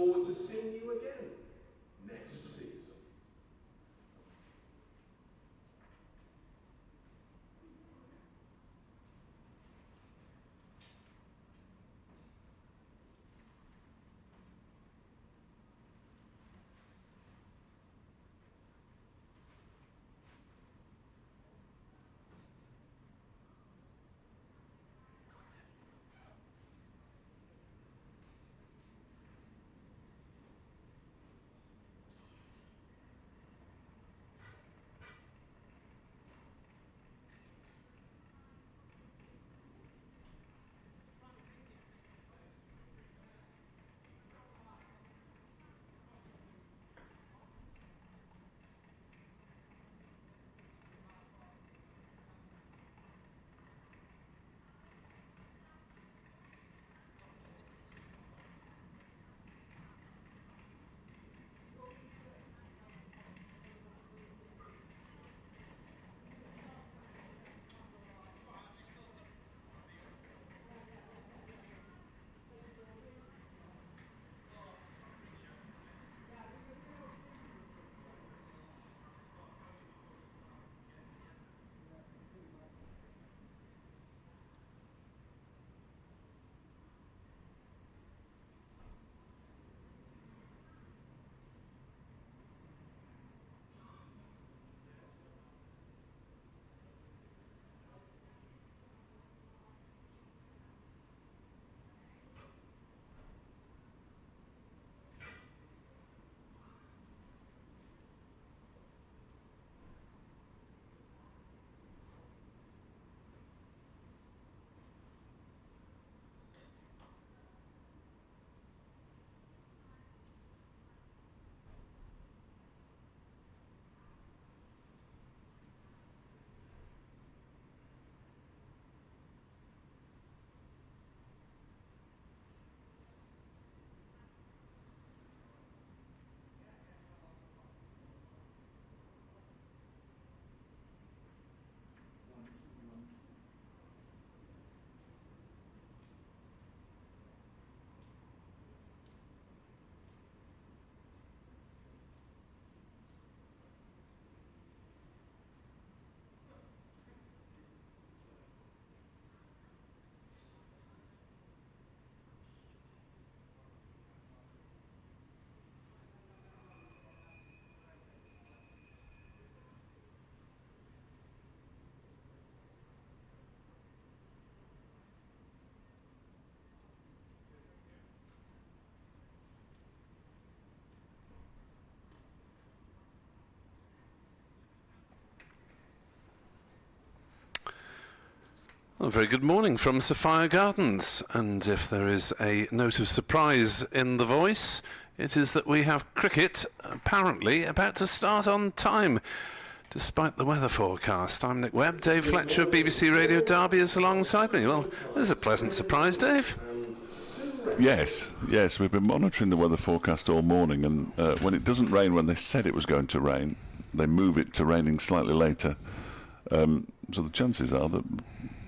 forward to seeing you again next season. Well, a very good morning from Sophia Gardens, and if there is a note of surprise in the voice, it is that we have cricket apparently about to start on time, despite the weather forecast. I'm Nick Webb. Dave Fletcher of BBC Radio Derby is alongside me. Well, this is a pleasant surprise, Dave. Yes, we've been monitoring the weather forecast all morning, and when it doesn't rain when they said it was going to rain, they move it to raining slightly later. So the chances are that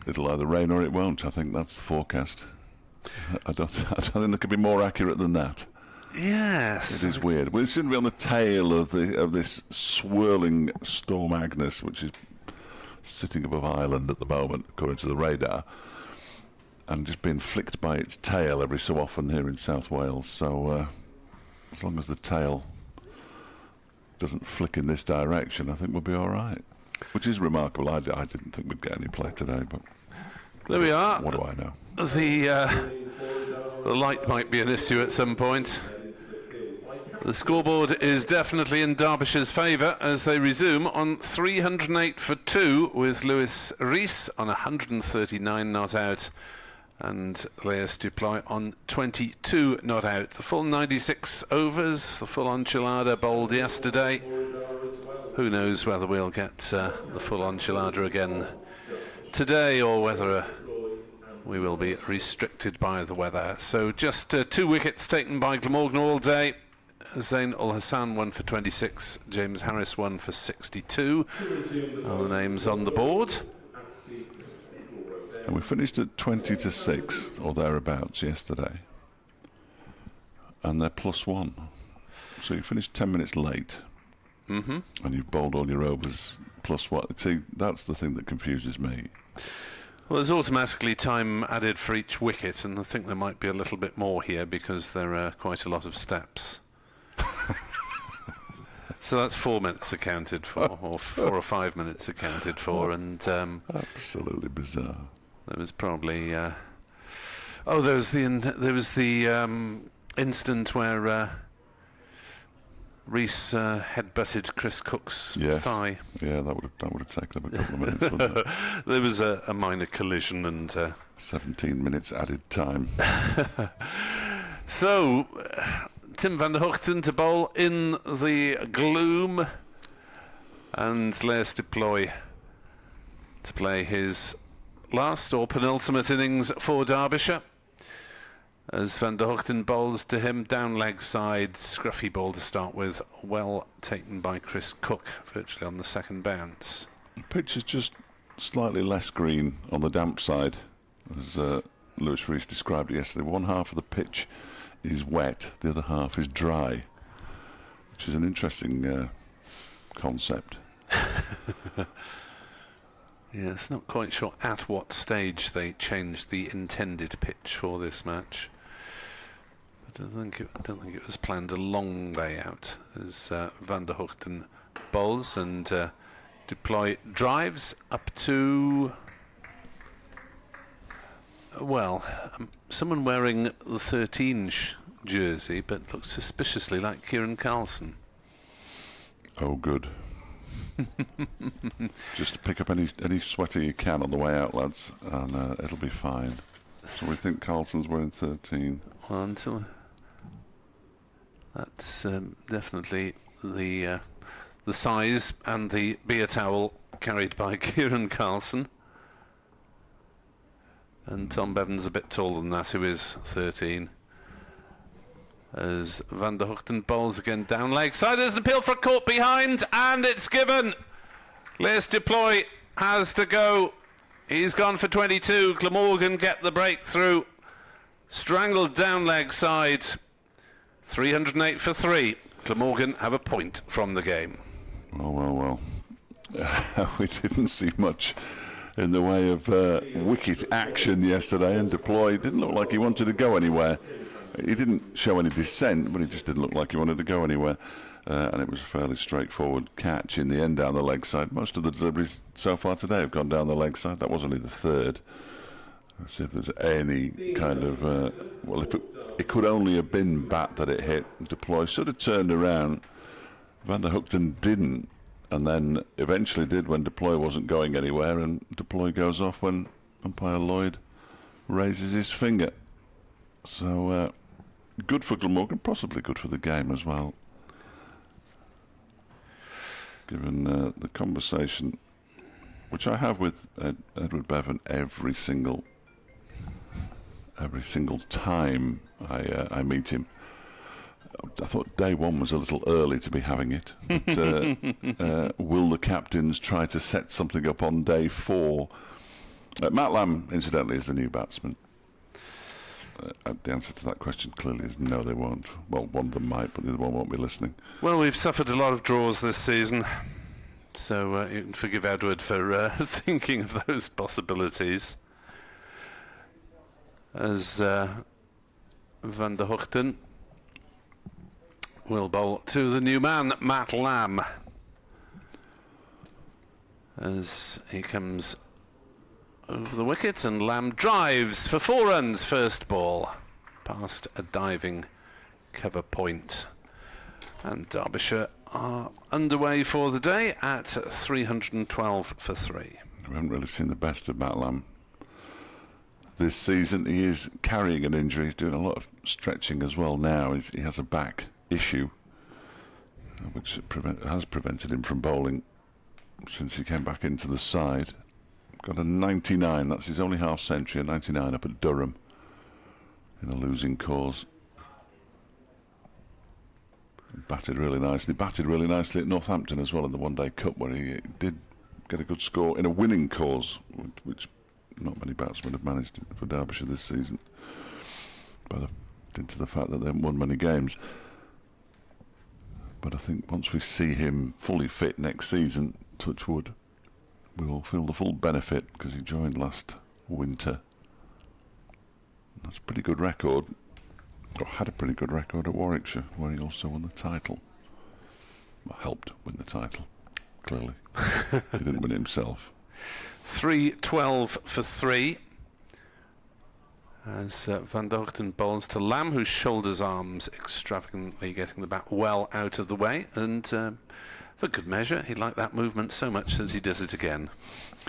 it'll either rain or it won't. I think that's the forecast. I don't think they could be more accurate than that. Yes. It is weird. We seem to be on the tail of this swirling storm Agnes, which is sitting above Ireland at the moment, according to the radar, and just being flicked by its tail every so often here in South Wales. So as long as the tail doesn't flick in this direction, I think we'll be all right. Which is remarkable. I didn't think we'd get any play today, but there we are. What do I know? The light might be an issue at some point. The scoreboard is definitely in Derbyshire's favour as they resume on 308 for 2 with Reece on 139 not out and Laius Duploy on 22 not out. The full 96 overs, the full enchilada bowled yesterday. Who knows whether we'll get the full enchilada again today or whether we will be restricted by the weather. So just 2 wickets taken by Glamorgan all day. Zain Ul Hassan 1 for 26, James Harris 1 for 62. All the names on the board. And we finished at 20 to 6 or thereabouts yesterday. and they're +1. So you finished 10 minutes late, and you've bowled all your overs +1. See, that's the thing that confuses me. Well, there's automatically time added for each wicket, and I think there might be a little bit more here because there are quite a lot of steps. So that's 4 minutes accounted for, or 4 or 5 minutes accounted for, and Absolutely bizarre. there was probably there was the instant where Reece headbutted Chris Cook's thigh. Yeah, that would have taken him a couple of minutes, wouldn't it? There was a minor collision and 17 minutes added time. So Tim van der Hoogten to bowl in the gloom, and Lairs deploy to play his last or penultimate innings for Derbyshire. As van der Hoogten bowls to him, down leg side, scruffy ball to start with, well taken by Chris Cook, virtually on the second bounce. The pitch is just slightly less green on the damp side, as Lewis Reece described it yesterday. One half of the pitch is wet, the other half is dry, which is an interesting concept. Yes, not quite sure at what stage they changed the intended pitch for this match. I don't think it was planned a long way out, as van der Hoogten bowls and deploy drives up to, well, someone wearing the 13 jersey, but looks suspiciously like Kieran Carlson. Oh, good. Just pick up any sweater you can on the way out, lads, and it'll be fine. So we think Carlson's wearing 13. Well, until that's definitely the size and the beer towel carried by Kieran Carlson. And Tom Bevan's a bit taller than that, who is 13. As van der Hoogten bowls again down leg side, there's an appeal for a caught behind, and it's given. Lairs deploy has to go. He's gone for 22. Glamorgan get the breakthrough. Strangled down leg side. 308 for 3. Glamorgan have a point from the game. Well. We didn't see much in the way of wicket action yesterday, and deploy didn't look like he wanted to go anywhere. He didn't show any dissent, but he just didn't look like he wanted to go anywhere. And it was a fairly straightforward catch in the end down the leg side. Most of the deliveries so far today have gone down the leg side. That was only the third. Let's see if there's any kind of... well, if it could only have been bat that it hit. Deploy should have turned around. Van der Hoogten didn't, and then eventually did when deploy wasn't going anywhere, and deploy goes off when umpire Lloyd raises his finger. So... good for Glamorgan, possibly good for the game as well. Given the conversation which I have with Edward Bevan every single time I meet him. I thought day one was a little early to be having it. But, will the captains try to set something up on day 4? Matt Lamb, incidentally, is the new batsman. The answer to that question clearly is no, they won't. Well, one of them might, but the other one won't be listening. Well, we've suffered a lot of draws this season, so you can forgive Edward for thinking of those possibilities. As van der Hoogten will bowl to the new man, Matt Lamb, as he comes over the wicket, and Lamb drives for 4 runs, first ball, past a diving cover point. And Derbyshire are underway for the day at 312 for 3. We haven't really seen the best of Matt Lamb this season. He is carrying an injury. He's doing a lot of stretching as well now. He has a back issue, which has prevented him from bowling since he came back into the side. Got a 99, that's his only half century, a 99 up at Durham in a losing cause. Batted really nicely at Northampton as well in the One Day Cup, where he did get a good score in a winning cause, which not many batsmen have managed for Derbyshire this season. By the into the fact that they haven't won many games. But I think once we see him fully fit next season, touch wood, we will feel the full benefit, because he joined last winter. That's a pretty good record, or had a pretty good record at Warwickshire, where he also won the title. Well, helped win the title, clearly. He didn't win it himself. 3-12 for 3. As Van der Hoogten bowls to Lamb, who shoulders arms extravagantly, getting the bat well out of the way. And for good measure, he liked that movement so much that he does it again,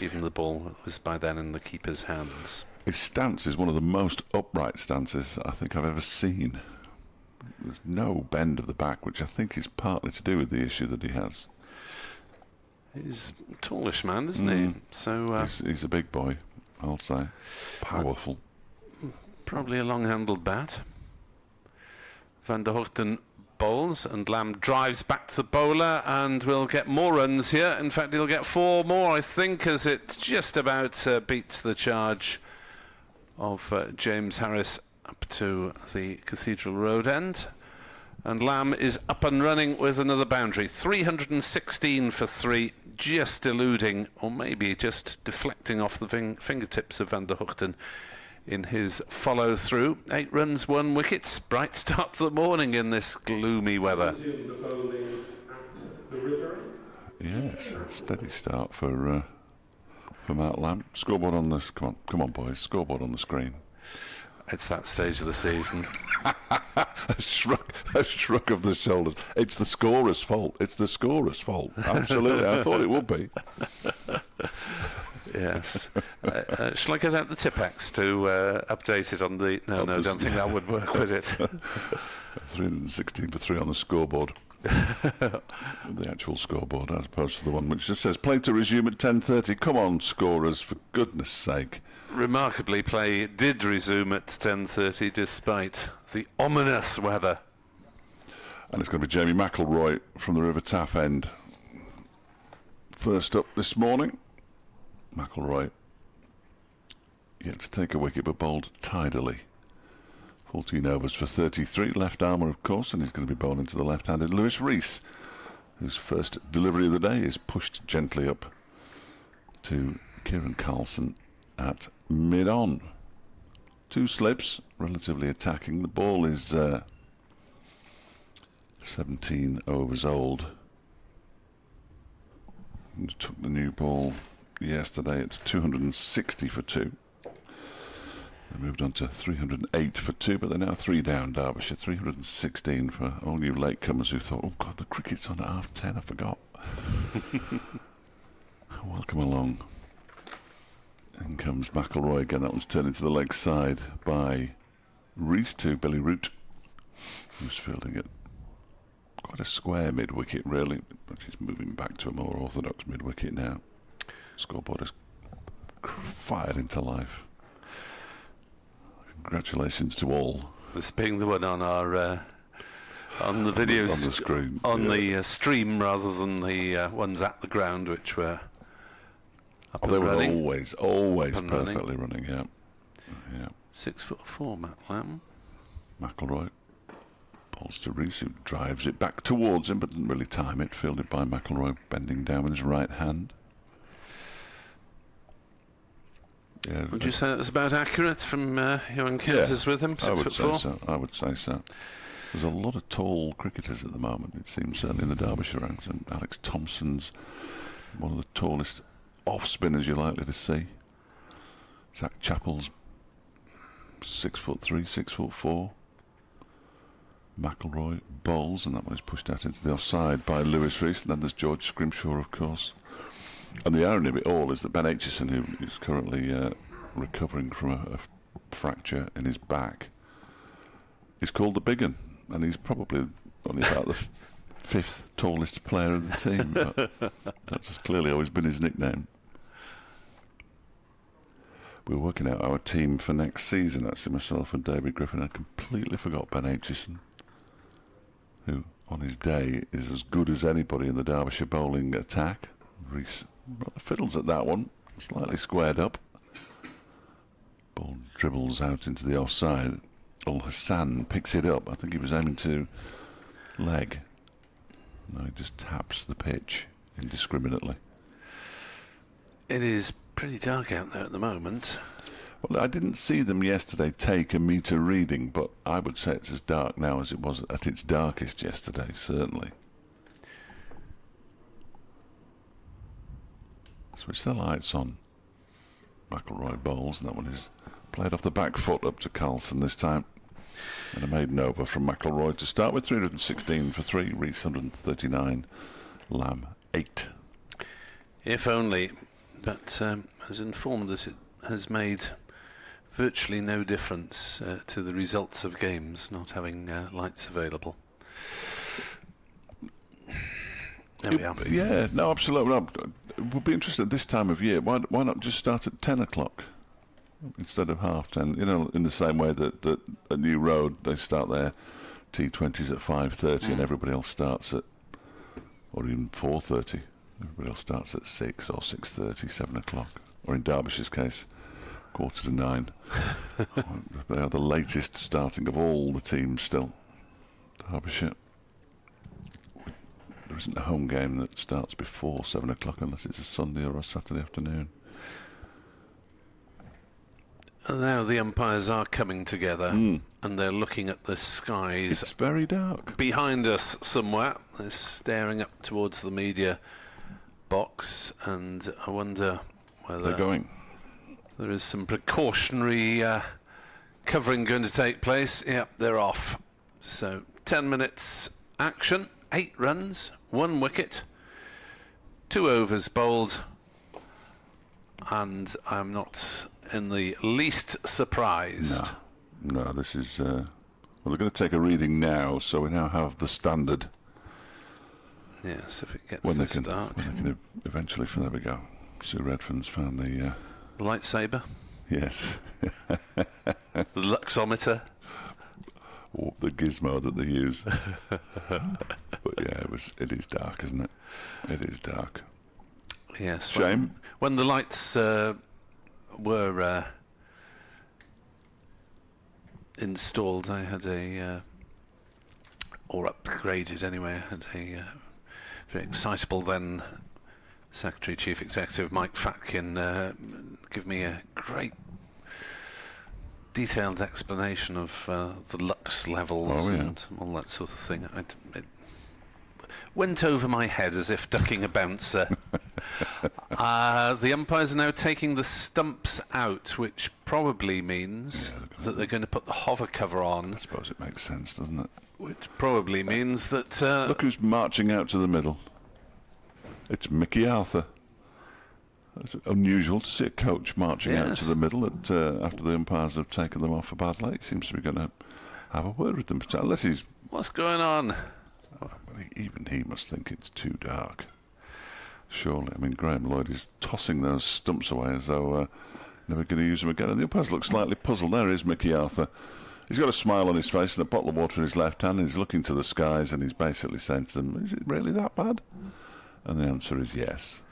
even the ball was by then in the keeper's hands. His stance is one of the most upright stances I think I've ever seen. There's no bend of the back, which I think is partly to do with the issue that he has. He's a tallish man, isn't he? So he's a big boy, I'll say. Powerful. Probably a long-handled bat. Van der Hoogten bowls, and Lamb drives back to the bowler, and will get more runs here. In fact, he'll get 4 more, I think, as it just about beats the charge of James Harris up to the Cathedral Road end. And Lamb is up and running with another boundary. 316 for 3, just eluding, or maybe just deflecting off the fingertips of Van der Hoogten in his follow-through. 8 runs, 1 wicket. Bright start to the morning in this gloomy weather. Yes, steady start for Matt Lamb. Scoreboard on the... Come on, boys. Scoreboard on the screen. It's that stage of the season. a shrug of the shoulders. It's the scorer's fault. It's the scorer's fault. Absolutely. I thought it would be. Yes. Shall I get out the Tipex to update it on the... No, don't think that would work with it. 316 for 3 on the scoreboard. The actual scoreboard, as opposed to the one which just says play to resume at 10:30. Come on, scorers, for goodness sake. Remarkably, play did resume at 10:30 despite the ominous weather. And it's going to be Jamie McElroy from the River Taff end. First up this morning. McElroy yet to take a wicket, but bowled tidily. 14 overs for 33, left armour of course, and he's going to be bowling to the left-handed Lewis Reece, whose first delivery of the day is pushed gently up to Kieran Carlson at mid-on. 2 slips, relatively attacking. The ball is 17 overs old. He took the new ball yesterday at 260 for 2. They moved on to 308 for 2, but they're now 3 down, Derbyshire. 316 for all you latecomers who thought, oh God, the cricket's on at 10:30, I forgot. Welcome along. In comes McElroy again. That one's turned into the leg side by Reece to Billy Root, who's fielding it quite a square mid-wicket, really, but he's moving back to a more orthodox mid-wicket now. Scoreboard is fired into life. Congratulations to all. This being the one on our on the videos on the screen, the stream rather than the ones at the ground, which were up they and were running. always perfectly running. Yeah. 6'4", Matt Lamb. McElroy balls to Reece, who drives it back towards him, but didn't really time it. Fielded by McElroy, bending down with his right hand. Yeah, Would you say it was about accurate from your encounters with him? 6'4"? I would say so. There's a lot of tall cricketers at the moment, it seems, certainly in the Derbyshire ranks. And Alex Thompson's one of the tallest off-spinners you're likely to see. Zach Chappell's 6'3", 6'4". McElroy bowls, and that one is pushed out into the offside by Lewis Reece. And then there's George Scrimshaw, of course. And the irony of it all is that Ben Aitchison, who is currently recovering from a fracture in his back, is called the Big Un, and he's probably only about the 5th tallest player of the team. But that's clearly always been his nickname. We were working out our team for next season, actually, myself and David Griffin. I completely forgot Ben Aitchison, who on his day is as good as anybody in the Derbyshire bowling attack. Reece fiddles at that one, slightly squared up. Ball dribbles out into the offside. Hassan picks it up. I think he was aiming to leg. No, he just taps the pitch indiscriminately. It is pretty dark out there at the moment. Well, I didn't see them yesterday take a metre reading, but I would say it's as dark now as it was at its darkest yesterday, certainly. Switch the lights on. McIlroy bowls, and that one is played off the back foot up to Carlson this time. And a maiden over from McIlroy to start with. 316 for 3, Reece 139, Lamb 8. If only, but has informed that it has made virtually no difference to the results of games not having lights available. There we are. Yeah, no, absolutely. No, it would be interesting at this time of year. Why not just start at 10 o'clock instead of 10:30? You know, in the same way that at New Road they start their T20s at 5:30 and everybody else starts at, or even 4:30. Everybody else starts at 6 or 6:30, 7 o'clock. Or in Derbyshire's case, 8:45. They are the latest starting of all the teams still. Derbyshire. There isn't a home game that starts before 7 o'clock unless it's a Sunday or a Saturday afternoon. And now the umpires are coming together and they're looking at the skies. It's very dark. Behind us somewhere. They're staring up towards the media box, and I wonder whether They're going. there is some precautionary covering going to take place. Yeah, they're off. So 10 minutes action, 8 runs, 1 wicket, 2 overs bowled, and I'm not in the least surprised. No, this is... well, they're going to take a reading now, so we now have the standard. Yes, if it gets When they this can, dark. when they can eventually... There we go. Sue Redfern's found the... Lightsaber, yes. the luxometer. The gizmo that they use. But yeah, it is dark, isn't it? It is dark. Yes. Shame. When the lights were installed, I had or upgraded anyway, I had a very excitable then Secretary Chief Executive Mike Fatkin give me a great detailed explanation of the lux levels and all that sort of thing. It went over my head as if ducking a bouncer. The umpires are now taking the stumps out, which probably means that they're going to put the hover cover on. I suppose it makes sense, doesn't it? Which probably means that... Look who's marching out to the middle. It's Mickey Arthur. It's unusual to see a coach marching out to the middle after the umpires have taken them off for bad late. He seems to be going to have a word with them, unless he's... What's going on? Well, even he must think it's too dark. Surely. I mean, Graham Lloyd is tossing those stumps away as though never going to use them again. And the umpires look slightly puzzled. There is Mickey Arthur. He's got a smile on his face and a bottle of water in his left hand. And he's looking to the skies and he's basically saying to them, is it really that bad? And the answer is yes.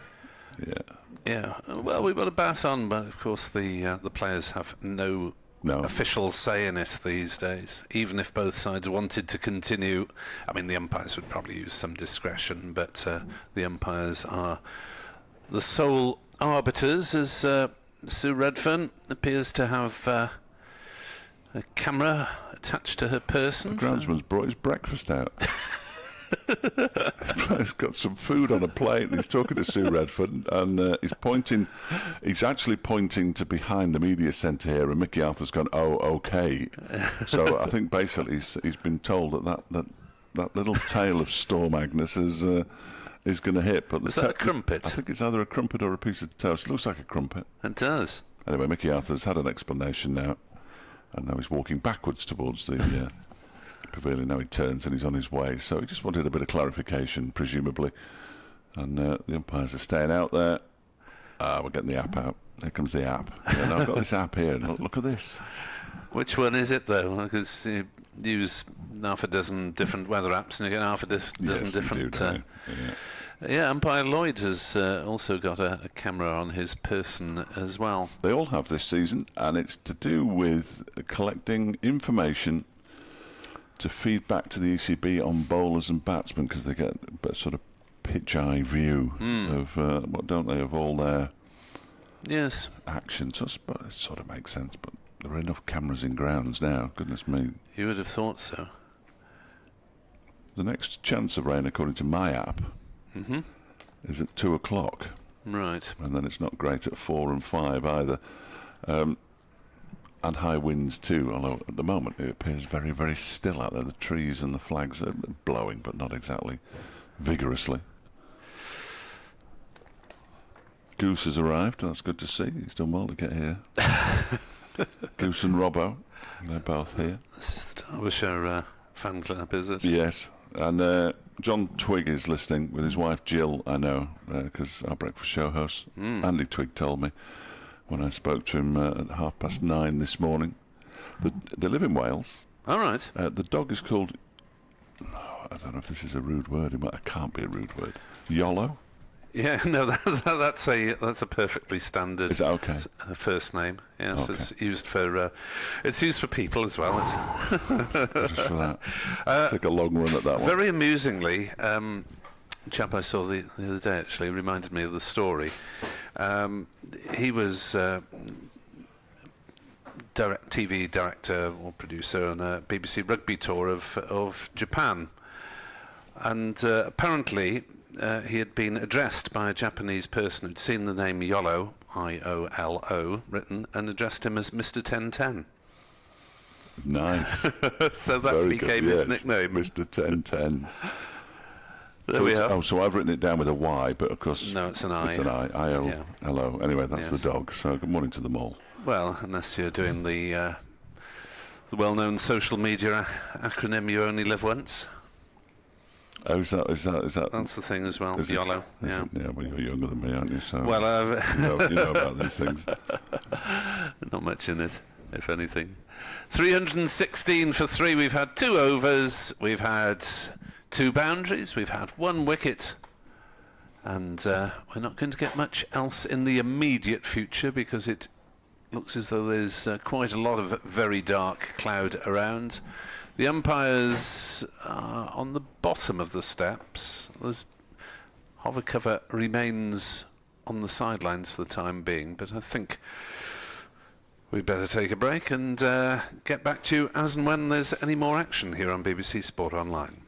Yeah. Yeah. Well, we've got a bat on, but of course the players have no official say in it these days. Even if both sides wanted to continue, I mean, the umpires would probably use some discretion, but the umpires are the sole arbiters, as Sue Redfern appears to have a camera attached to her person. The groundsman's brought his breakfast out. He's got some food on a plate and he's talking to Sue Redfern and he's actually pointing to behind the media centre here, and Mickey Arthur's gone, oh, okay. So I think basically he's been told that little tail of Storm Agnes is going to hit. But is that a crumpet? I think it's either a crumpet or a piece of toast. It looks like a crumpet. It does. Anyway, Mickey Arthur's had an explanation now, and now he's walking backwards towards the pavilion. Now he turns and he's on his way. So he just wanted a bit of clarification, presumably. And the umpires are staying out there. We're getting the app out. Here comes the app. And I've got this app here, and look at this. Which one is it, though? Because you use half a dozen different weather apps and you get half a dozen different Yeah, umpire Lloyd has also got a camera on his person as well. They all have this season, and it's to do with collecting information to feed back to the ECB on bowlers and batsmen, because they get a sort of pitch eye view of what don't they, of all their actions. But it sort of makes sense. But there are enough cameras in grounds now. Goodness me. You would have thought so. The next chance of rain, according to my app, is at 2 o'clock. Right. And then it's not great at 4 and 5 either. And high winds too, although at the moment it appears very, very still out there. The trees and the flags are blowing, but not exactly vigorously. Goose has arrived. That's good to see. He's done well to get here. Goose and Robbo, they're both here. This is the Derbyshire fan club, is it? Yes. And John Twigg is listening with his wife Jill, I know, because our breakfast show host, Andy Twigg, told me when I spoke to him at 9:30 this morning. They live in Wales. All right. The dog is called, I don't know if this is a rude word. It can't be a rude word. Yolo? Yeah, no, that's a perfectly standard Is that okay? First name. Yes, Okay. it's used for people as well. Just for that. Take a long run at that one. Very amusingly, a chap I saw the other day actually reminded me of the story. He was TV director or producer on a BBC rugby tour of Japan, and apparently he had been addressed by a Japanese person who'd seen the name Yolo, I-O-L-O, written, and addressed him as Mr. 1010. Nice. So that Very became good, his yes. nickname. Mr. 1010. There we are. Oh, so I've written it down with a Y, but of course No, it's an I. It's an I. I-O. Yeah. Hello. Anyway, that's Yes. the dog. So good morning to them all. Well, unless you're doing the well-known social media acronym "You Only Live Once." Oh, is that? That's the thing as well. is it? YOLO. Is Yeah. it? Yeah, well, you're younger than me, aren't you? So Well, you know about these things. not much in it, if anything. 316 for 3. We've had 2 overs. We've had 2 boundaries. We've had 1 wicket. And we're not going to get much else in the immediate future because it looks as though there's quite a lot of very dark cloud around. The umpires are on the bottom of the steps. There's hover cover remains on the sidelines for the time being, but I think we'd better take a break and get back to you as and when there's any more action here on BBC Sport Online.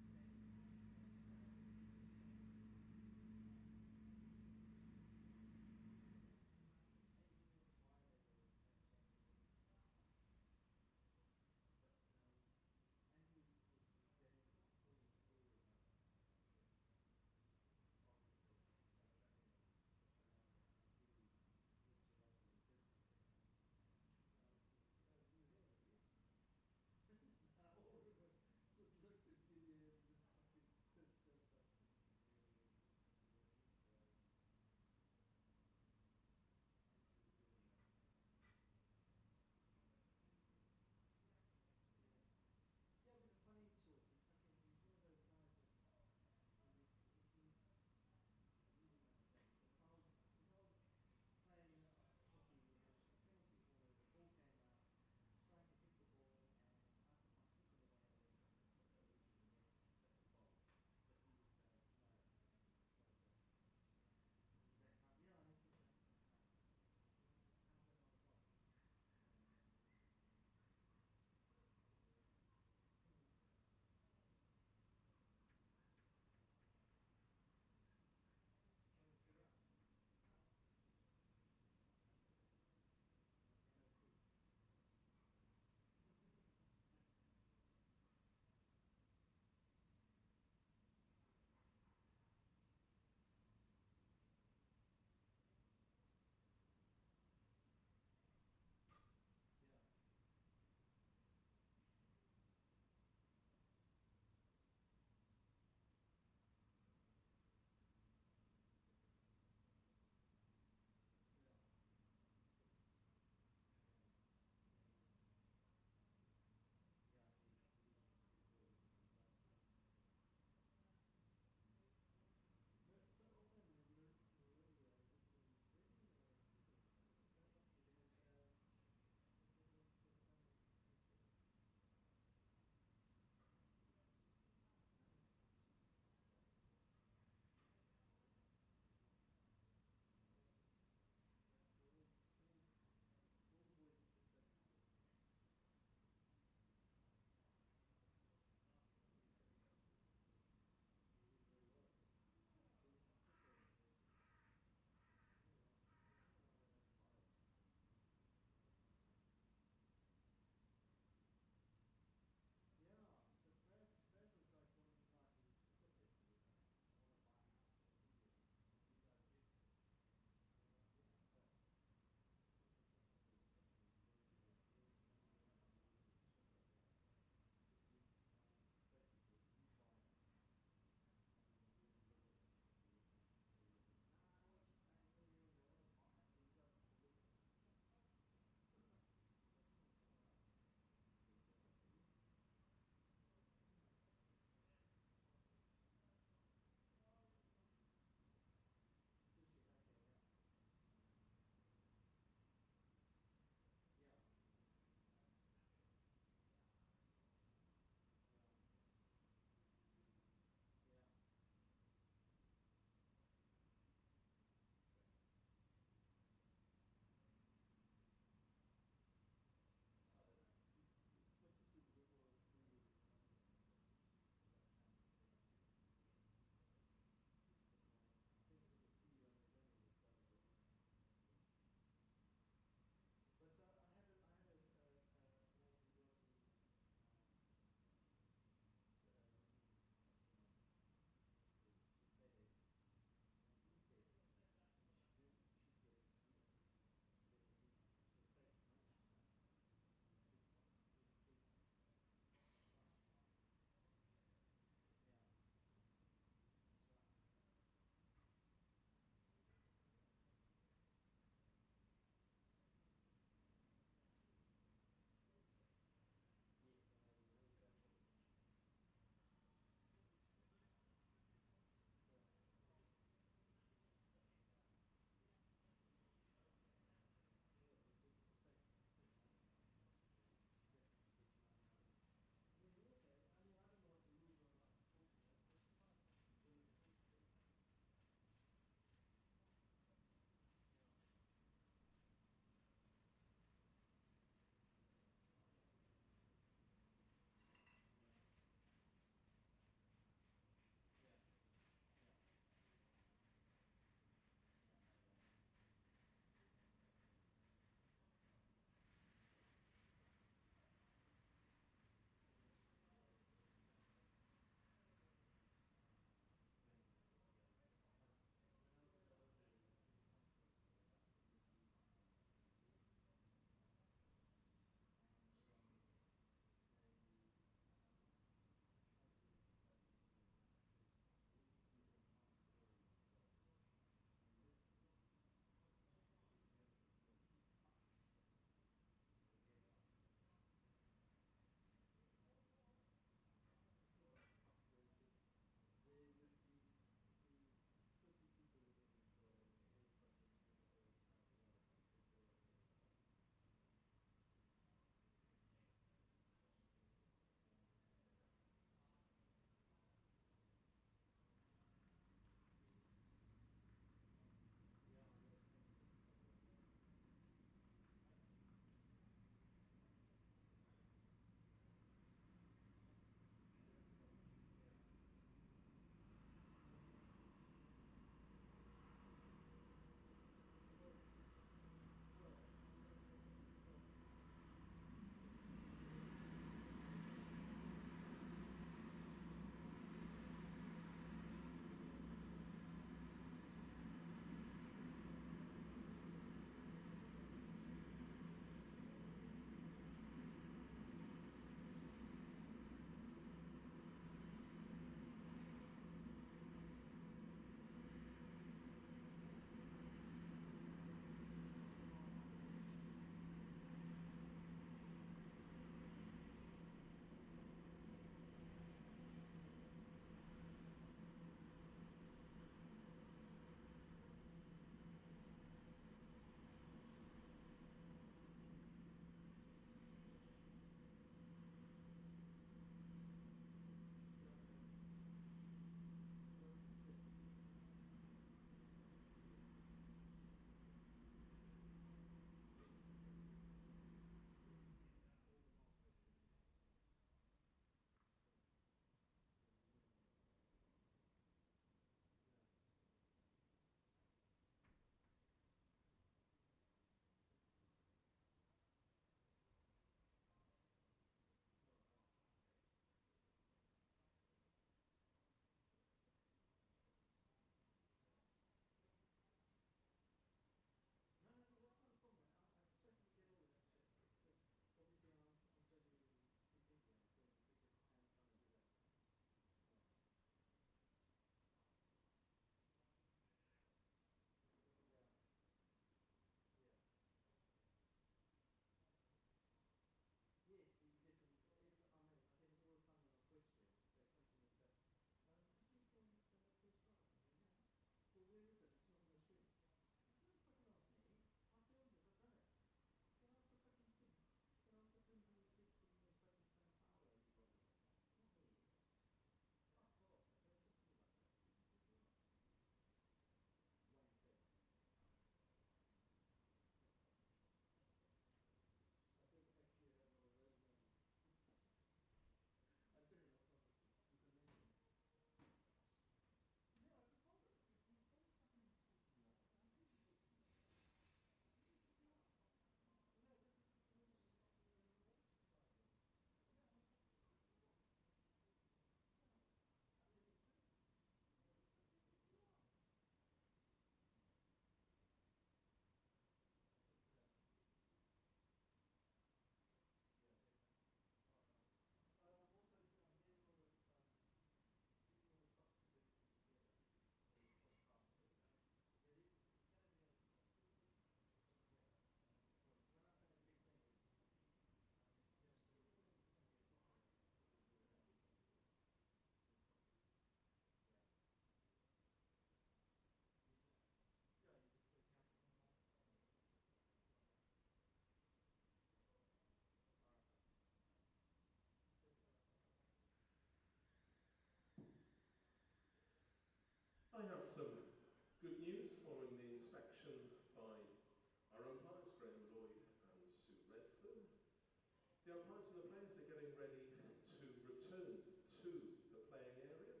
The umpires and the players are getting ready to return to the playing area,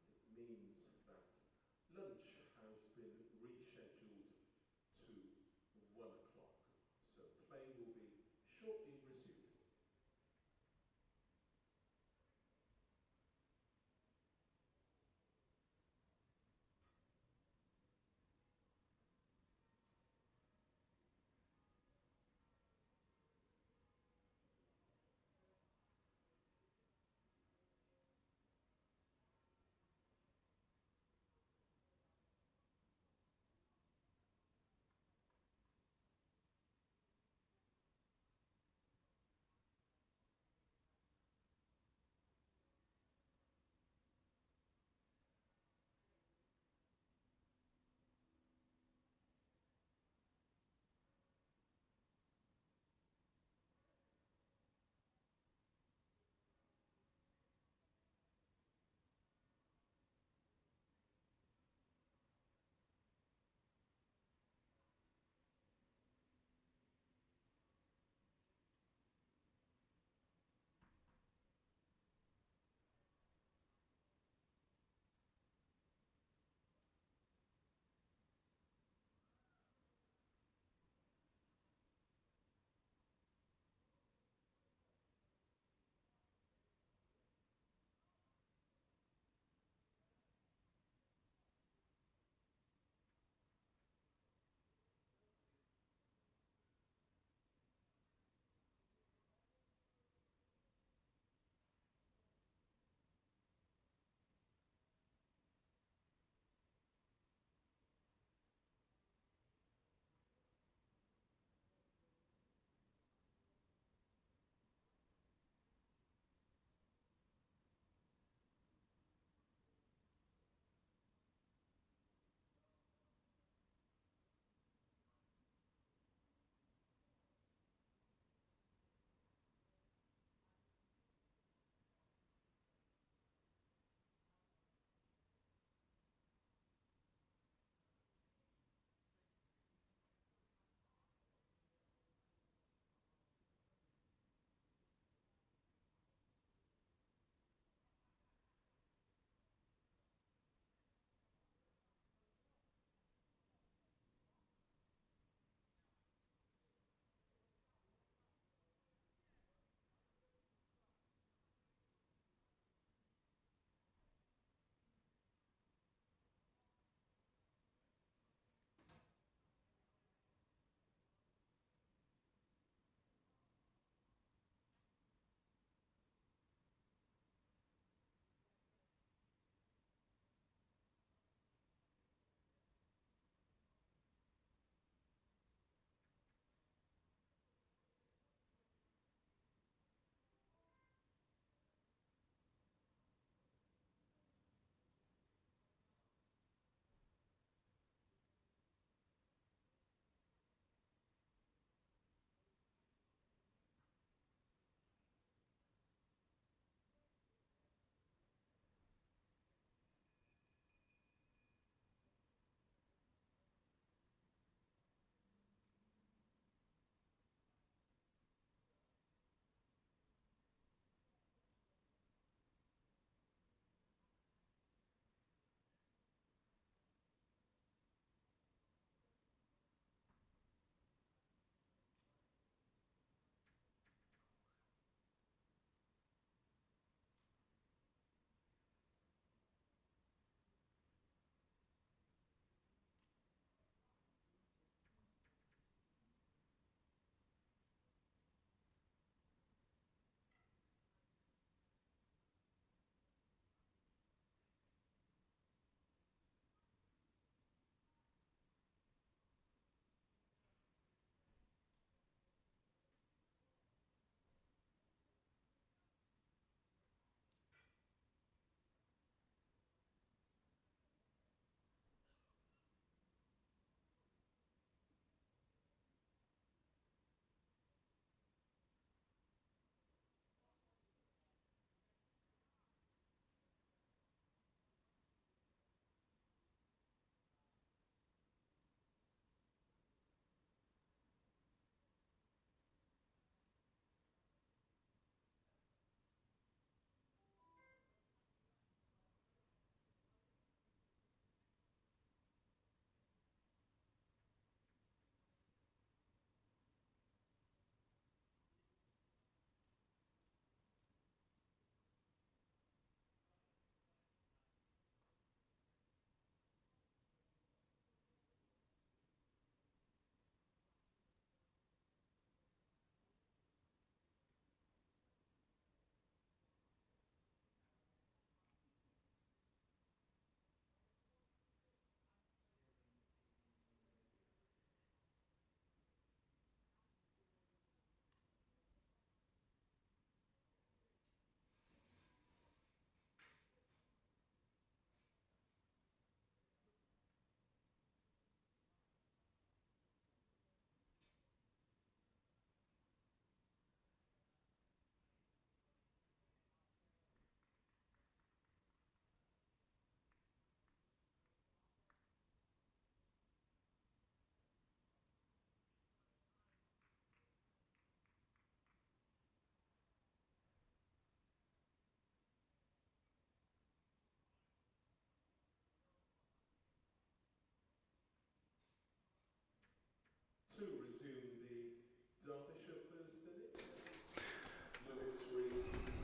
and it means that lunch has been rescheduled to 1 o'clock. So play will be shortly resumed.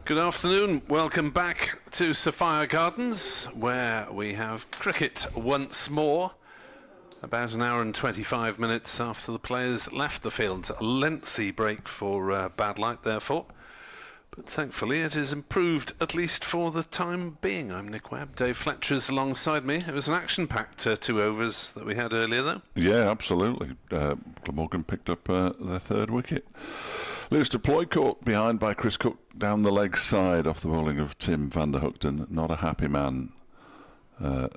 Good afternoon. Welcome back to Sophia Gardens, where we have cricket once more. About an hour and 25 minutes after the players left the field. A lengthy break for bad light, therefore. But thankfully it has improved, at least for the time being. I'm Nick Webb. Dave Fletcher's alongside me. It was an action-packed 2 overs that we had earlier, though. Yeah, absolutely. Glamorgan picked up their 3rd wicket. Lewis Deploy caught behind by Chris Cook down the leg side off the bowling of Tim van der Hoogten. Not a happy man,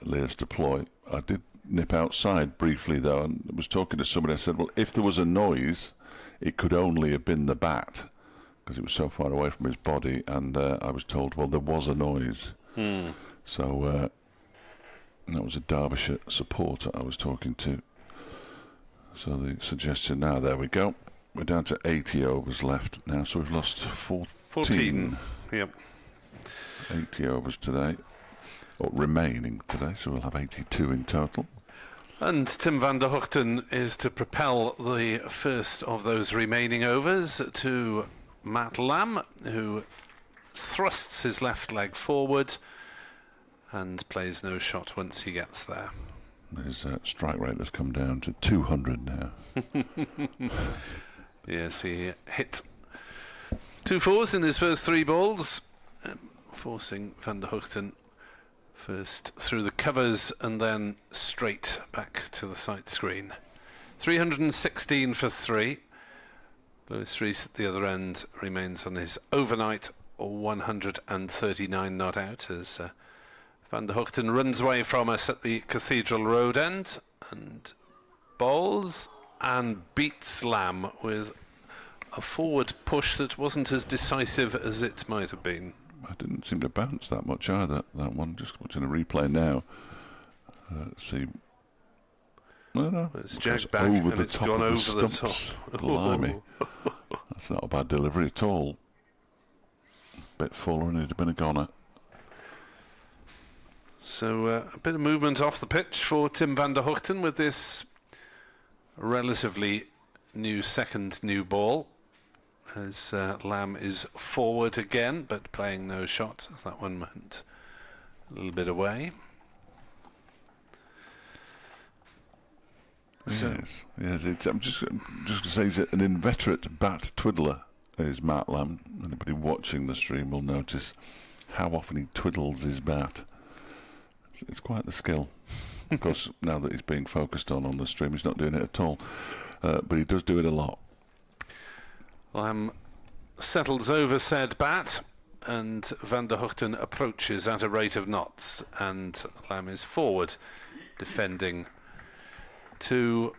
Lewis Deploy. I did nip outside briefly, though, and was talking to somebody. I said, well, if there was a noise, it could only have been the bat, because it was so far away from his body, and I was told, well, there was a noise. So that was a Derbyshire supporter I was talking to. So the suggestion now, there we go. We're down to 80 overs left now, so we've lost 14. Yep. 80 overs today, or remaining today, so we'll have 82 in total. And Tim van der Hoogten is to propel the first of those remaining overs to Matt Lamb, who thrusts his left leg forward and plays no shot once he gets there. His strike rate has come down to 200 now. Yes, he hit 2 fours in his first 3 balls, forcing van der Hoogten first through the covers and then straight back to the sight screen. 316 for 3. Lewis Reece at the other end remains on his overnight 139 not out as van der Hoogten runs away from us at the Cathedral Road end and bowls and beats Lamb with a forward push that wasn't as decisive as it might have been. I didn't seem to bounce that much either, that one. Just watching a replay now. Let's see. No. It's jagged back over and the it's top gone of over the the top. stumps. Blimey. That's not a bad delivery at all. Bit fuller and it'd have been a goner. So a bit of movement off the pitch for Tim van der Hoogten with this relatively new second new ball. As Lamb is forward again, but playing no shot, as that one went a little bit away. Yes. I'm just going to say he's an inveterate bat twiddler, is Matt Lamb. Anybody watching the stream will notice how often he twiddles his bat. It's quite the skill. Of course, now that he's being focused on the stream, he's not doing it at all. But he does do it a lot. Lamb settles over said bat, and van der Hoogten approaches at a rate of knots, and Lamb is forward, defending to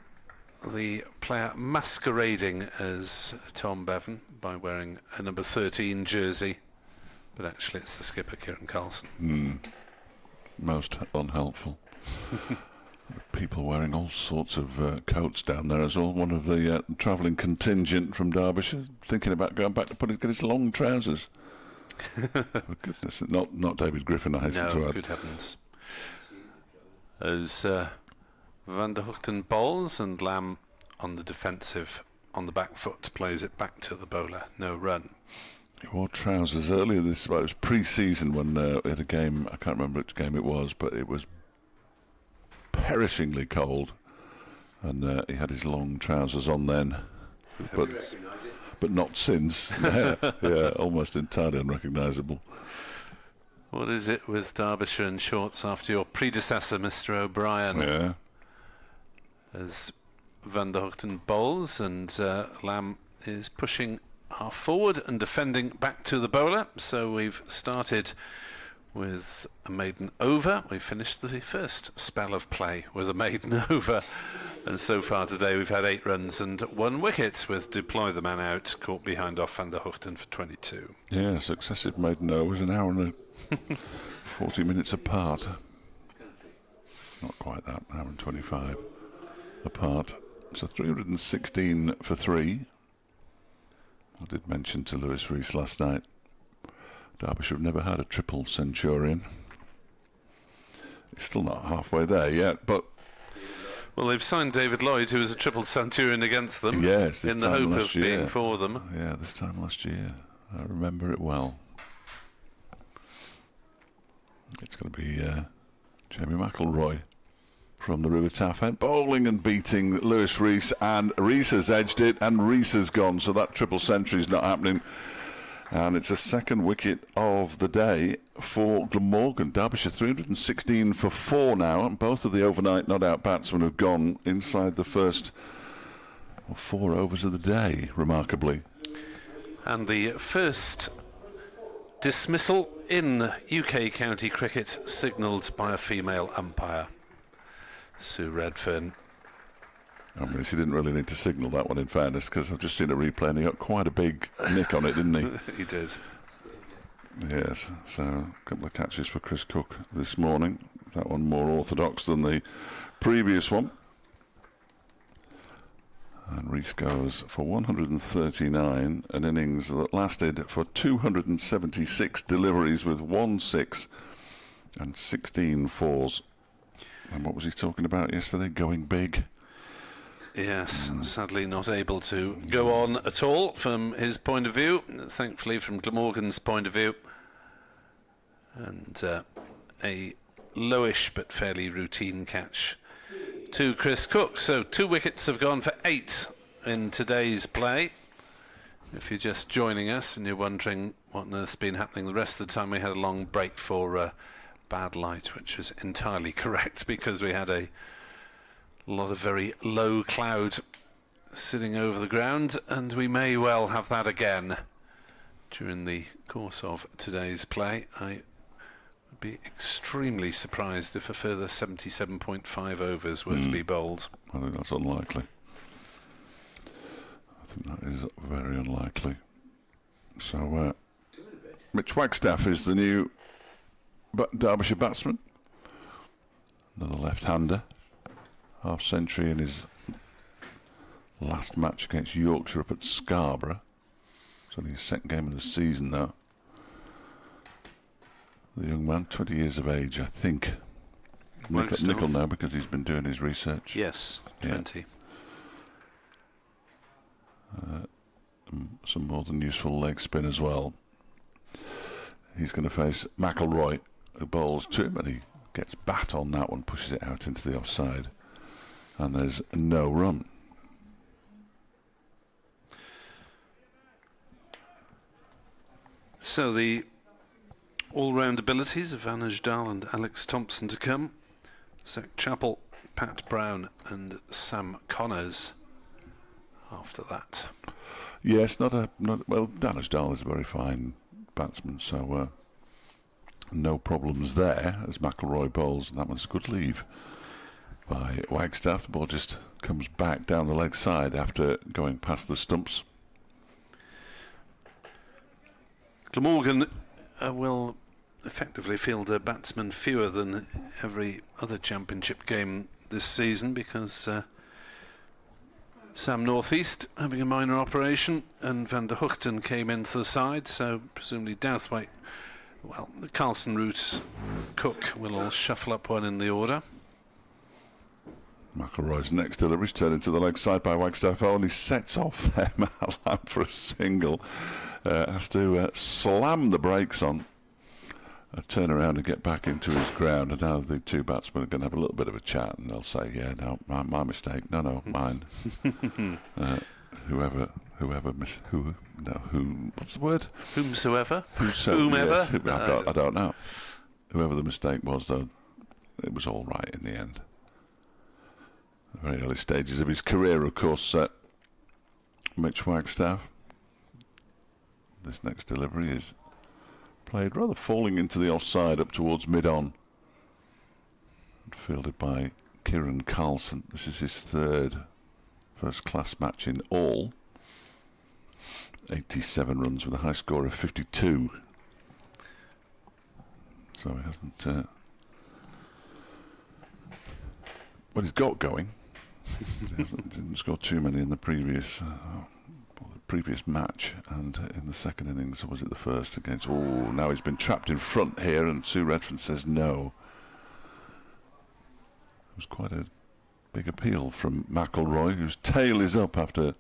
the player masquerading as Tom Bevan by wearing a number 13 jersey, but actually it's the skipper, Kieran Carlson. Most unhelpful. People wearing all sorts of coats down there as well. One of the travelling contingent from Derbyshire thinking about going back to get his long trousers. For goodness, not David Griffin, I hasten to add. Good heavens. As van der Hoogten bowls and Lamb on the defensive, on the back foot, plays it back to the bowler. No run. He wore trousers earlier it was pre-season when we had a game, I can't remember which game it was, but it was perishingly cold, and he had his long trousers on then, but not since. yeah, almost entirely unrecognisable. What is it with Derbyshire and shorts after your predecessor, Mr. O'Brien? Yeah. As van der Hoogten bowls and Lamb is pushing half forward and defending back to the bowler. So we've started with a maiden over. We finished the first spell of play with a maiden over, and so far today we've had 8 runs and 1 wicket, with Deploy the man out, caught behind off van der Hoogten for 22. Yeah, successive maiden overs, an hour and 40 minutes apart. Not quite that, an hour and 25 apart. So 316 for 3. I did mention to Lewis Reece last night, Derbyshire have never had a triple centurion. It's still not halfway there yet, but... Well, they've signed David Lloyd, who was a triple centurion against them. Yes, this in the time hope last of year. being for them. Yeah, this time last year. I remember it well. It's going to be Jamie McElroy from the River Taff end, bowling and beating Lewis Reece, and Reece has edged it, and Reece has gone, so that triple century is not happening. And it's a second wicket of the day for Glamorgan. Derbyshire 316 for 4 now, and both of the overnight not-out batsmen have gone inside the first 4 overs of the day, remarkably. And the first dismissal in UK county cricket signalled by a female umpire, Sue Redfern. I mean, he didn't really need to signal that one, in fairness, because I've just seen a replay and he got quite a big nick on it, didn't he? He did. Yes, so a couple of catches for Chris Cook this morning. That one more orthodox than the previous one. And Reece goes for 139, an innings that lasted for 276 deliveries with 1 6 and 16 fours. And what was he talking about yesterday? Going big. Yes, sadly not able to go on at all from his point of view. Thankfully, from Glamorgan's point of view. And a lowish but fairly routine catch to Chris Cook. So 2 wickets have gone for 8 in today's play. If you're just joining us and you're wondering what on earth's been happening the rest of the time, we had a long break for bad light, which was entirely correct because we had a lot of very low cloud sitting over the ground, and we may well have that again during the course of today's play. I would be extremely surprised if a further 77.5 overs were to be bowled. I think that's unlikely. I think that is very unlikely. So, Mitch Wagstaff is the new Derbyshire batsman. Another left-hander. Half century in his last match against Yorkshire up at Scarborough. It's only his second game of the season, though. The young man, 20 years of age, I think. Nickel now, because he's been doing his research. Yes, 20. Yeah. Some more than useful leg spin as well. He's going to face McElroy, who bowls to him, and he gets bat on that one, pushes it out into the offside. And there's no run. So the all-round abilities of Anuj Dal and Alex Thompson to come. Zach Chappell, Pat Brown and Sam Connors after that. Yes, well, Anuj Dal is a very fine batsman, so no problems there as McElroy bowls, and that one's a good leave by Wagstaff. The ball just comes back down the leg side after going past the stumps. Glamorgan will effectively field a batsman fewer than every other championship game this season because Sam Northeast having a minor operation and Van der Hoogten came into the side, so presumably Douthwaite, well, the Carlson, Roots, Cook will all shuffle up one in the order. McElroy's next delivery is turned into the leg side by Wagstaff. Only sets off there. Malan for a single. Has to slam the brakes on, turn around and get back into his ground. And now the 2 batsmen are going to have a little bit of a chat, and they'll say, "Yeah, no, my mistake. No, mine." What's the word? Whomsoever. Whomever. Yes, I don't know. Whoever the mistake was, though, it was all right in the end. The very early stages of his career, of course, Mitch Wagstaff. This next delivery is played rather falling into the offside up towards mid-on. Fielded by Kieran Carlson. This is his 3rd first-class match in all. 87 runs with a high score of 52. So he hasn't... well, he's got going. He didn't score too many in the previous match, and in the second innings, or was it the first against? Oh, now he's been trapped in front here, and Sue Redfern says no. It was quite a big appeal from McElroy, whose tail is up after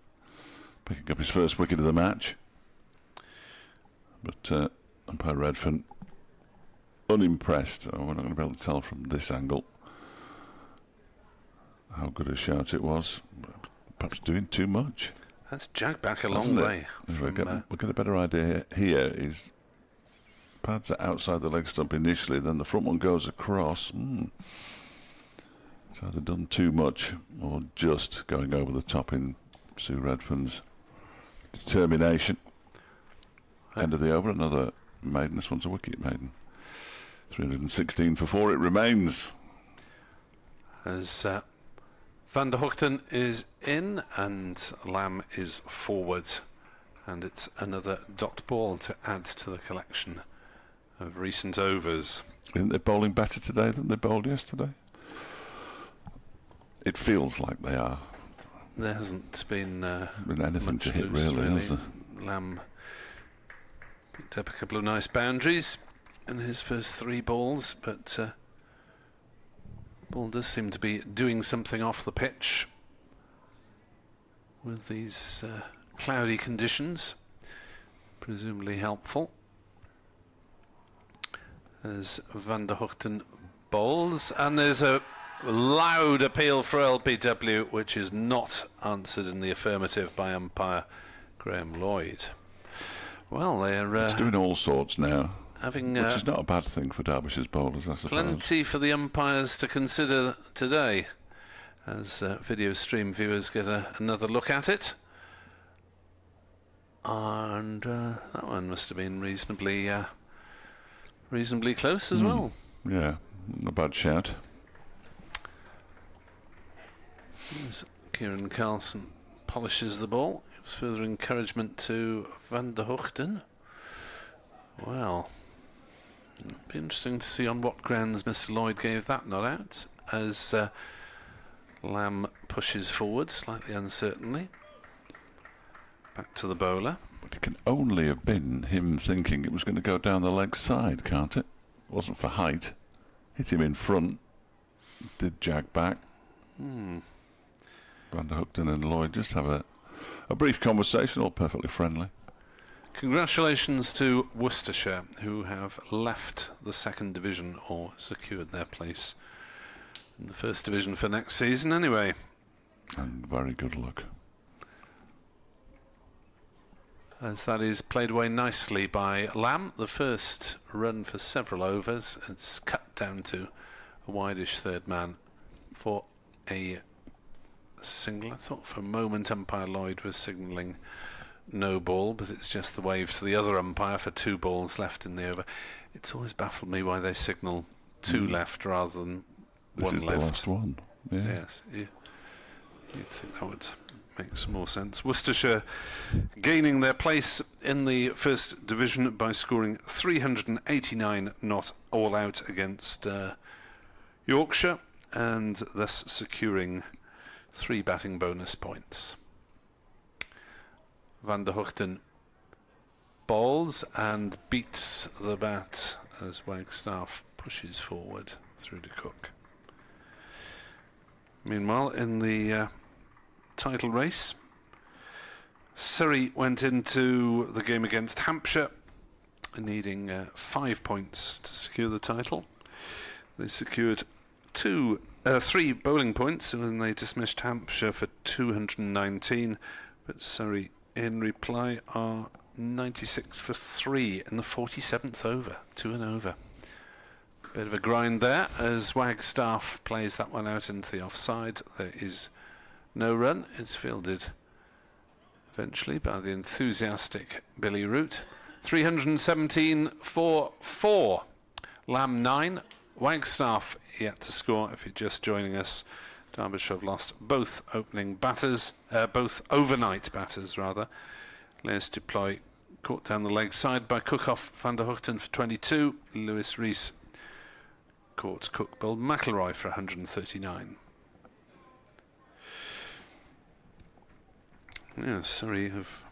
picking up his first wicket of the match. But umpire Redfern unimpressed. We're not going to be able to tell from this angle how good a shout it was. Perhaps doing too much. That's jagged back a long way. We'll get a better idea here. Is pads are outside the leg stump initially, then the front one goes across. It's either done too much or just going over the top in Sue Redfern's determination. End of the over, another maiden. This one's a wicket maiden. 316 for 4 it remains. As Van der Hoogten is in and Lamb is forward, and it's another dot ball to add to the collection of recent overs. Isn't they bowling better today than they bowled yesterday? It feels like they are. There hasn't been anything to hit loose, really, has there? Lamb picked up a couple of nice boundaries in his first 3 balls, but ball does seem to be doing something off the pitch with these cloudy conditions, presumably helpful. As Van der Hoogten bowls, and there's a loud appeal for LBW, which is not answered in the affirmative by umpire Graham Lloyd. Well, they're it's doing all sorts now, having which is not a bad thing for Derbyshire's bowlers, I suppose. Plenty for the umpires to consider today, as video stream viewers get another look at it. And that one must have been reasonably close as well. Yeah, not a bad shout. As Kieran Carlson polishes the ball, gives further encouragement to Van der Hoogten. Well, it'll be interesting to see on what grounds Mr. Lloyd gave that not out, as Lamb pushes forward slightly uncertainly. Back to the bowler. But it can only have been him thinking it was going to go down the leg side, can't it? It wasn't for height. Hit him in front. Did jag back. Van der Hoogten and Lloyd just have a brief conversation, all perfectly friendly. Congratulations to Worcestershire, who have left the second division or secured their place in the first division for next season anyway. And very good luck. As that is played away nicely by Lamb. The first run for several overs. It's cut down to a wideish third man for a single. I thought for a moment umpire Lloyd was signalling no ball, but it's just the wave to the other umpire for 2 balls left in the over. It's always baffled me why they signal 2 left rather than 1 left. This is the last one. Yeah. Yes, you'd think that would make some more sense. Worcestershire gaining their place in the first division by scoring 389 not all out against Yorkshire, and thus securing 3 batting bonus points. Van der Hoogten bowls and beats the bat as Wagstaff pushes forward through to Cook. Meanwhile, in the title race, Surrey went into the game against Hampshire needing 5 points to secure the title. They secured 3 bowling points and they dismissed Hampshire for 219, but Surrey in reply are 96 for 3 in the 47th over, 2 and over. Bit of a grind there as Wagstaff plays that one out into the offside. There is no run. It's fielded eventually by the enthusiastic Billy Root. 317 for 4. Lamb 9. Wagstaff yet to score. If you're just joining us, Derbyshire have lost both opening batters, both overnight batters rather. Les Duploy caught down the leg side by Cookoff Van der Hoogten for 22. Lewis Reece caught Cook bowled McIlroy for 139. Yeah, Surrey have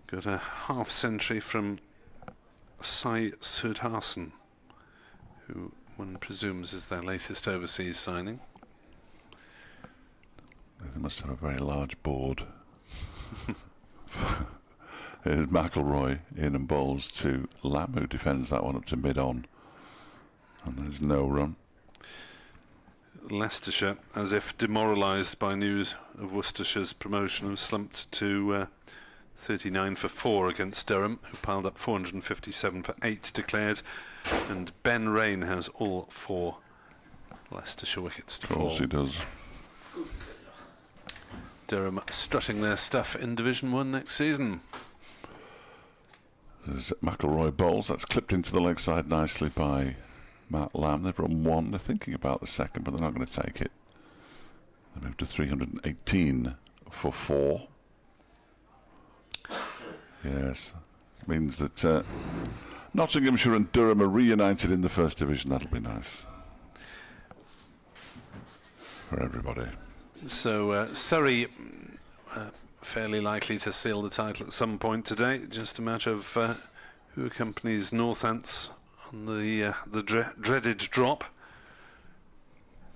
got a half century from Sai Sudhasan, who one presumes is their latest overseas signing. They must have a very large board. Here's McIlroy in and bowls to Lamb, who defends that one up to mid-on. And there's no run. Leicestershire, as if demoralised by news of Worcestershire's promotion, have slumped to 39 for 4 against Durham, who piled up 457 for 8 declared, and Ben Rain has all 4 Leicestershire wickets to fall. Of course he does. Durham strutting their stuff in Division 1 next season. There's McElroy bowls. That's clipped into the leg side nicely by Matt Lamb. They've run 1. They're thinking about the second, but they're not going to take it. They moved to 318 for 4. Yes. Means that Nottinghamshire and Durham are reunited in the First Division. That'll be nice for everybody. So Surrey fairly likely to seal the title at some point today. Just a matter of who accompanies Northants on the dreaded drop.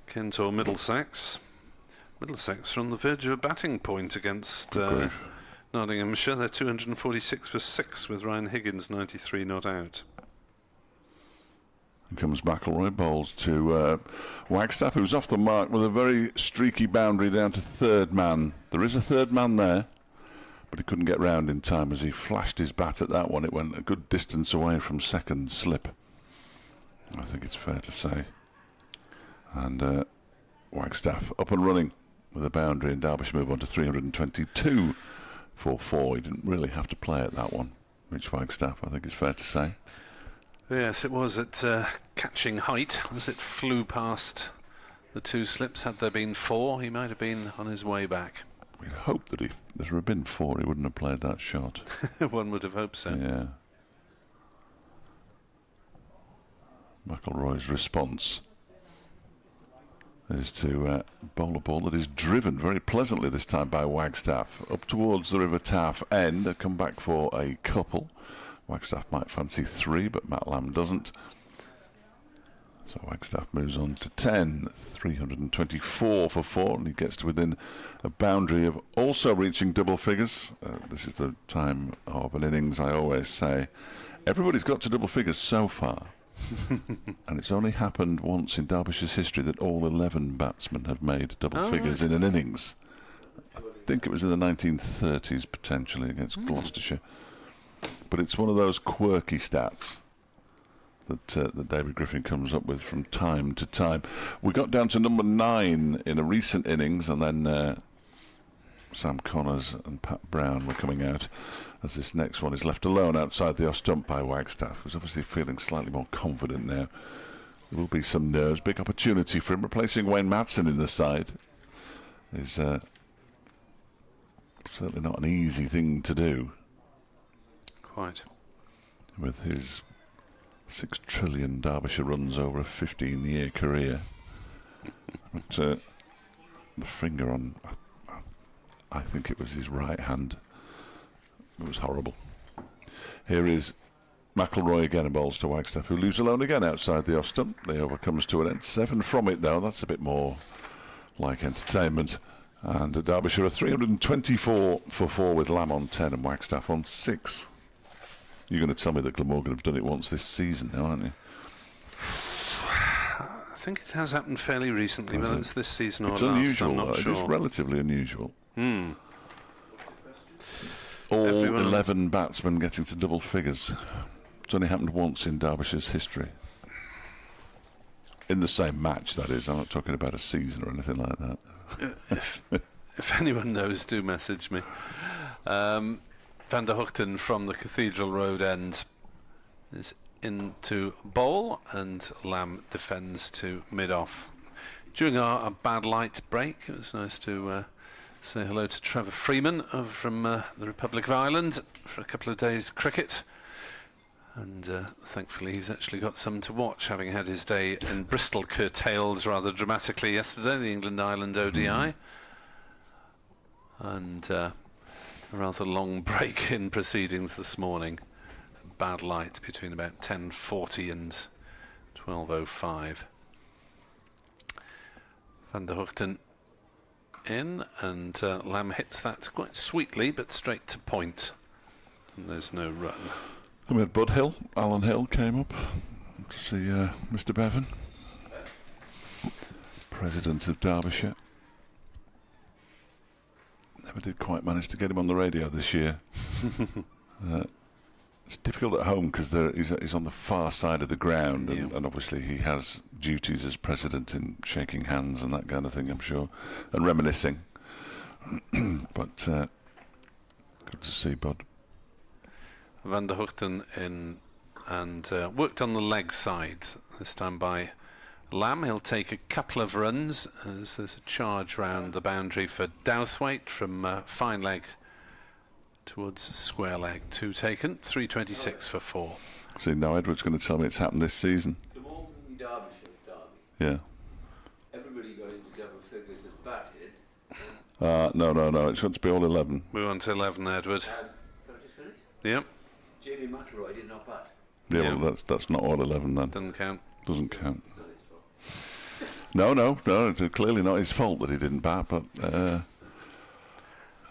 Kent or Middlesex. Middlesex are on the verge of a batting point against Nottinghamshire. They're 246 for 6 with Ryan Higgins 93 not out. And comes McElroy, bowls to Wagstaff, who's off the mark with a very streaky boundary down to third man. There is a third man there, but he couldn't get round in time as he flashed his bat at that one. It went a good distance away from second slip, I think it's fair to say. And Wagstaff up and running with a boundary, and Derbyshire move on to 322 for 4. He didn't really have to play at that one, Mitch Wagstaff, I think it's fair to say. Yes, it was at catching height as it flew past the 2 slips. Had there been 4, he might have been on his way back. We'd hope that if there had been 4, he wouldn't have played that shot. One would have hoped so. Yeah. McElroy's response is to bowl a ball that is driven very pleasantly this time by Wagstaff up towards the River Taff end. They come back for a couple. Wagstaff might fancy 3, but Matt Lamb doesn't. So Wagstaff moves on to 10, 324 for 4, and he gets to within a boundary of also reaching double figures. This is the time of an innings, I always say. Everybody's got to double figures so far. And it's only happened once in Derbyshire's history that all 11 batsmen have made double figures in an innings. I think it was in the 1930s, potentially, against Gloucestershire. But it's one of those quirky stats that David Griffin comes up with from time to time. We got down to number 9 in a recent innings, and then Sam Connors and Pat Brown were coming out as this next one is left alone outside the off stump by Wagstaff, who's obviously feeling slightly more confident now. There will be some nerves. Big opportunity for him. Replacing Wayne Matson in the side is certainly not an easy thing to do. Quite. With his 6 trillion Derbyshire runs over a 15-year career. But the finger on, I think it was his right hand. It was horrible. Here is McElroy again and bowls to Wagstaff, who leaves alone again outside the off stump. The over comes to an end. 7 from it, though. That's a bit more like entertainment. And Derbyshire are 324 for 4 with Lamb on 10 and Wagstaff on 6. You're going to tell me that Glamorgan have done it once this season now, aren't you? I think it has happened fairly recently, whether it's this season or it's last, unusual, I'm not sure. It is relatively unusual. All Everyone 11 batsmen getting to double figures. It's only happened once in Derbyshire's history. In the same match, that is. I'm not talking about a season or anything like that. If anyone knows, do message me. Van der Hoogten from the Cathedral Road end is into bowl, and Lamb defends to mid-off. During our bad light break, it was nice to say hello to Trevor Freeman over from the Republic of Ireland for a couple of days cricket. And thankfully he's actually got some to watch, having had his day in Bristol curtailed rather dramatically yesterday, the England-Ireland ODI. And a rather long break in proceedings this morning. Bad light between about 10:40 and 12:05. Van der Hoogten in, and Lamb hits that quite sweetly but straight to point. And there's no run. I mean, Bud Hill, Alan Hill came up Good to see Mr. Bevan, President of Derbyshire. Never did quite manage to get him on the radio this year. It's difficult at home because he's on the far side of the ground, and obviously he has duties as president in shaking hands and that kind of thing, I'm sure, and reminiscing. But good to see Bud. Van der Hoogten in and worked on the leg side, this time by Lamb. He'll take a couple of runs as there's a charge round the boundary for Douthwaite from fine leg towards square leg. 2 taken, 3.26 for 4. See, now Edward's going to tell me it's happened this season. Glamorgan v Derbyshire, Derby. Yeah. Everybody got into double figures as batted. No. It's got to be all 11. We want to 11, Edward. Can I just finish? Yep. Jamie McElroy did not bat. Yeah, well, that's not all 11 then. Doesn't count. Doesn't count. It's not his fault. No, it's clearly not his fault that he didn't bat, but at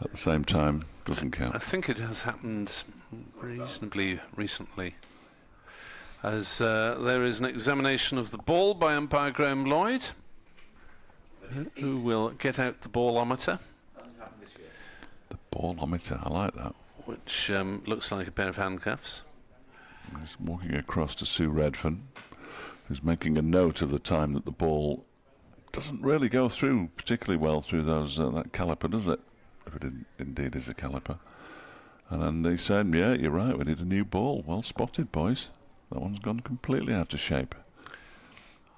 the same time, doesn't count. I think it has happened reasonably recently, as there is an examination of the ball by umpire Graham Lloyd, who will get out the ballometer. Hasn't happened this year. The ballometer, I like that. Which looks like a pair of handcuffs. He's walking across to Sue Redfern, who's making a note of the time that the ball doesn't really go through particularly well through those that caliper, does it? If it indeed is a caliper. And then they said, yeah, you're right, we need a new ball. Well spotted, boys. That one's gone completely out of shape.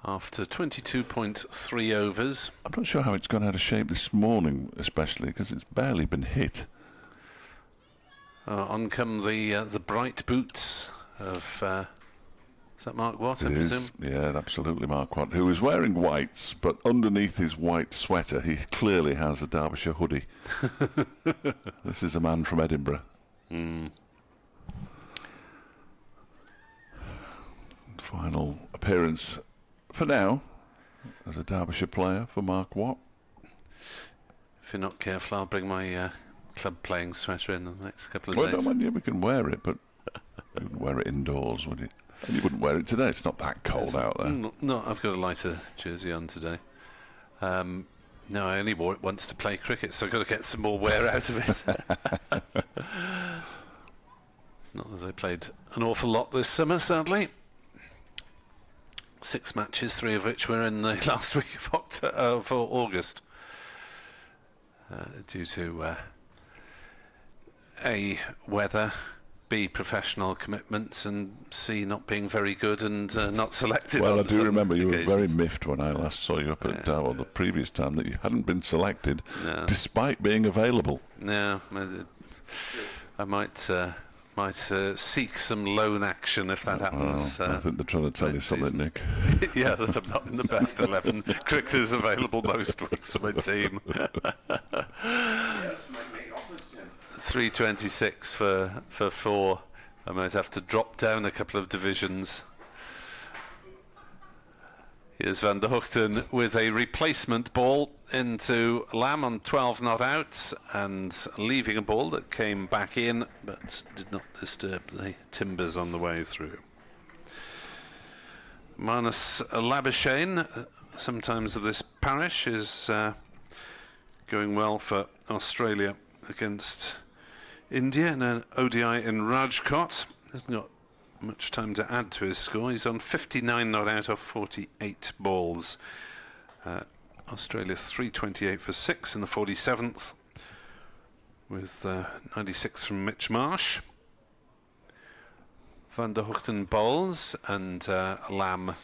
After 22.3 overs. I'm not sure how it's gone out of shape this morning, especially, because it's barely been hit. On come the bright boots of... is that Mark Watt, I It presume? is, yeah, absolutely Mark Watt, who is wearing whites, but underneath his white sweater, he clearly has a Derbyshire hoodie. This is a man from Edinburgh. Final appearance for now as a Derbyshire player for Mark Watt. If you're not careful, I'll bring my club playing sweater in the next couple of Well, days. no, man, yeah, we can wear it, but you wouldn't wear it indoors, would you? And you wouldn't wear it today. It's not that cold out there. No, I've got a lighter jersey on today. No, I only wore it once to play cricket, so I've got to get some more wear out of it. Not that I played an awful lot this summer, sadly. 6 matches, 3 of which were in the last week of August. Due to A, weather, B, professional commitments, and C, not being very good and not selected. Well, on I do some remember you were occasions. very miffed when I last saw you up at or the previous time that you hadn't been selected, despite being available. No, I might seek some loan action if that happens. I think they're trying to tell you something, Nick. Yeah, that I'm not in the best 11 cricketers available most weeks for my team. Yes, might make offers to him. 3.26 for 4. I might have to drop down a couple of divisions. Here's Van der Hoogten with a replacement ball into Lamb on 12 not out, and leaving a ball that came back in but did not disturb the timbers on the way through. Manus Labuschagne, sometimes of this parish, is going well for Australia against India in an ODI in Rajkot. Hasn't got much time to add to his score. He's on 59 not out of 48 balls. Australia 3.28 for 6 in the 47th, with 96 from Mitch Marsh. Van der Hoogten bowls and Lamb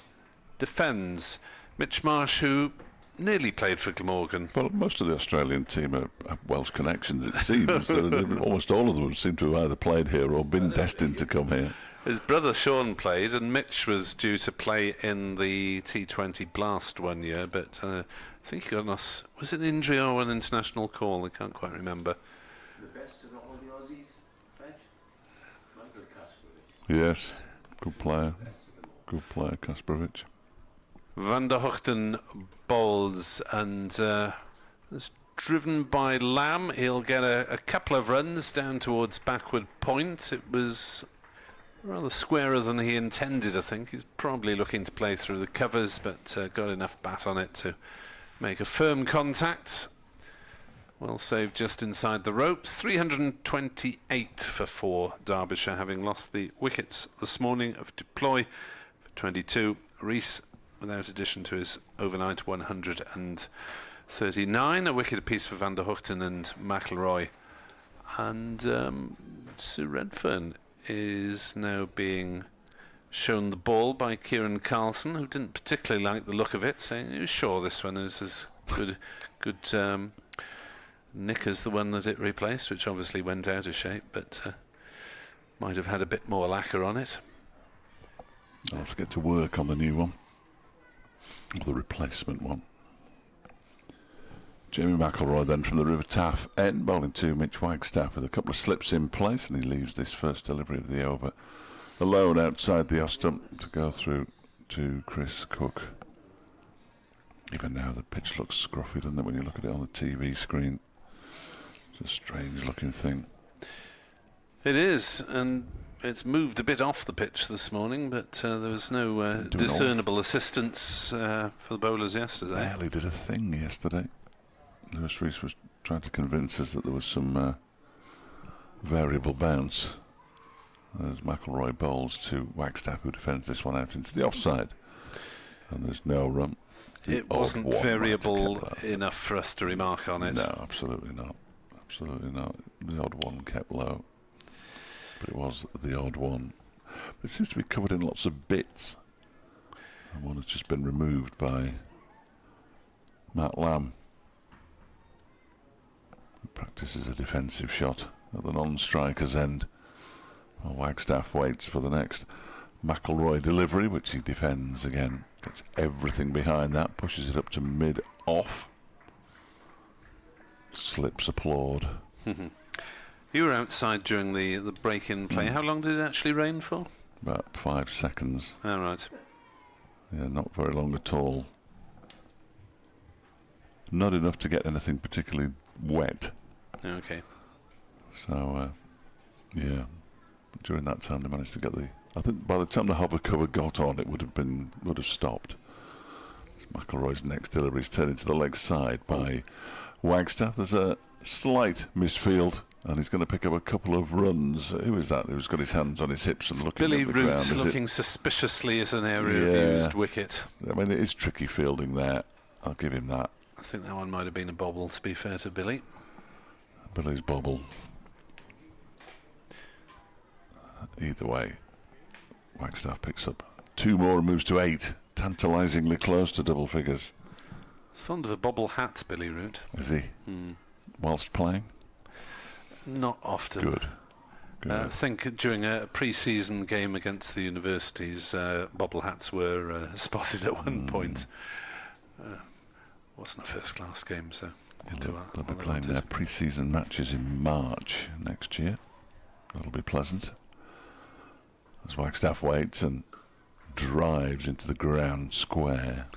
defends. Mitch Marsh, who nearly played for Glamorgan. Well, most of the Australian team have Welsh connections, it seems. Almost all of them seem to have either played here or been destined to come here. His brother Sean played, and Mitch was due to play in the T20 Blast one year, but I think he got was it an injury or an international call? I can't quite remember. The best of all the Aussies, right? Michael Kasperovich. Yes, good player. Good player, Kasperovich. Van der Hoogten bowls and is driven by Lamb. He'll get a couple of runs down towards backward point. It was Rather squarer than he intended, I think. He's probably looking to play through the covers, but got enough bat on it to make a firm contact. Well saved just inside the ropes. 328 for 4, Derbyshire, having lost the wickets this morning of Deploy for 22. Reece, without addition to his overnight 139. A wicket apiece for Van der Hoogten and McIlroy. And Sir Redfern is now being shown the ball by Kieran Carlson, who didn't particularly like the look of it, saying he was sure this one is as good nick as the one that it replaced, which obviously went out of shape, but might have had a bit more lacquer on it. I'll have to get to work on the new one, or the replacement one. Jamie McIlroy then from the River Taff end, bowling to Mitch Wagstaff with a couple of slips in place, and he leaves this first delivery of the over alone outside the off stump to go through to Chris Cook. Even now the pitch looks scruffy, doesn't it, when you look at it on the TV screen? It's a strange looking thing. It is, and it's moved a bit off the pitch this morning, but there was no discernible assistance for the bowlers yesterday. Barely did a thing yesterday. Reece was trying to convince us that there was some variable bounce as McIlroy bowls to Wagstaff, who defends this one out into the offside, and there's no run. It wasn't variable enough for us to remark on it. No, absolutely not. Absolutely not. The odd one kept low, but it was the odd one. But it seems to be covered in lots of bits, and one has just been removed by Matt Lamb, who practices a defensive shot at the non-striker's end, while Wagstaff waits for the next McIlroy delivery, which he defends again. Gets everything behind that, pushes it up to mid-off. Slips applaud. You were outside during the break-in play. How long did it actually rain for? About 5 seconds. Oh, right. Yeah, not very long at all. Not enough to get anything particularly wet. Okay. So, yeah, during that time they managed to get the... I think by the time the hover cover got on, it would have stopped. McIlroy's next delivery is turned into the leg side by Wagstaff. There's a slight misfield, and he's going to pick up a couple of runs. Who is that who's got his hands on his hips and looking Billy at the ground? Root looking suspiciously as an area of used wicket. I mean, it is tricky fielding there. I'll give him that. I think that one might have been a bobble, to be fair to Billy. Billy's bobble. Either way, Wagstaff picks up 2 more and moves to 8. Tantalisingly close to double figures. He's fond of a bobble hat, Billy Root. Is he? Whilst playing? Not often. Good. I think during a pre-season game against the universities, bobble hats were spotted at one point. Wasn't a first-class game, so they'll be playing their pre-season matches in March next year. That'll be pleasant. As Wagstaff waits and drives into the ground square.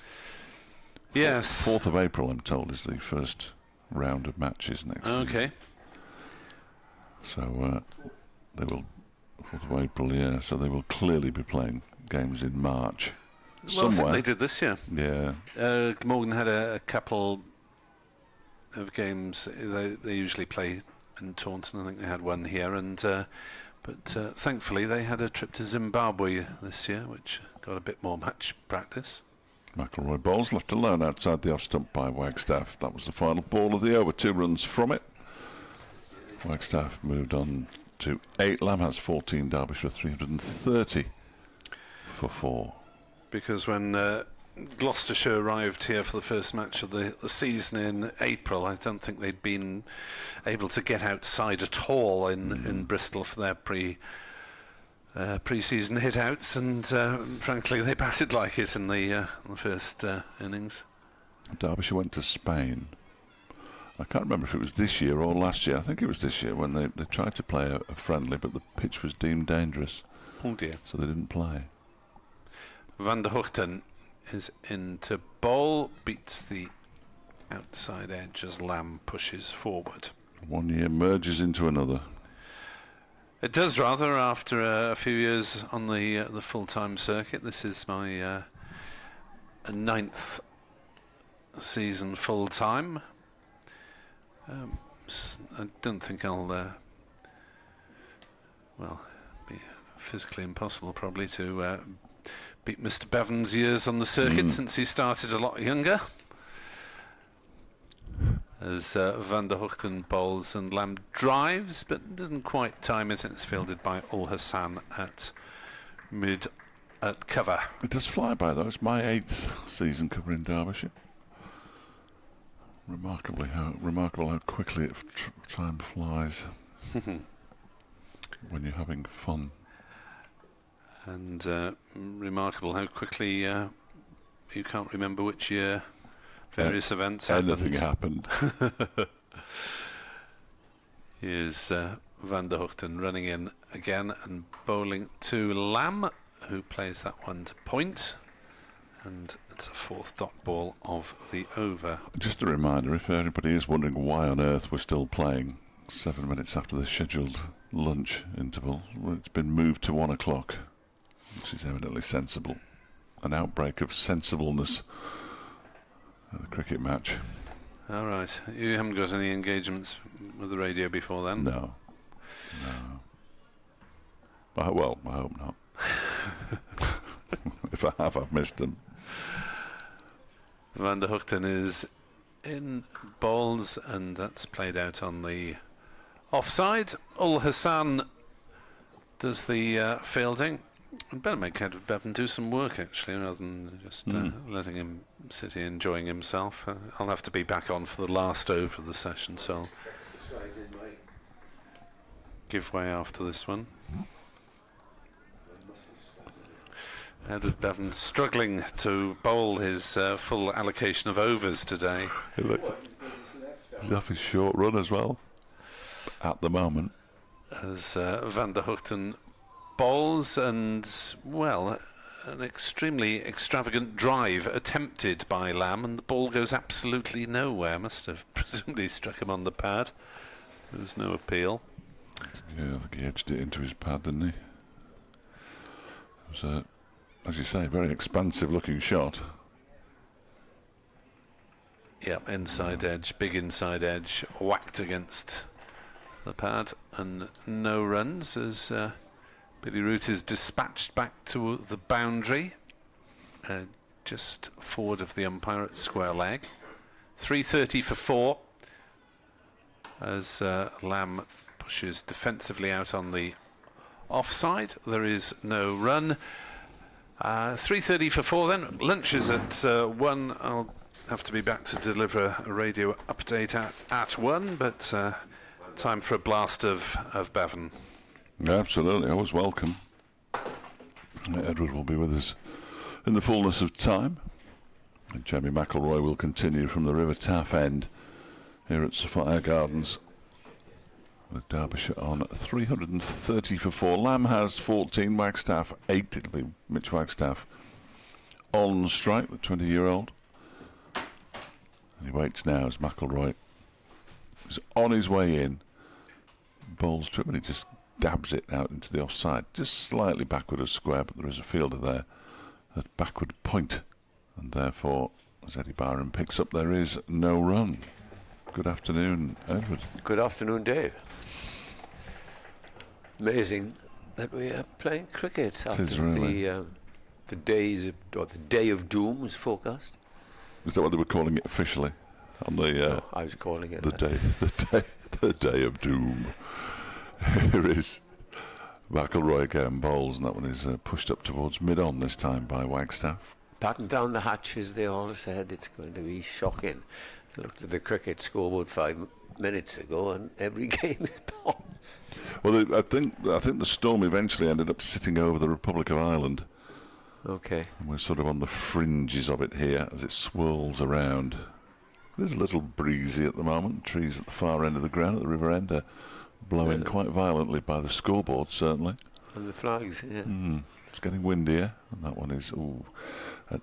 Yes. 4th of April, I'm told, is the first round of matches next season. Okay. So they will, 4th of April, yeah, so they will clearly be playing games in March. Well, I think they did this year. Yeah. Glamorgan had a couple of games. They usually play in Taunton. I think they had one here, and but thankfully they had a trip to Zimbabwe this year, which got a bit more match practice. McIlroy bowls left alone outside the off stump by Wagstaff. That was the final ball of the over. 2 runs from it. Wagstaff moved on to 8. Lamb has 14. Derbyshire 330 for 4. Because when Gloucestershire arrived here for the first match of the season in April, I don't think they'd been able to get outside at all in Bristol for their pre-season hit-outs, and frankly they batted like it in the first innings. Derbyshire went to Spain. I can't remember if it was this year or last year. I think it was this year when they tried to play a friendly, but the pitch was deemed dangerous. Oh dear. So they didn't play. Van der Hoogten is into bowl, beats the outside edge as Lamb pushes forward. 1 year merges into another. It does rather, after a few years on the full-time circuit. This is my 9th season full-time. I don't think I'll be physically impossible probably to beat Mr. Bevan's years on the circuit since he started a lot younger. As Van der Hoogten bowls and Lamb drives, but doesn't quite time it. It's fielded by Ul Hassan at mid at cover. It does fly by though. It's my 8th season covering Derbyshire. Remarkable how quickly time flies when you're having fun. And remarkable how quickly you can't remember which year various events happened. Anything happened. Here's Van der Hoogten running in again and bowling to Lamb, who plays that one to point. And it's a 4th dot ball of the over. Just a reminder, if anybody is wondering why on earth we're still playing 7 minutes after the scheduled lunch interval, well, it's been moved to 1 o'clock, which is evidently sensible. An outbreak of sensibleness at the cricket match. All right. You haven't got any engagements with the radio before then? No. Well, I hope not. If I have, I've missed them. Van der Hoogten is in bowls, and that's played out on the offside. Ul Hassan does the fielding. I'd better make Bevan do some work, actually, rather than just letting him sit here enjoying himself. I'll have to be back on for the last over of the session, so I'll give way after this one. Edward Bevan struggling to bowl his full allocation of overs today. He's off his short run as well, at the moment. As Van der Hoogten bowls, and, well, an extremely extravagant drive attempted by Lamb, and the ball goes absolutely nowhere. Must have presumably struck him on the pad. There's no appeal. Yeah, I think he edged it into his pad, didn't he? It was a, as you say, very expansive looking shot. Yep, inside edge, big inside edge, whacked against the pad, and no runs as Billy Root is dispatched back to the boundary, just forward of the umpire at square leg. 3:30 for 4 as Lamb pushes defensively out on the offside. There is no run. 3:30 for 4 then. Lunch is at 1. I'll have to be back to deliver a radio update at 1, but time for a blast of Bevan. Yeah, absolutely, always welcome. Edward will be with us in the fullness of time. And Jamie McElroy will continue from the River Taff end here at Sophia Gardens with Derbyshire on 330 for 4. Lamb has 14, Wagstaff 8. It'll be Mitch Wagstaff on strike, the 20-year-old. And he waits now as McElroy is on his way in. Bowls to him and he just dabs it out into the offside, just slightly backward of square, but there is a fielder there at backward point, and therefore, as Eddie Byron picks up, there is no run. Good afternoon, Edward. Good afternoon, Dave. Amazing that we are playing cricket after really. the days of, or the day of doom was forecast. Is that what they were calling it officially? On the No, I was calling it the day of doom. Here is McElroy again bowls, and that one is pushed up towards mid-on this time by Wagstaff. Batten down the hatches, they all said it's going to be shocking. I looked at the cricket scoreboard 5 minutes ago, and every game is on. Well, I think the storm eventually ended up sitting over the Republic of Ireland. Okay. And we're sort of on the fringes of it here as it swirls around. It is a little breezy at the moment. Trees at the far end of the ground at the river end are blowing quite violently by the scoreboard, certainly. And the flags, yeah. It's getting windier, and that one is at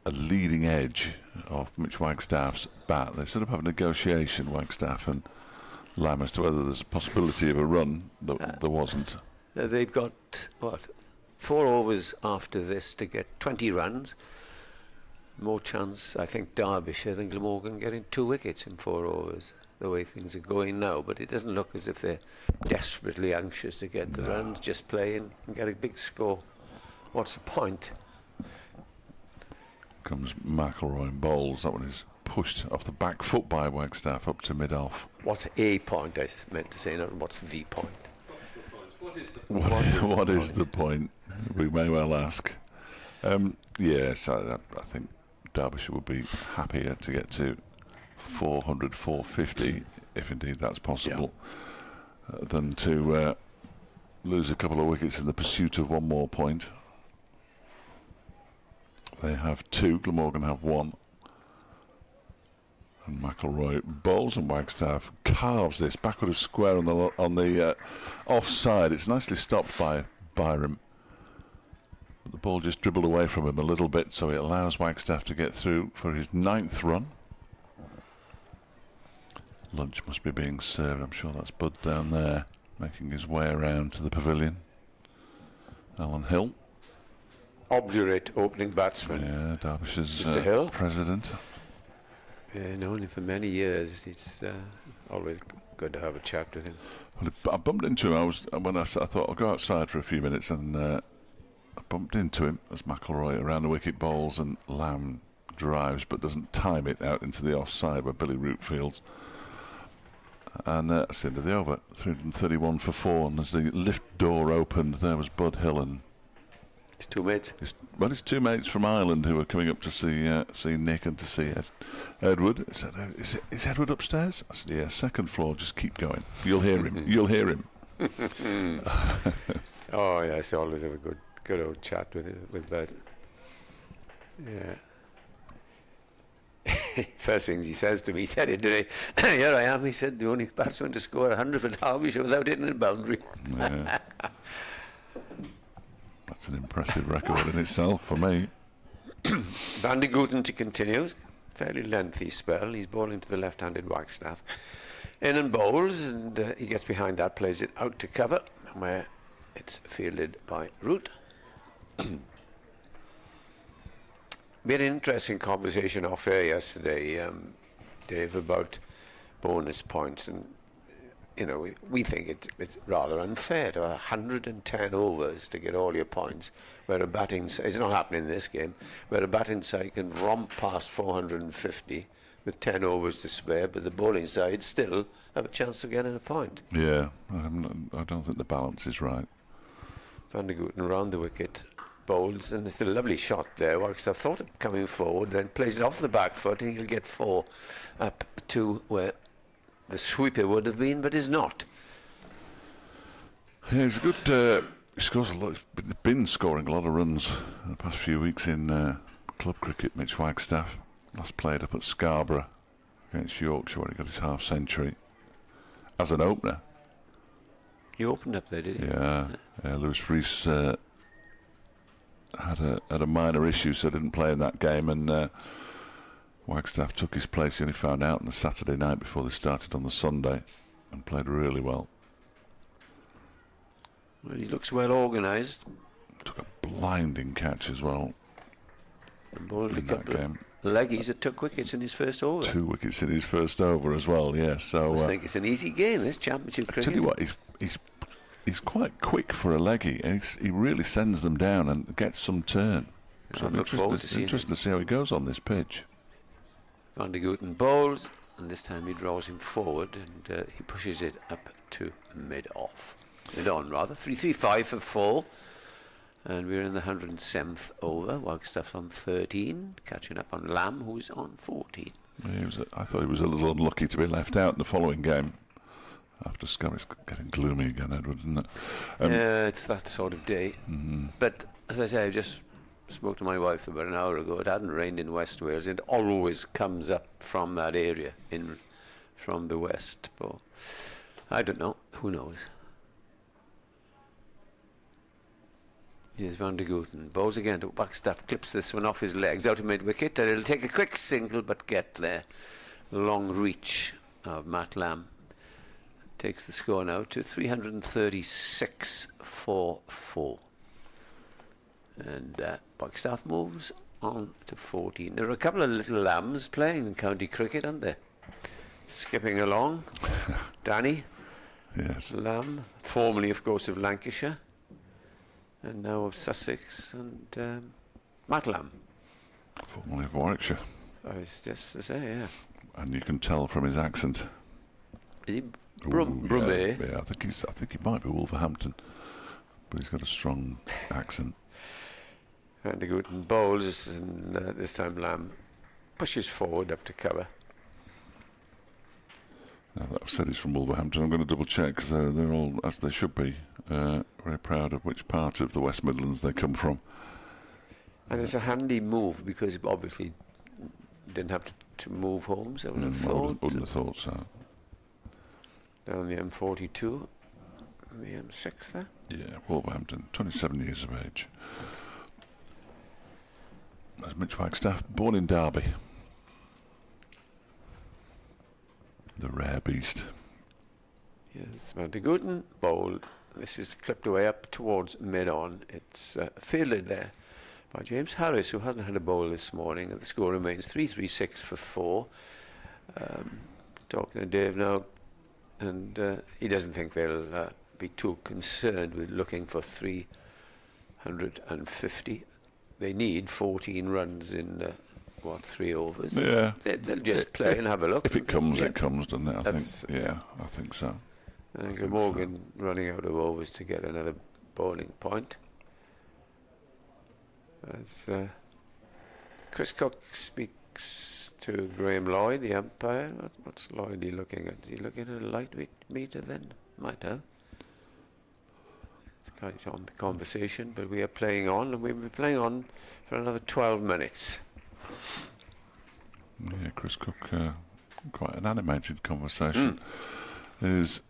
a leading edge of Mitch Wagstaff's bat. They sort of have a negotiation, Wagstaff and Lamb as to whether there's a possibility of a run. There wasn't. They've got, 4 overs after this to get 20 runs. More chance, I think, Derbyshire than Glamorgan getting 2 wickets in 4 overs, the way things are going now. But it doesn't look as if they're desperately anxious to get the runs, just playing and get a big score. What's the point? Comes McIlroy and bowls. That one is pushed off the back foot by Wagstaff up to mid-off. What's a point, I meant to say, not what's the point? What is the What is the point? We may well ask. Yes, I think Derbyshire would be happier to get to 400, 450, if indeed that's possible, than to lose a couple of wickets in the pursuit of one more point. They have 2, Glamorgan have 1. And McIlroy bowls and Wagstaff carves this backward of square on the offside. It's nicely stopped by Byram. But the ball just dribbled away from him a little bit, so it allows Wagstaff to get through for his 9th run. Lunch must be being served. I'm sure that's Bud down there, making his way around to the pavilion. Alan Hill. Obdurate opening batsman. Yeah, Derbyshire's Mr. Hill. president. Known him for many years. It's always good to have a chat with him. Well, I bumped into him. I thought I'll go outside for a few minutes, and I bumped into him as McIlroy around the wicket bowls and Lamb drives, but doesn't time it out into the offside where Billy Root fields. And that's the end of the over. 331 for 4. And as the lift door opened, there was Bud Hill and His 2 mates. his 2 mates from Ireland who were coming up to see Nick and to see Edward. I said, is Edward upstairs? I said, yeah, 2nd floor, just keep going. You'll hear him. You'll hear him. Oh, yes, I always have a good old chat with Bud. Yeah. First things he says to me, he said it today, here I am, he said, the only batsman to score 100 for Derbyshire without hitting a boundary. Yeah. That's an impressive record in itself for me. Van de Gooten to continue. Fairly lengthy spell. He's bowling to the left-handed Wagstaff. In and bowls, and he gets behind that, plays it out to cover, where it's fielded by Root. We had an interesting conversation off air yesterday, Dave, about bonus points, and we think it's rather unfair to 110 overs to get all your points, where a batting side, it's not happening in this game, where a batting side can romp past 450 with 10 overs to spare, but the bowling side still have a chance of getting a point. Yeah, I don't think the balance is right. Van de Gooten round the wicket, bowls, and it's a lovely shot there. Wagstaff thought of coming forward, then plays it off the back foot, and he'll get 4 up to where the sweeper would have been, but is not. Yeah, he's a good. He scores a lot. He's been scoring a lot of runs in the past few weeks in club cricket. Mitch Wagstaff last played up at Scarborough against Yorkshire, where he got his half century as an opener. He opened up there, did he? Yeah. Lewis Reece had a minor issue, so didn't play in that game, and Wagstaff took his place. He only found out on the Saturday night before they started on the Sunday, and played really well. Well, he looks well organised. Took a blinding catch as well in that game. Leggies that took wickets in his first over. 2 wickets in his first over as well, yes. So I think it's an easy game, this championship cricket. I tell you what, he's quite quick for a leggy, and he really sends them down and gets some turn. So it's interesting to see how he goes on this pitch. Van de Gooten bowls, and this time he draws him forward, and he pushes it up to mid-off. Mid-on, rather. 3-3-5 for 4. And we're in the 107th over. Wagstaff on 13, catching up on Lamb, who's on 14. I thought he was a little unlucky to be left out in the following game. After Scurry's getting gloomy again, Edward, isn't it? Yeah, it's that sort of day. Mm-hmm. But, as I say, I just spoke to my wife about an hour ago. It hadn't rained in West Wales. It always comes up from that area, from the west. But I don't know. Who knows? Here's Van de Gooten. Bowls again to Wagstaff, clips this one off his legs, out of mid-wicket. It'll take a quick single, but get there. Long reach of Matt Lamb. takes the score now to 336 for 4. And Wagstaff moves on to 14. There are a couple of little lambs playing in county cricket, aren't there? Skipping along. Danny. Yes. Lamb, formerly, of course, of Lancashire, and now of Sussex, and Matt Lamb. Formerly of Warwickshire. I was just to say, yeah. And you can tell from his accent. Is he Ooh, Brummie? Yeah, I think he might be Wolverhampton, but he's got a strong accent. And the good and bowls, and this time Lamb pushes forward up to cover. Now that I've said he's from Wolverhampton, I'm going to double check because they're all, as they should be, very proud of which part of the West Midlands they come from. And it's a handy move because he obviously didn't have to move homes, I would have thought. Wouldn't have thought so. Down the M42, and the M6 there. Yeah, Wolverhampton, 27 years of age. That's Mitch Wagstaff, born in Derby. The rare beast. Yes, Monty Gooden, bowl. This is clipped away up towards mid-on. It's fielded there by James Harris, who hasn't had a bowl this morning, and the score remains 336 for 4. Talking to Dave now, and he doesn't think they'll be too concerned with looking for 350. They need 14 runs in 3 overs. Yeah, they'll just play and have a look. If it comes, it comes, doesn't it? I That's- think. Yeah, I think so. Glamorgan running out of overs to get another bowling point. As Chris Cook speaks to Graham Lloyd, the umpire. What's Lloyd looking at? Is he looking at a lightweight meter then? Might have. It's on the conversation, but we are playing on, and we'll be playing on for another 12 minutes. Yeah, Chris Cook, quite an animated conversation. There's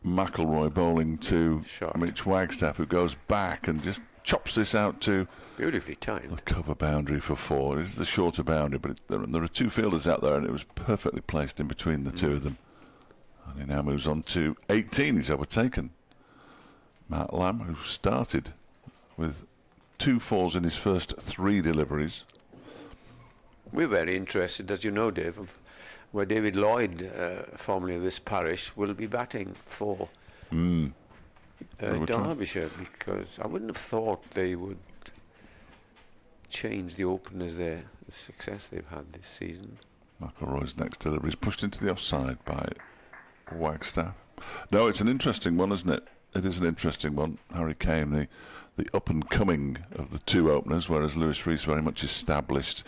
McElroy bowling to Shot. Mitch Wagstaff, who goes back and just chops this out to Beautifully the timed. cover boundary for 4. This is the shorter boundary, but there are 2 fielders out there, and it was perfectly placed in between the 2 of them. And he now moves on to 18. He's overtaken Matt Lamb, who started with 2 4s in his first 3 deliveries. We're very interested, as you know, Dave, of where David Lloyd, formerly of this parish, will be batting for Derbyshire, because I wouldn't have thought they would change the openers there, the success they've had this season. McElroy's next delivery is pushed into the offside by Wagstaff. No, it's an interesting one, isn't it? It is an interesting one. Harry Kane, the up-and-coming of the 2 openers, whereas Lewis Reece very much established.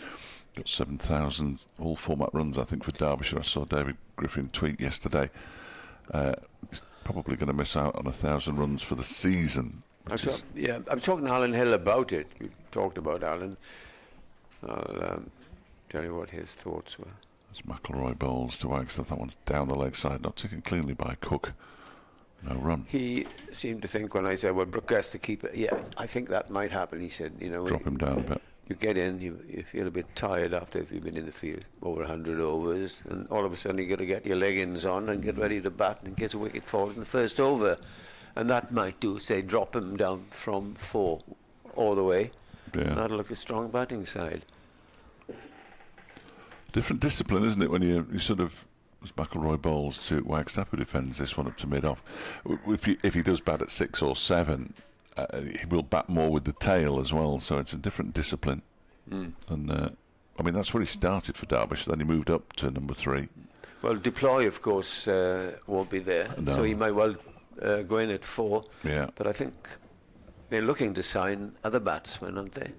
Got 7,000 all-format runs, I think, for Derbyshire. I saw David Griffin tweet yesterday. He's probably going to miss out on 1,000 runs for the season. I'm talking to Alan Hill about it. We talked about Alan. I'll tell you what his thoughts were. As McElroy bowls to Wagstaff, that one's down the leg side, not taken cleanly by Cook. No run. He seemed to think when I said, well, Brooke has to keep it. Yeah, I think that might happen. He said, Drop him down a bit. You get in, you feel a bit tired after if you've been in the field over 100 overs, and all of a sudden you've got to get your leggings on and get ready to bat in case a wicket falls in the first over. And that might do, say, drop him down from 4 all the way. Yeah. That'll look a strong batting side. Different discipline, isn't it, when you sort of, as McElroy bowls to Wagstaff, who defends this one up to mid-off. If he does bat at 6 or 7, he will bat more with the tail as well, so it's a different discipline. And I mean, that's where he started for Derbyshire, then he moved up to number 3. Well, Deploy, of course, won't be there, No. so he might well go in at 4. Yeah. But I think they're looking to sign other batsmen, aren't they?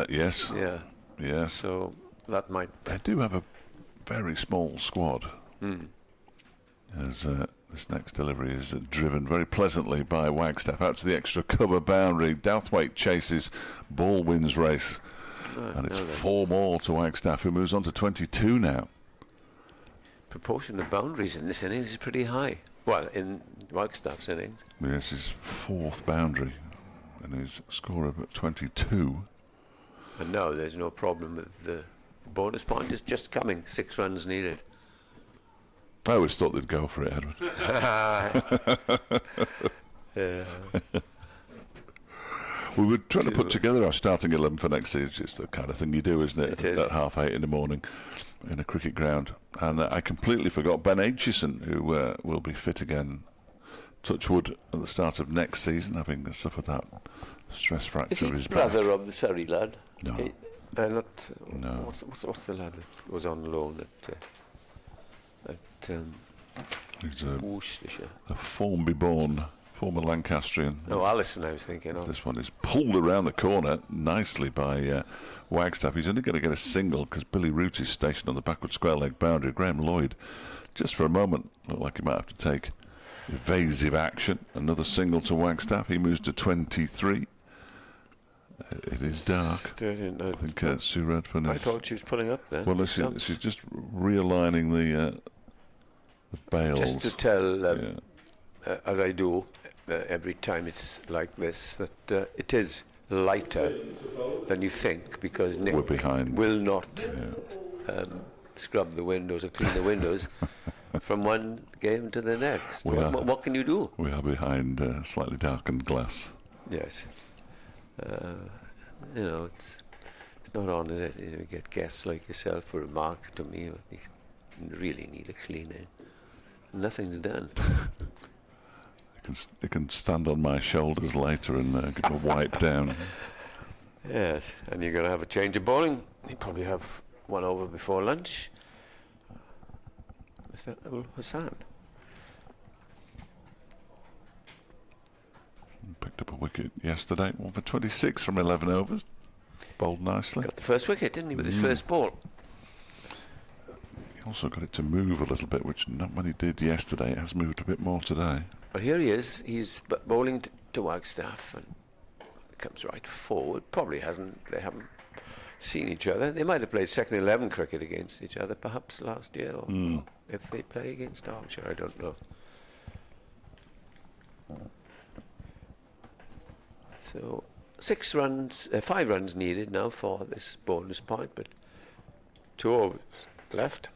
Yes. Yeah. Yes. So that might... They do have a very small squad. As this next delivery is driven very pleasantly by Wagstaff out to the extra cover boundary. Douthwaite chases, ball wins race, and it's 4 more to Wagstaff, who moves on to 22 now. Proportion of boundaries in this innings is pretty high. Well, in Wagstaff's innings. Yes, his 4th boundary, and his score of 22. And no, there's no problem with the bonus point. Is just coming. 6 runs needed. I always thought they'd go for it, Edward. Yeah. We were trying to put together our starting 11 for next season. It's the kind of thing you do, isn't it? It is. At 8:30 in the morning in a cricket ground. And I completely forgot Ben Aitchison, who will be fit again, touch wood, at the start of next season, having suffered that stress fracture Is he of his the brother back. of the Surrey lad? No. No. No. What's the lad that was on loan at He's a Worcestershire? Formby-born former Lancastrian. No, Allison, I was thinking of. This one is pulled around the corner nicely by Wagstaff. He's only going to get a single because Billy Root is stationed on the backward square leg boundary. Graham Lloyd, just for a moment, looked like he might have to take evasive action. Another single to Wagstaff. He moves to 23. It is dark. I think Sue Redfern is... I thought she was pulling up then. Well, she's just realigning the bails. Just to tell, as I do every time it's like this, that it is lighter than you think, because Nick We're behind. will not scrub the windows or clean the windows from one game to the next. What can you do? We are behind slightly darkened glass. Yes. It's not on, is it? You get guests like yourself who remark to me, you really need a cleaner. Nothing's done. They can stand on my shoulders later and give a wipe down. Yes, and you're going to have a change of bowling. You probably have one over before lunch. Mr. Ul Hassan. Picked up a wicket yesterday, 1 for 26 from 11 overs. Bowled nicely. Got the first wicket, didn't he, with his first ball? He also got it to move a little bit, which not many did yesterday. It has moved a bit more today. Well, here he is. He's bowling to Wagstaff and comes right forward. They haven't seen each other. They might have played second 11 cricket against each other, perhaps last year, or if they play against Derbyshire, I don't know. So 5 runs needed now for this bonus point, but 2 overs left.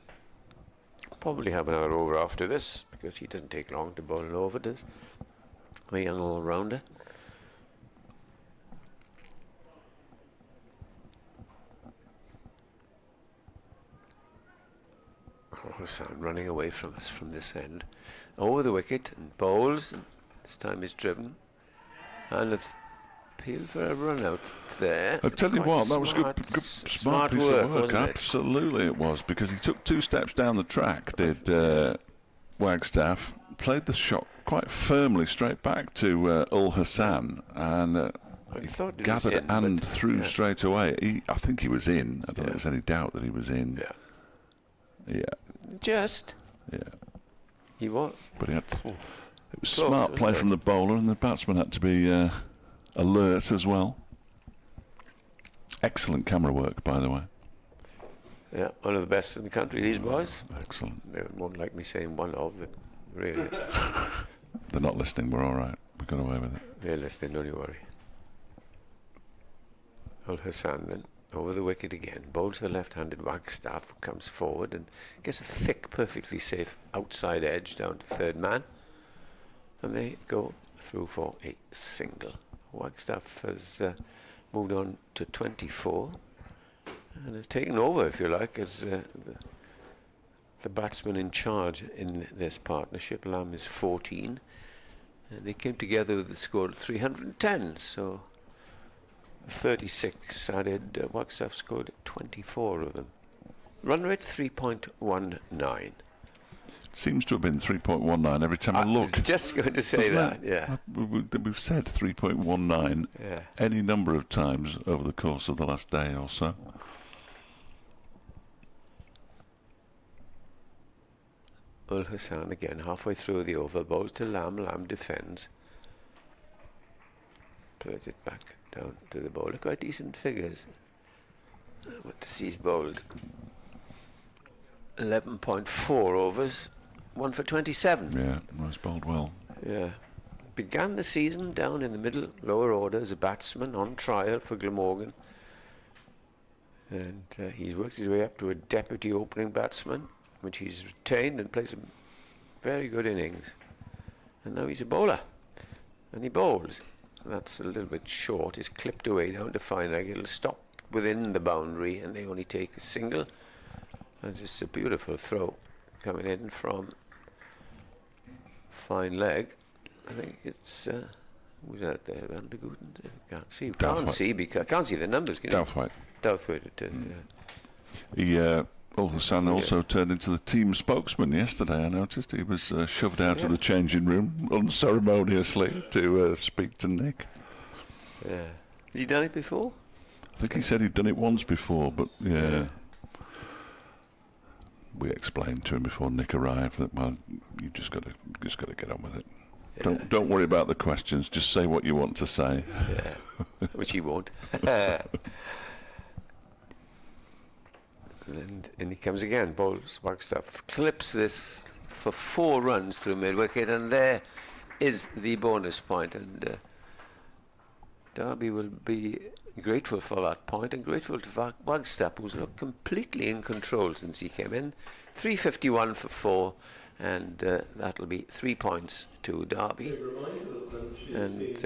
Probably have another over after this, because he doesn't take long to bowl an over, does a young all-rounder. Hassan running away from us from this end. Over the wicket and bowls, and this time is driven. And appeal for a run out there. I tell you what, that was good smart piece work, of work. wasn't it? Absolutely it was, because he took 2 steps down the track, did Wagstaff, played the shot quite firmly straight back to Ul Hassan, and gathered and threw straight away. I think he was in. I don't think there's any doubt that he was in. Yeah. He was. But it was smart play from the bowler, and the batsman had to be alert as well. Excellent camera work, by the way. Yeah, one of the best in the country, these boys. Excellent. They won't like me saying one of them, really. They're not listening, we're all right. We got away with it. They're listening, don't you worry. Ul Hassan then, over the wicket again. Bowls the left-handed Wagstaff, who comes forward and gets a thick, perfectly safe outside edge down to third man. And they go through for a single. Wagstaff has moved on to 24 and has taken over, if you like, as the batsman in charge in this partnership. Lamb is 14. And they came together with the score of 310, so 36 added. Wagstaff scored 24 of them. Run rate 3.19. Seems to have been 3.19 every time I look. I was just going to say that, yeah. We've said 3.19 any number of times over the course of the last day or so. Ul Hassan again, halfway through the over, bowls to Lamb. Lamb defends. Plays it back down to the bowler. Quite decent figures. What to see, he's bowled 11.4 overs, 1 for 27. Yeah, was bowled well. Yeah. Began the season down in the middle, lower order, as a batsman on trial for Glamorgan. And he's worked his way up to a deputy opening batsman. which he's retained and plays some very good innings. And now he's a bowler, and he bowls. That's a little bit short. It's clipped away down to fine leg. It'll stop within the boundary, and they only take a single. That's just a beautiful throw coming in from fine leg. I think it's who's out there? Van der Gooten. Can't see. Can't see because can't see the numbers. Can you? Douthwaite. Douthwaite. He Ulsan also turned into the team spokesman yesterday. I noticed he was shoved out of the changing room unceremoniously to speak to Nick. Yeah. Has he done it before? I think he said he'd done it once before, but yeah. We explained to him before Nick arrived that, well, you just got to get on with it. Yeah. Don't worry about the questions. Just say what you want to say. Yeah, which he won't. And he comes again. Bowls Wagstaff clips this for 4 runs through mid wicket, and there is the bonus point. And Derby will be grateful for that point, and grateful to Wagstaff, who's looked completely in control since he came in. 351 for 4, and that'll be 3 points to Derby. And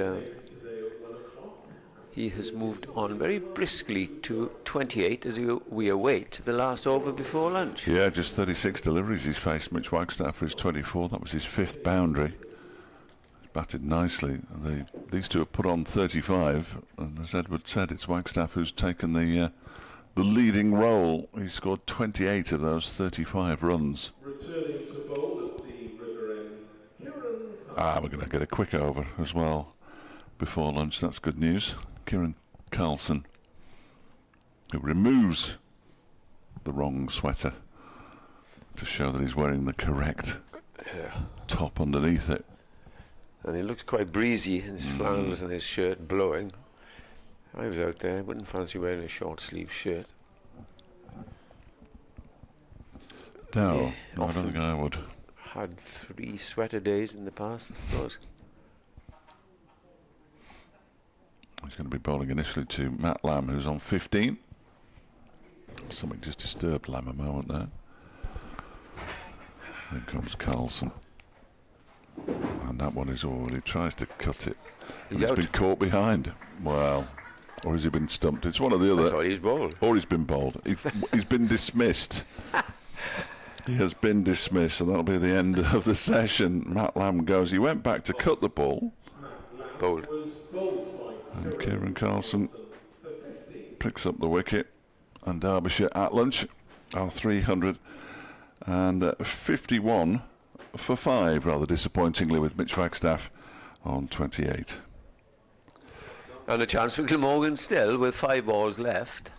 he has moved on very briskly to 28 as we await the last over before lunch. Yeah, just 36 deliveries he's faced. Mitch Wagstaff for his 24. That was his 5th boundary. Batted nicely. These two have put on 35, and as Edward said, it's Wagstaff who's taken the leading role. He scored 28 of those 35 runs. Returning to bowl at the River End, Kieran. We're going to get a quick over as well before lunch. That's good news. Kieran Carlson, who removes the wrong sweater to show that he's wearing the correct top underneath it. And he looks quite breezy in his flannels and his shirt blowing. I was out there, I wouldn't fancy wearing a short sleeve shirt. No, I don't think I would. Had 3 sweater days in the past, I suppose. He's going to be bowling initially to Matt Lamb, who's on 15. Something just disturbed Lamb a moment there. Then comes Carlson. And that one is all, he tries to cut it. He's been caught behind. Well, or has he been stumped? It's one or the other. I thought he's bowled. Or he's been bowled. He's been dismissed. He has been dismissed, and that'll be the end of the session. Matt Lamb goes. He went back to cut the ball. Bowled. And Kieran Carlson picks up the wicket, and Derbyshire at lunch are 351 for 5, rather disappointingly, with Mitch Wagstaff on 28. And a chance for Glamorgan still with 5 balls left.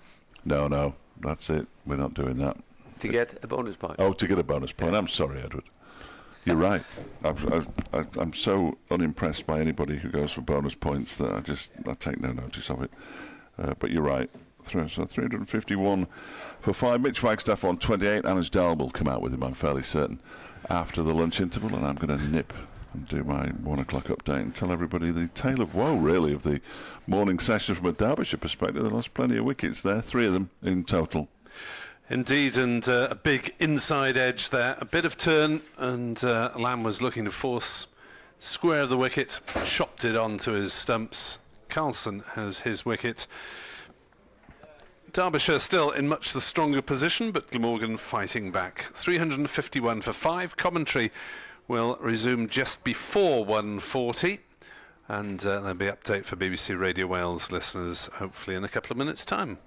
No, that's it. We're not doing that. To get a bonus point. Oh, to get a bonus point. I'm sorry, Edward. You're right. I'm so unimpressed by anybody who goes for bonus points that I take no notice of it. But you're right. So 351 for 5. Mitch Wagstaff on 28. Anuj Dal will come out with him, I'm fairly certain, after the lunch interval, and I'm going to nip and do my 1 o'clock update and tell everybody the tale of woe, really, of the morning session from a Derbyshire perspective. They lost plenty of wickets there, 3 of them in total. Indeed, and a big inside edge there. A bit of turn, and Lamb was looking to force square of the wicket, chopped it onto his stumps. Carlson has his wicket. Derbyshire still in much the stronger position, but Glamorgan fighting back. 351 for 5. Commentary will resume just before 1:40, and there'll be an update for BBC Radio Wales listeners hopefully in a couple of minutes' time.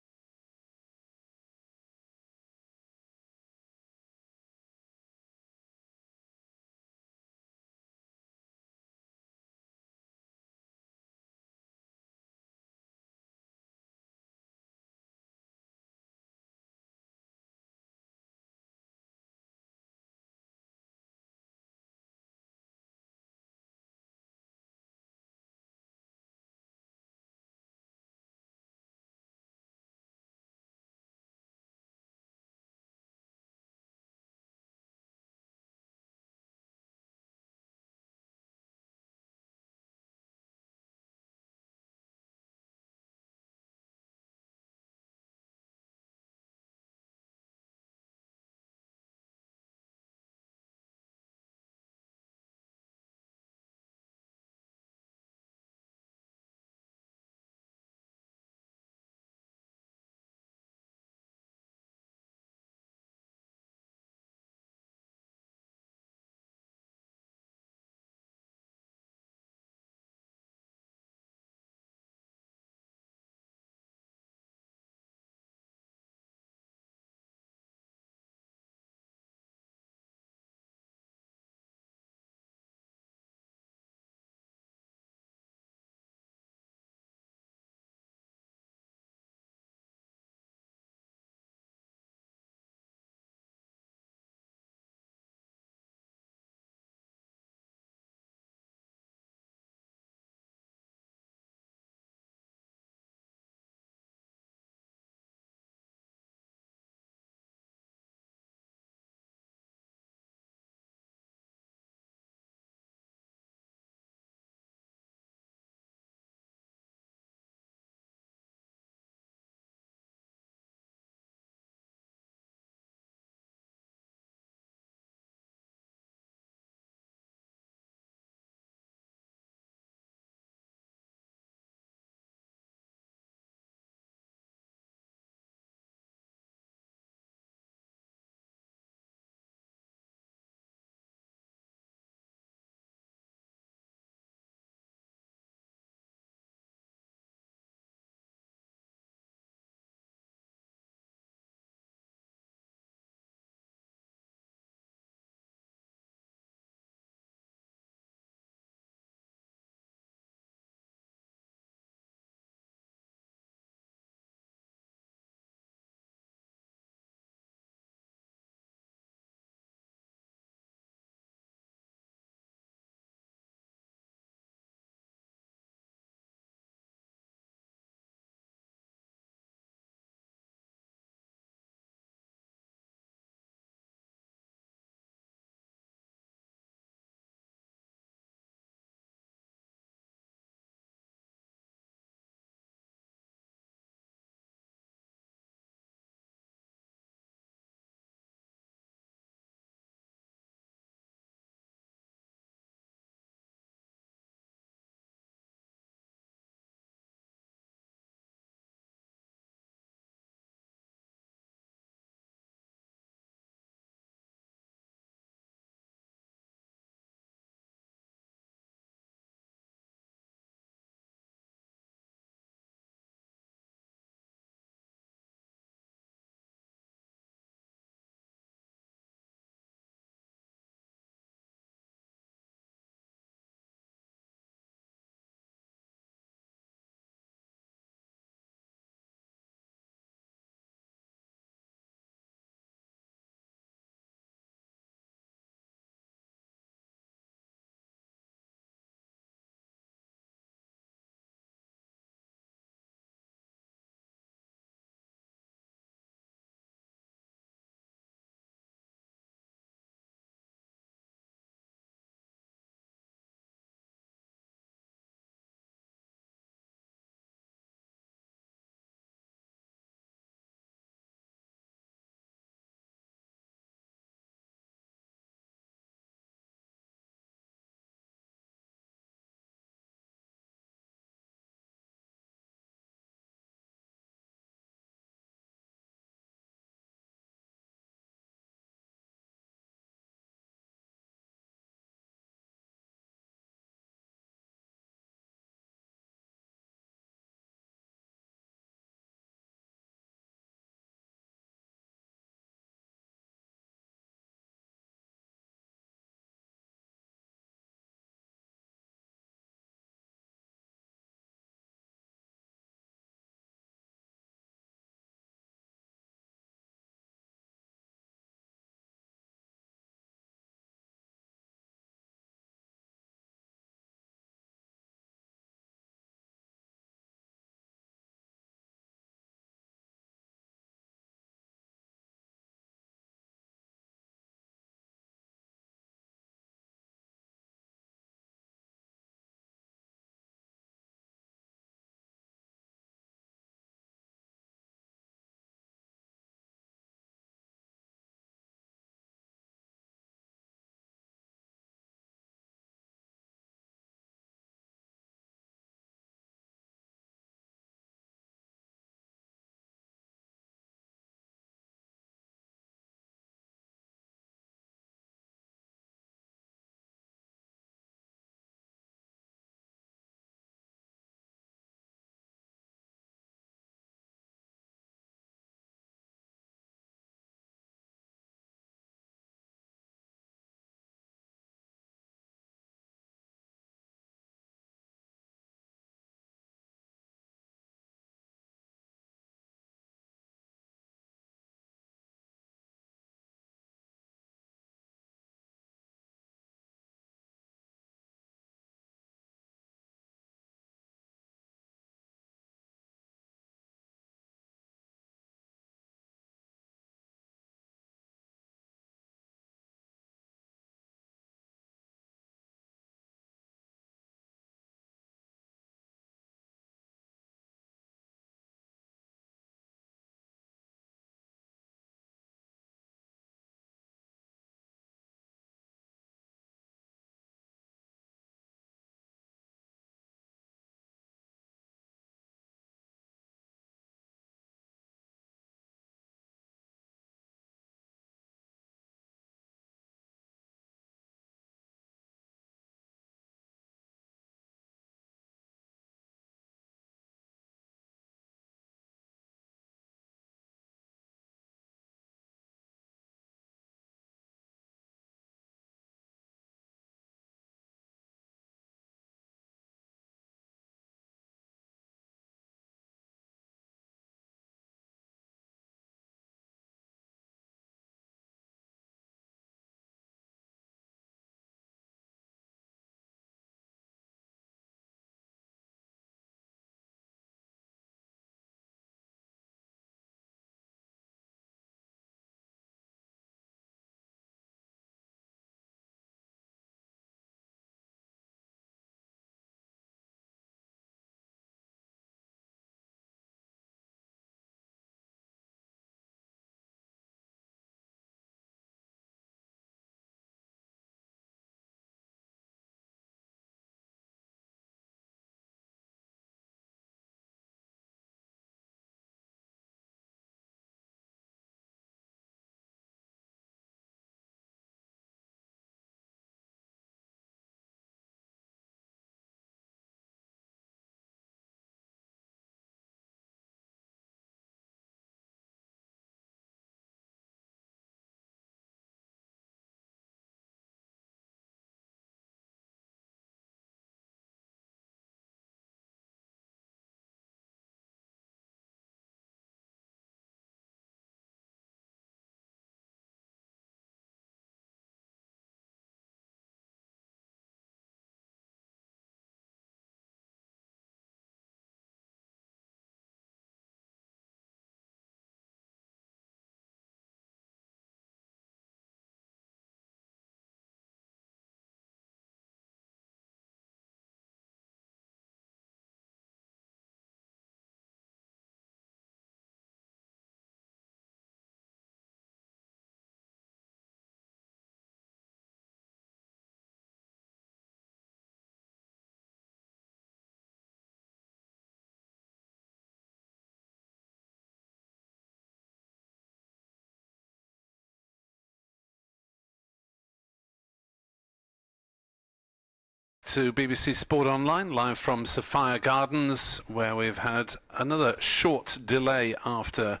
to BBC Sport Online, live from Sophia Gardens, where we've had another short delay after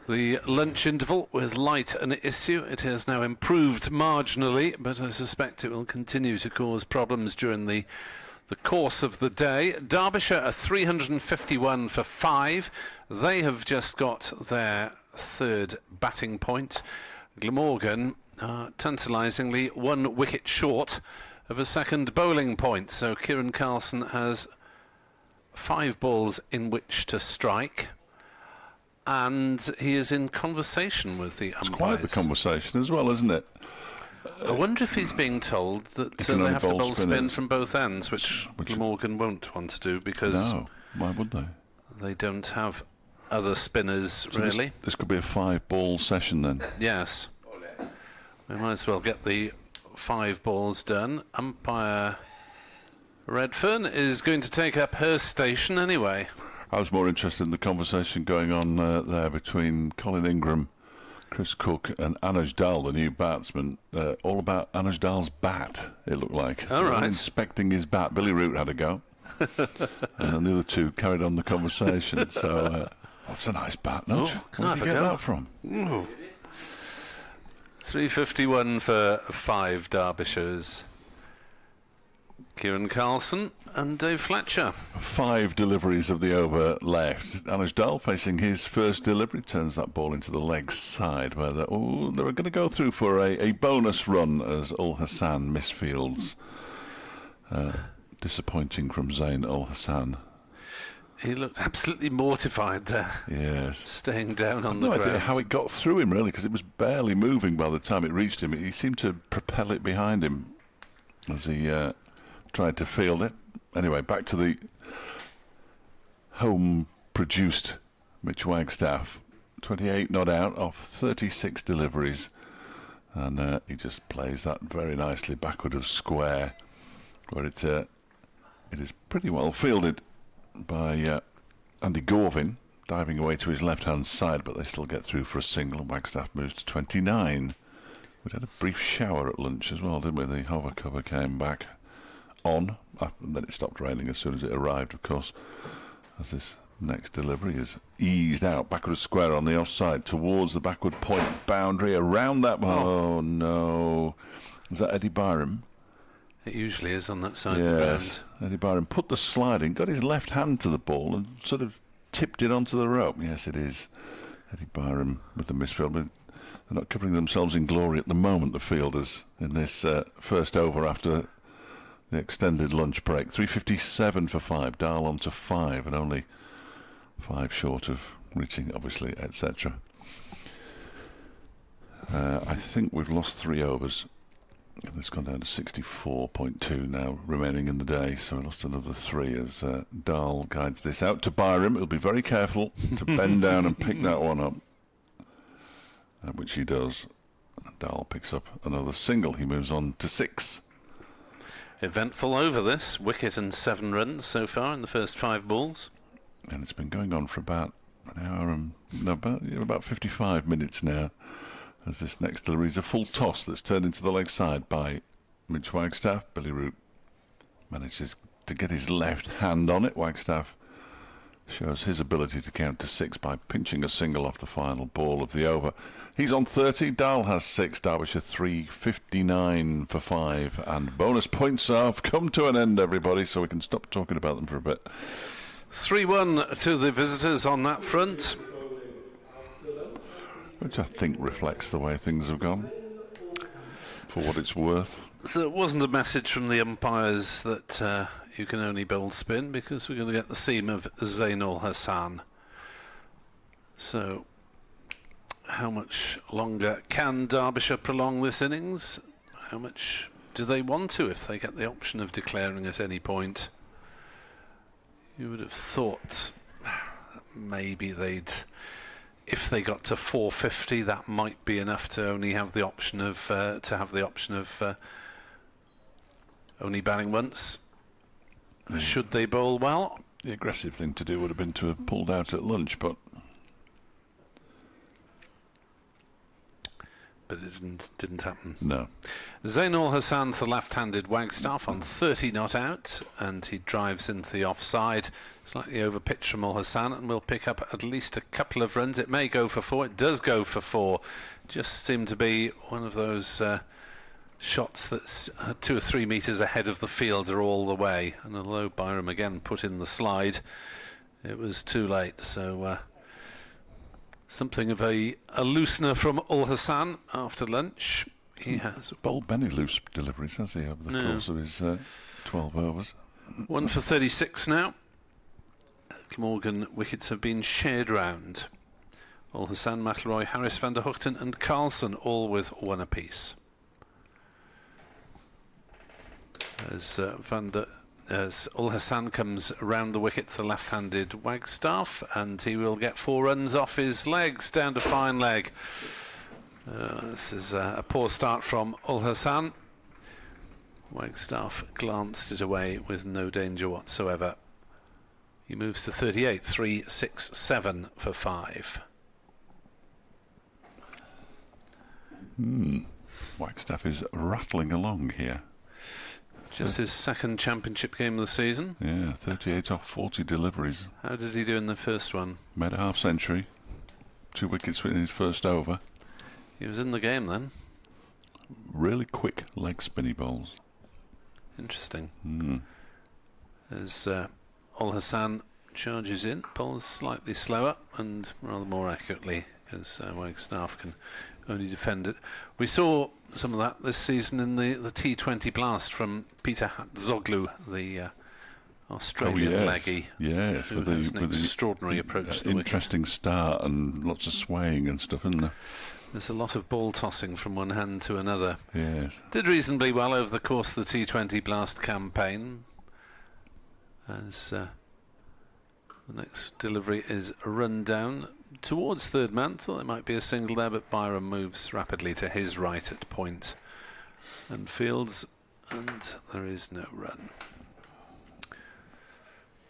the lunch interval with light an issue. It has now improved marginally, but I suspect it will continue to cause problems during the course of the day. Derbyshire are 351 for 5. They have just got their third batting point. Glamorgan are tantalisingly 1 wicket short of a second bowling point. So Kieran Carlson has 5 balls in which to strike. And he is in conversation with the umpires. It's quite the conversation as well, isn't it? I wonder if he's being told that they have to bowl spin from both ends, which Glamorgan won't want to do because... No, why would they? They don't have other spinners, so really. This could be a 5-ball session then. Yes. We might as well get the 5 balls done. Umpire Redfern is going to take up her station anyway. I was more interested in the conversation going on there between Colin Ingram, Chris Cook and Anuj Dal, the new batsman. All about Anuj Dal's bat, it looked like. All right. Inspecting his bat. Billy Root had a go. And the other two carried on the conversation. So, that's a nice bat, don't you? Can I Where did you get that from? Ooh. 351 for 5 Derbyshire's. Kieran Carlson and Dave Fletcher. 5 deliveries of the over left. Anuj Dal facing his first delivery turns that ball into the leg side where they were going to go through for a bonus run as Ul Hassan misfields. Disappointing from Zain Ul Hassan. He looked absolutely mortified there. Yes. Staying down on the ground. No idea ground. how it got through him really, because it was barely moving by the time it reached him. He seemed to propel it behind him as he tried to field it. Anyway, back to the home-produced Mitch Wagstaff. 28 not out off 36 deliveries. And he just plays that very nicely backward of square, where it is pretty well fielded by Andy Gorvin, diving away to his left-hand side, but they still get through for a single, and Wagstaff moves to 29. We had a brief shower at lunch as well, didn't we? The hover cover came back on, and then it stopped raining as soon as it arrived, of course, as this next delivery is eased out, backward of square on the offside, towards the backward point boundary, around that... Oh, no. Is that Eddie Byram? It usually is on that side of the ground. Eddie Byram put the slide in, got his left hand to the ball and sort of tipped it onto the rope. Yes, it is Eddie Byram with the misfield. But they're not covering themselves in glory at the moment, the fielders, in this first over after the extended lunch break. 3:57 for 5. Dahl on to 5 and only 5 short of reaching, obviously, etc. I think we've lost 3 overs. It's gone down to 64.2 now remaining in the day, so we lost another 3 as Dahl guides this out to Byram. He'll be very careful to bend down and pick that one up, which he does. Dahl picks up another single. He moves on to 6. Eventful over this. Wicket and 7 runs so far in the first 5 balls. And it's been going on for about an hour and about 55 minutes now. As this next delivery is a full toss that's turned into the leg side by Mitch Wagstaff. Billy Root manages to get his left hand on it. Wagstaff shows his ability to count to 6 by pinching a single off the final ball of the over. He's on 30. Dahl has 6. Derbyshire 3:59 for 5. And bonus points have come to an end, everybody, so we can stop talking about them for a bit. 3-1 to the visitors on that front. Which I think reflects the way things have gone, for what it's worth. So it wasn't a message from the umpires that you can only bowl spin, because we're going to get the seam of Zain Ul Hassan. So how much longer can Derbyshire prolong this innings? How much do they want to, if they get the option of declaring at any point? You would have thought that maybe they'd... If they got to 450, that might be enough to only have the option of only batting once. Should they bowl well? The aggressive thing to do would have been to have pulled out at lunch, but but it didn't happen. No. Zainul Hassan, the left-handed Wagstaff, on 30 not out, and he drives into the offside, slightly over pitch from Al Hassan, and will pick up at least a couple of runs. It may go for 4. It does go for 4. Just seemed to be one of those shots that's 2 or 3 metres ahead of the fielder all the way. And although Byram again put in the slide, it was too late. So something of a loosener from Al Hassan after lunch. He has bowled many loose deliveries, has he, over the course of his 12 overs? 1 for 36 now. Glamorgan wickets have been shared round. Al Hassan, McIlroy, Harris, van der Hoogten and Carlson all with 1 apiece. As Al Hassan comes round the wicket to the left-handed Wagstaff, and he will get 4 runs off his legs down to fine leg. This is a poor start from Al Hassan. Wagstaff glanced it away with no danger whatsoever. He moves to 38, 3, 6, 7 for 5. Wagstaff is rattling along here. Just his second championship game of the season. Yeah, 38 off 40 deliveries. How did he do in the first one? Made a half century. 2 wickets in his first over. He was in the game then. Really quick leg spinny bowls. Interesting. As Al Hassan charges in, bowls slightly slower and rather more accurately, because Wagstaff can only defend it. We saw some of that this season in the T20 blast from Peter Hatzoglu, the Australian leggy. Yes, who has an extraordinary approach to the wicket. Interesting start and lots of swaying and stuff, isn't there? There's a lot of ball tossing from one hand to another. Yes. Did reasonably well over the course of the T20 blast campaign. As the next delivery is run down towards third man. Thought there might be a single there, but Byram moves rapidly to his right at point and fields, and there is no run.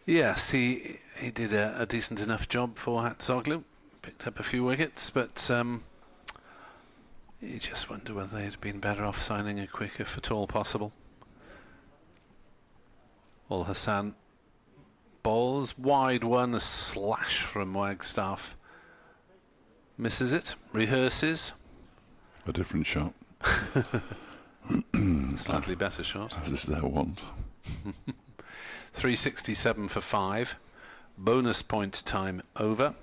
Yes, he did a decent enough job for Hatzoglu. Picked up a few wickets, but you just wonder whether they'd been better off signing a quick, if at all possible. Al Hassan bowls wide one, a slash from Wagstaff. Misses it, rehearses. A different shot. Slightly better shot. As is their want. 367 for 5. Bonus point time over.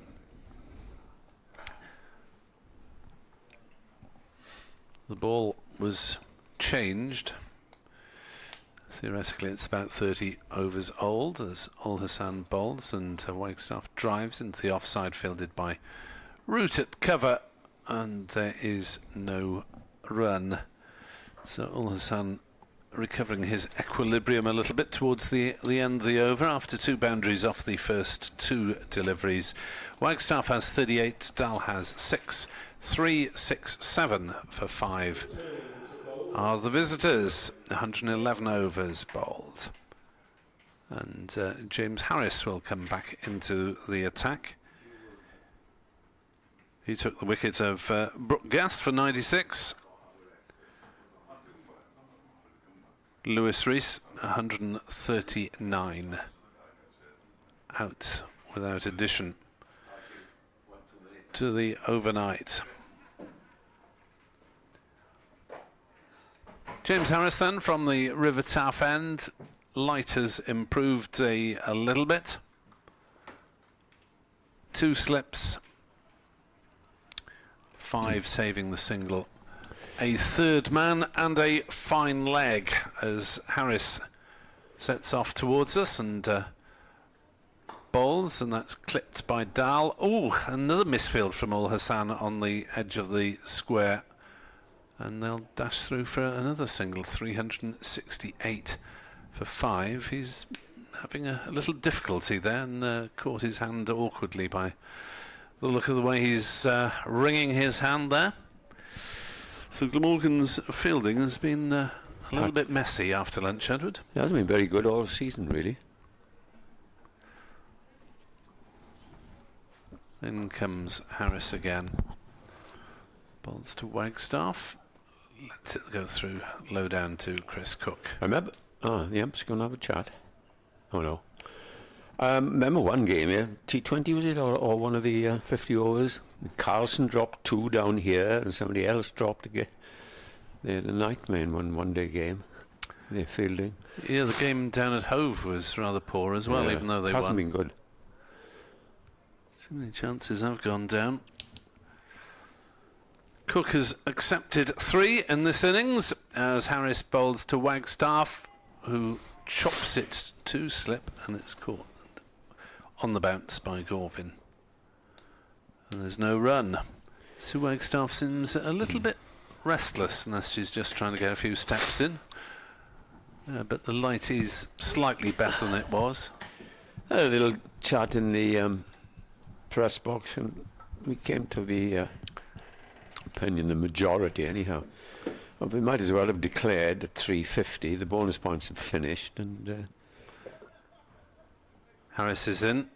The ball was changed. Theoretically, it's about 30 overs old as Al Hassan bowls, and Wagstaff drives into the offside, fielded by Root at cover, and there is no run. So Al Hassan recovering his equilibrium a little bit towards the end of the over after 2 boundaries off the first 2 deliveries. Wagstaff has 38, Dal has 6. 3, 6, 7 for 5 are the visitors. 111 overs bowled, and James Harris will come back into the attack. He took the wicket of Brooke Gast for 96. Lewis Reece 139 out without addition to the overnight. James Harris then from the River Taff end. Light has improved a little bit. 2 slips, 5 saving the single. A third man and a fine leg as Harris sets off towards us and bowls, and that's clipped by Dal. Oh, another misfield from Al Hassan on the edge of the square, and they'll dash through for another single. 368 for 5. He's having a little difficulty there, and caught his hand awkwardly by the look of the way he's wringing his hand there. So Glamorgan's fielding has been a little bit messy after lunch, Edward. It hasn't been very good all season, really. In comes Harris again. Balls to Wagstaff. Lets it go through low down to Chris Cook. Remember? Oh, the ump's going to have a chat. Oh, no. Remember one game, yeah? T20 was it, or one of the 50 overs? Carlson dropped 2 down here, and somebody else dropped again. They had a nightmare in one day game. They're fielding. Yeah, the game down at Hove was rather poor as well, even though they hasn't won. been good. So many chances have gone down. Cook has accepted 3 in this innings as Harris bowls to Wagstaff, who chops it to slip, and it's caught on the bounce by Gorvin. And there's no run. Sue Wagstaff seems a little bit restless, unless she's just trying to get a few steps in. But the light is slightly better than it was. A little chat in the press box, and we came to the opinion, the majority anyhow. Well, we might as well have declared at 350. The bonus points have finished, and Harris is in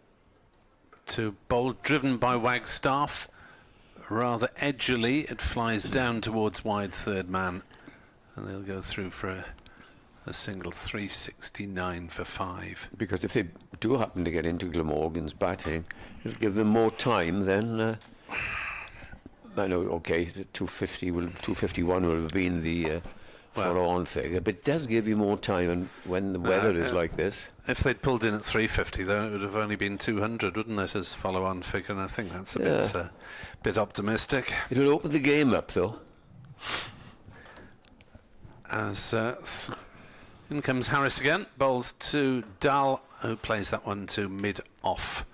to bowl, driven by Wagstaff. Rather edgily, it flies down towards wide third man, and they'll go through for a single. 369 for 5. because if they do happen to get into Glamorgan's batting, it'll give them more time than. I know, okay, the 251 will have been the follow-on figure, but it does give you more time, and when the weather is like this. If they'd pulled in at 350, though, it would have only been 200, wouldn't it, as follow-on figure? And I think that's a bit optimistic. It'll open the game up, though. As in comes Harris again, bowls to Dahl, who plays that one to mid-off.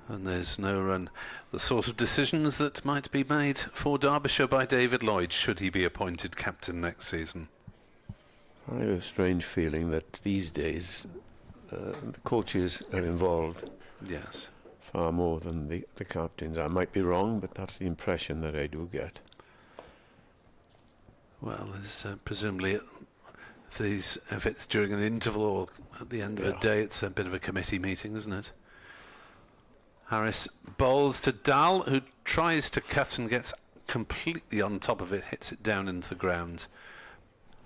And there's no run. The sort of decisions that might be made for Derbyshire by David Lloyd, should he be appointed captain next season. I have a strange feeling that these days the coaches are involved. Yes. Far more than the captains. I might be wrong, but that's the impression that I do get. Well, there's presumably, if it's during an interval or at the end of a day, it's a bit of a committee meeting, isn't it? Harris bowls to Dahl, who tries to cut and gets completely on top of it, hits it down into the ground.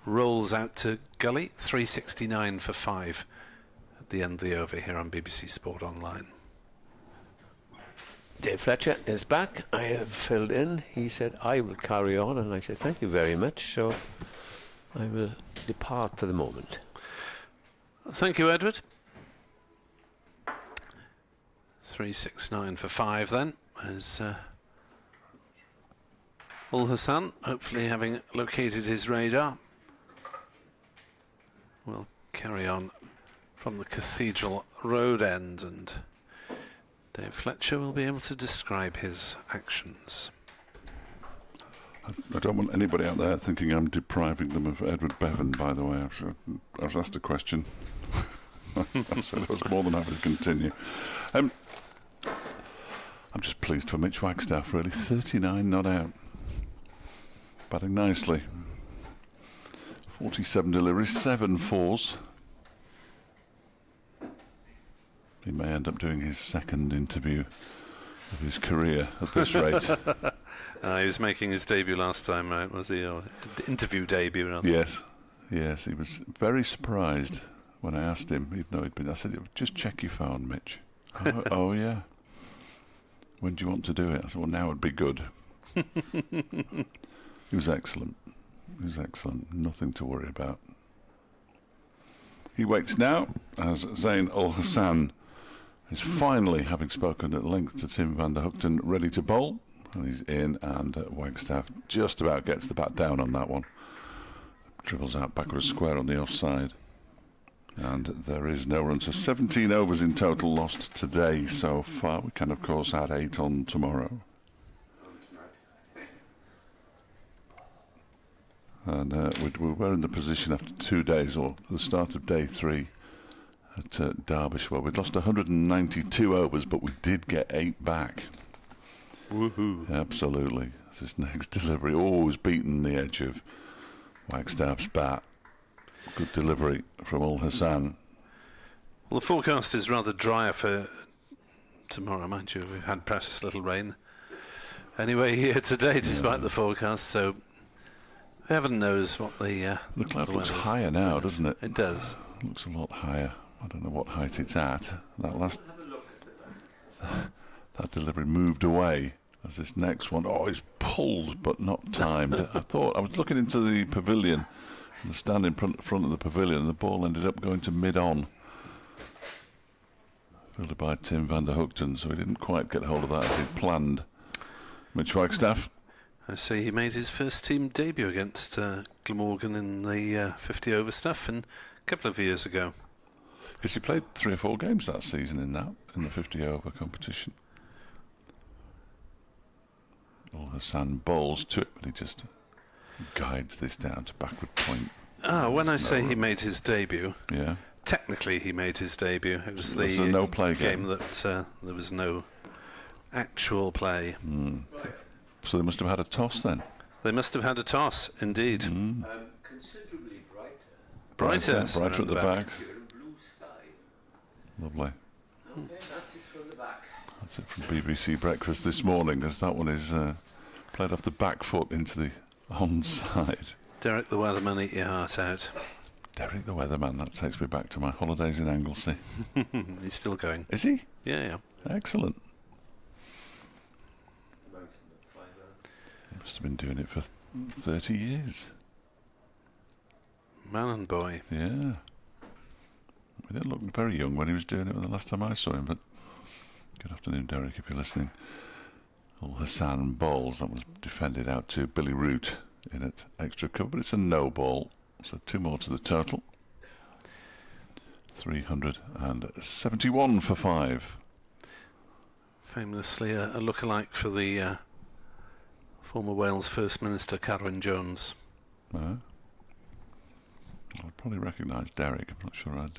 Rolls out to Gully, 369 for 5 at the end of the over here on BBC Sport Online. Dave Fletcher is back. I have filled in. He said, I will carry on, and I said, thank you very much. So I will depart for the moment. Thank you, Edward. 369 for 5 then, as Ul Hassan, hopefully having located his radar, will carry on from the Cathedral Road end, and Dave Fletcher will be able to describe his actions. I don't want anybody out there thinking I'm depriving them of Edward Bevan, by the way. I was asked a question. I said I was more than happy to continue. I'm just pleased for Mitch Wagstaff, really. 39 not out. Batting nicely. 47 deliveries, 7 fours. He may end up doing his second interview of his career at this rate. He was making his debut last time, right, was he? Or interview debut, rather. Yes, he was very surprised when I asked him, even though he'd been. I said, just check your phone, Mitch. Oh, yeah. When do you want to do it? I said, well, now would be good. He was excellent. Nothing to worry about. He waits now as Zain Ul Hassan is finally, having spoken at length to Tim van der Hoogten, ready to bowl. And he's in, and Wagstaff just about gets the bat down on that one. Dribbles out backwards square on the offside. And there is no run. So 17 overs in total lost today so far. We can, of course, add 8 on tomorrow. And we were in the position after 2 days, or the start of day 3 at Derbyshire. Well, we'd lost 192 overs, but we did get 8 back. Woohoo. Absolutely. This next delivery, always beating the edge of Wagstaff's bat. Good delivery from Ul Hassan. Well, the forecast is rather drier for tomorrow, mind you. We've had precious little rain anyway here today, despite the forecast. So heaven knows what the cloud looks weather is. higher now, doesn't it? It does. It looks a lot higher. I don't know what height it's at. That delivery moved away as this next one. Oh, it's pulled but not timed. I was looking into the pavilion, the stand in front of the pavilion, and the ball ended up going to mid-on. Fielded by Tim van der Hoogten, so he didn't quite get hold of that as he'd planned. Mitch Wagstaff. I say he made his first team debut against Glamorgan in the 50 over stuff a couple of years ago. Yes, he played 3 or 4 games that season in the 50 over competition. Hassan bowls to it, but he just guides this down to backward point. When I say he made his debut, yeah, technically he made his debut. It was the no play game that there was no actual play. So they must have had a toss then. They must have had a toss, indeed. Considerably Brighter at the back. blue sky. Lovely. Okay, that's it from the back. That's it from BBC Breakfast this morning, as that one is played off the back foot into the onside. Derek the weatherman, eat your heart out. Derek the weatherman, that takes me back to my holidays in Anglesey. He's still going. Is he? Yeah. Excellent. He must have been doing it for 30 years. Man and boy. Yeah. He didn't look very young when he was doing it the last time I saw him, but good afternoon, Derek, if you're listening. Hassan bowls. That was defended out to Billy Root in at extra cover, but it's a no ball. So 2 more to the total. 371 for 5. Famously a lookalike for the former Wales First Minister, Carwyn Jones. I'd probably recognise Derek. I'm not sure I'd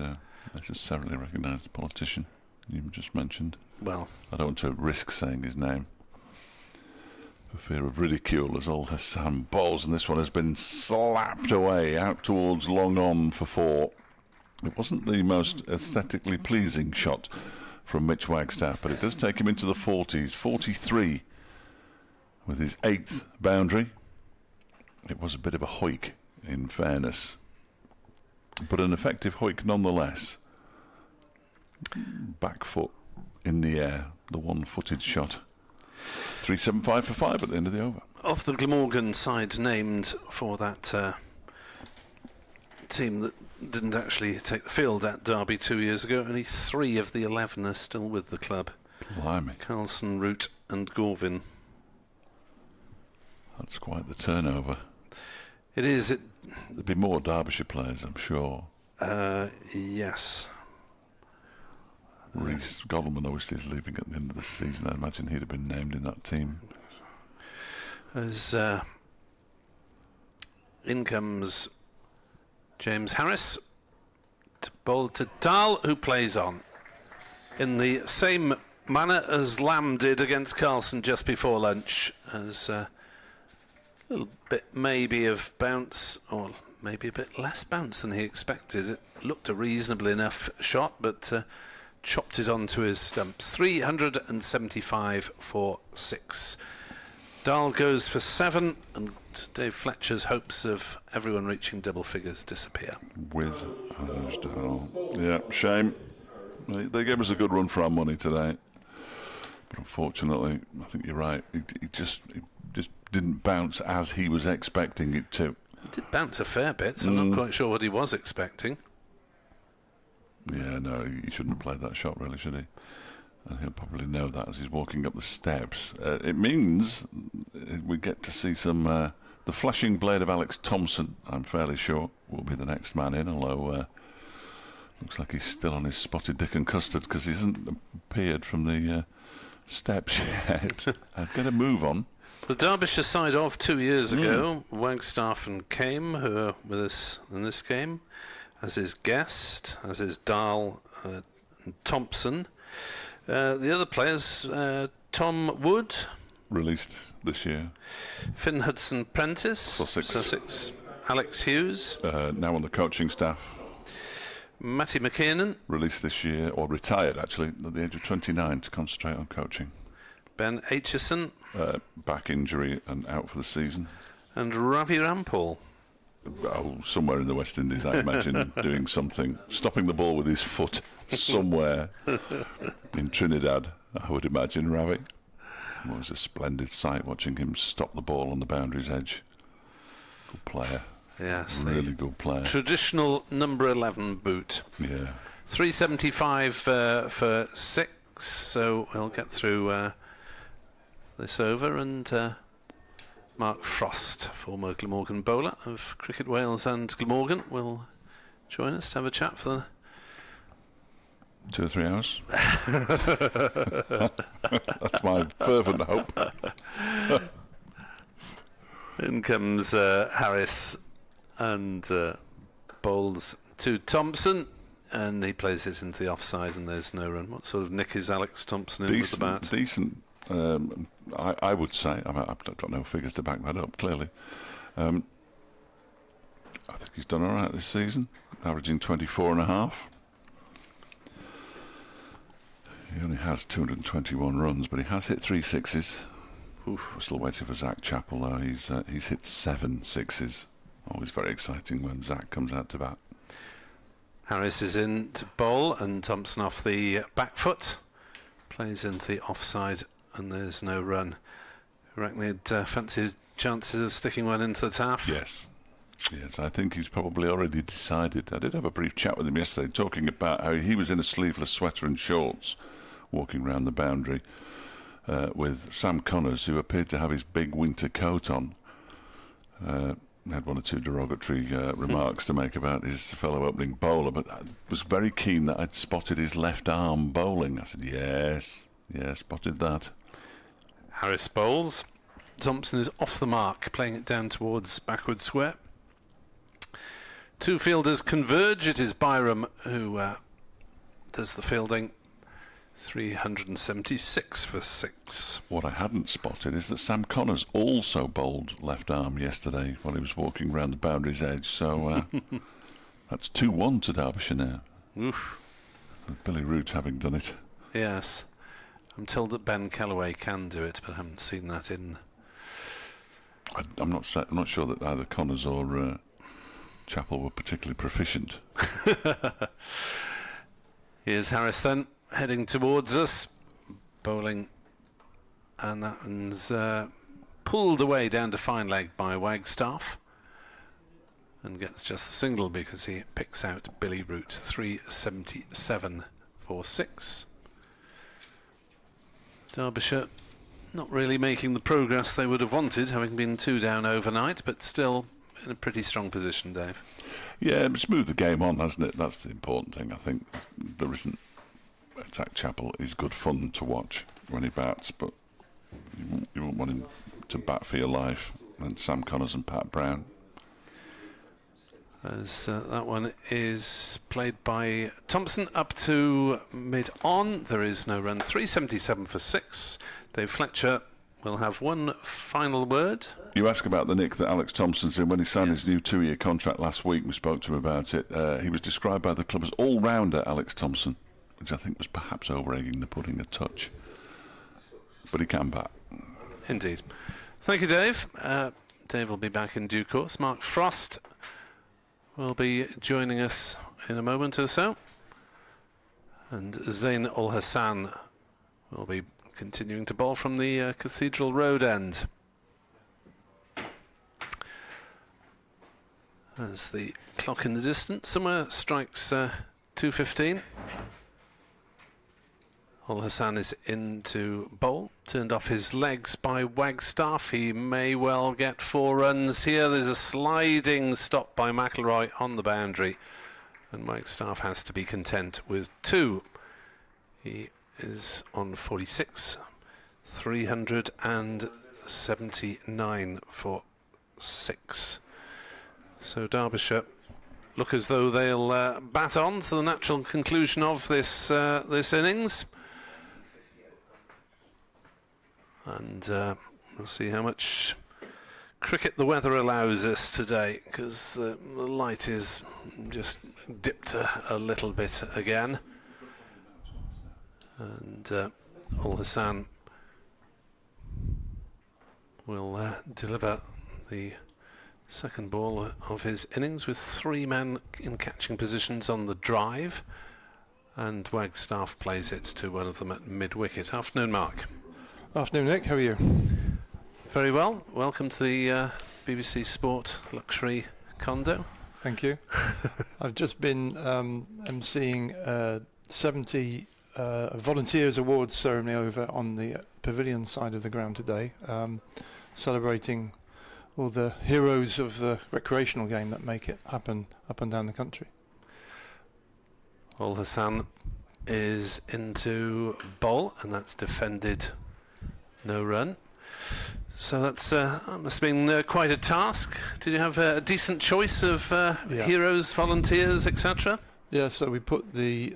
necessarily recognise the politician you just mentioned. Well, I don't want to risk saying his name for fear of ridicule, as old Hassan bowls, and this one has been slapped away out towards long on for 4. It wasn't the most aesthetically pleasing shot from Mitch Wagstaff, but it does take him into the 40s, 43 with his 8th boundary. It was a bit of a hoik, in fairness, but an effective hoik nonetheless. Back foot in the air, the one-footed shot. 375 for 5 at the end of the over. Of the Glamorgan side named for that team that didn't actually take the field at Derby 2 years ago, only 3 of the 11 are still with the club. Blimey. Carlson, Root and Gorvin. That's quite the turnover. It is. There'd be more Derbyshire players, I'm sure. Yes. Reece Godalman obviously is leaving at the end of the season. I imagine he'd have been named in that team. As in comes James Harris to bowl to Dahl, who plays on in the same manner as Lamb did against Carlson just before lunch, as a little bit maybe of bounce, or maybe a bit less bounce than he expected. It looked a reasonably enough shot, but chopped it onto his stumps. 375 for 6. Dahl goes for 7, and Dave Fletcher's hopes of everyone reaching double figures disappear. With Dahl. Yeah, shame. They gave us a good run for our money today, but unfortunately, I think you're right. It just didn't bounce as he was expecting it to. It did bounce a fair bit, so I'm not quite sure what he was expecting. Yeah, no, he shouldn't have played that shot, really, should he? And he'll probably know that as he's walking up the steps. It means we get to see some the flashing blade of Alex Thompson. I'm fairly sure will be the next man in, although looks like he's still on his spotted dick and custard because he hasn't appeared from the steps yet. I'd get a move on. The Derbyshire side of 2 years ago, Wagstaff and Came, who are with us in this game, as his guest, as his Dahl and Thompson. The other players, Tom Wood, released this year. Finn Hudson-Prentice, Sussex. Alex Hughes, now on the coaching staff. Matty McKiernan, released this year, or retired actually, at the age of 29 to concentrate on coaching. Ben Aitchison Back injury and out for the season. and Ravi Rampal. Oh, somewhere in the West Indies, I imagine, doing something, stopping the ball with his foot somewhere in Trinidad, I would imagine, Ravi. It was a splendid sight watching him stop the ball on the boundary's edge. Good player. Yes, Really good player. Traditional number 11 boot. Yeah. 375 for 6, so we'll get through this over, and Mark Frost, former Glamorgan bowler of Cricket Wales and Glamorgan, will join us to have a chat for 2 or 3 hours. That's my fervent hope. In comes Harris and bowls to Thompson, and he plays it into the offside, and there's no run. What sort of nick is Alex Thompson in with the bat? Decent. I would say. I've got no figures to back that up, clearly. I think he's done all right this season, averaging 24 and a half. He only has 221 runs, but he has hit 3 sixes. Oof. We're still waiting for Zach Chappell, though. He's hit 7 sixes. Always very exciting when Zach comes out to bat. Harris is in to bowl, and Thompson off the back foot. Plays into the offside, and there's no run. I reckon he'd fancy chances of sticking one into the taff. Yes. Yes, I think he's probably already decided. I did have a brief chat with him yesterday, talking about how he was in a sleeveless sweater and shorts, walking round the boundary with Sam Connors, who appeared to have his big winter coat on. Had 1 or 2 derogatory remarks to make about his fellow opening bowler, but I was very keen that I'd spotted his left arm bowling. I said, yes, spotted that. Harris bowls. Thompson is off the mark, playing it down towards backward square. 2 fielders converge. It is Byram who does the fielding. 376 for 6. What I hadn't spotted is that Sam Connors also bowled left arm yesterday while he was walking around the boundary's edge. So that's 2-1 to Derbyshire now. Oof. With Billy Root having done it. Yes. I'm told that Ben Callaway can do it, but I haven't seen that in. I'm not sure that either Connors or Chappell were particularly proficient. Here's Harris then, heading towards us, bowling, and that one's pulled away down to fine leg by Wagstaff, and gets just a single because he picks out Billy Root. 377 for 6. Derbyshire not really making the progress they would have wanted, having been 2 down overnight, but still in a pretty strong position, Dave. Yeah, it's moved the game on, hasn't it? That's the important thing. I think there isn't. Zach Chappell is good fun to watch when he bats, but you won't want him to bat for your life. And Sam Connors and Pat Brown. As that one is played by Thompson up to mid-on. There is no run. 377 for 6. Dave Fletcher will have one final word. You ask about the nick that Alex Thompson's in. When he signed his new 2-year contract last week, we spoke to him about it. He was described by the club as all-rounder Alex Thompson, which I think was perhaps over-egging the pudding a touch. But he can bat. Indeed. Thank you, Dave. Dave will be back in due course. Mark Frost will be joining us in a moment or so. And Zain Ul Hassan will be continuing to bowl from the Cathedral Road end. As the clock in the distance somewhere strikes 2:15. Ul Hassan is in to bowl, turned off his legs by Wagstaff. He may well get 4 runs here. There's a sliding stop by McIlroy on the boundary, and Wagstaff has to be content with 2. He is on 46, 379 for 6. So Derbyshire look as though they'll bat on to the natural conclusion of this innings. And we'll see how much cricket the weather allows us today, because the light is just dipped a little bit again. And Ul Hassan will deliver the second ball of his innings with 3 men in catching positions on the drive, and Wagstaff plays it to one of them at mid-wicket. Afternoon, Mark. Afternoon, Nick. How are you? Very well. Welcome to the BBC Sport luxury condo. Thank you. I've just been emceeing 70 Volunteers Awards ceremony over on the pavilion side of the ground today, celebrating all the heroes of the recreational game that make it happen up and down the country. Ul Hassan is into bowl, and that's defended, no run. So that must have been quite a task. Did you have a decent choice of heroes, volunteers, etc.? Yeah, so we put the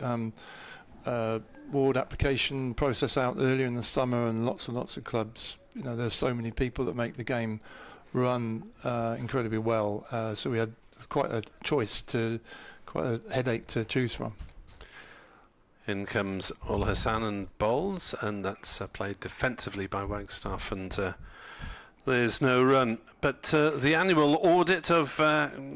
ward application process out earlier in the summer, and lots of clubs. You know, there's so many people that make the game run incredibly well. So we had quite a headache to choose from. In comes Ul Hassan and bowls, and that's played defensively by Wagstaff, and there's no run. But the annual audit of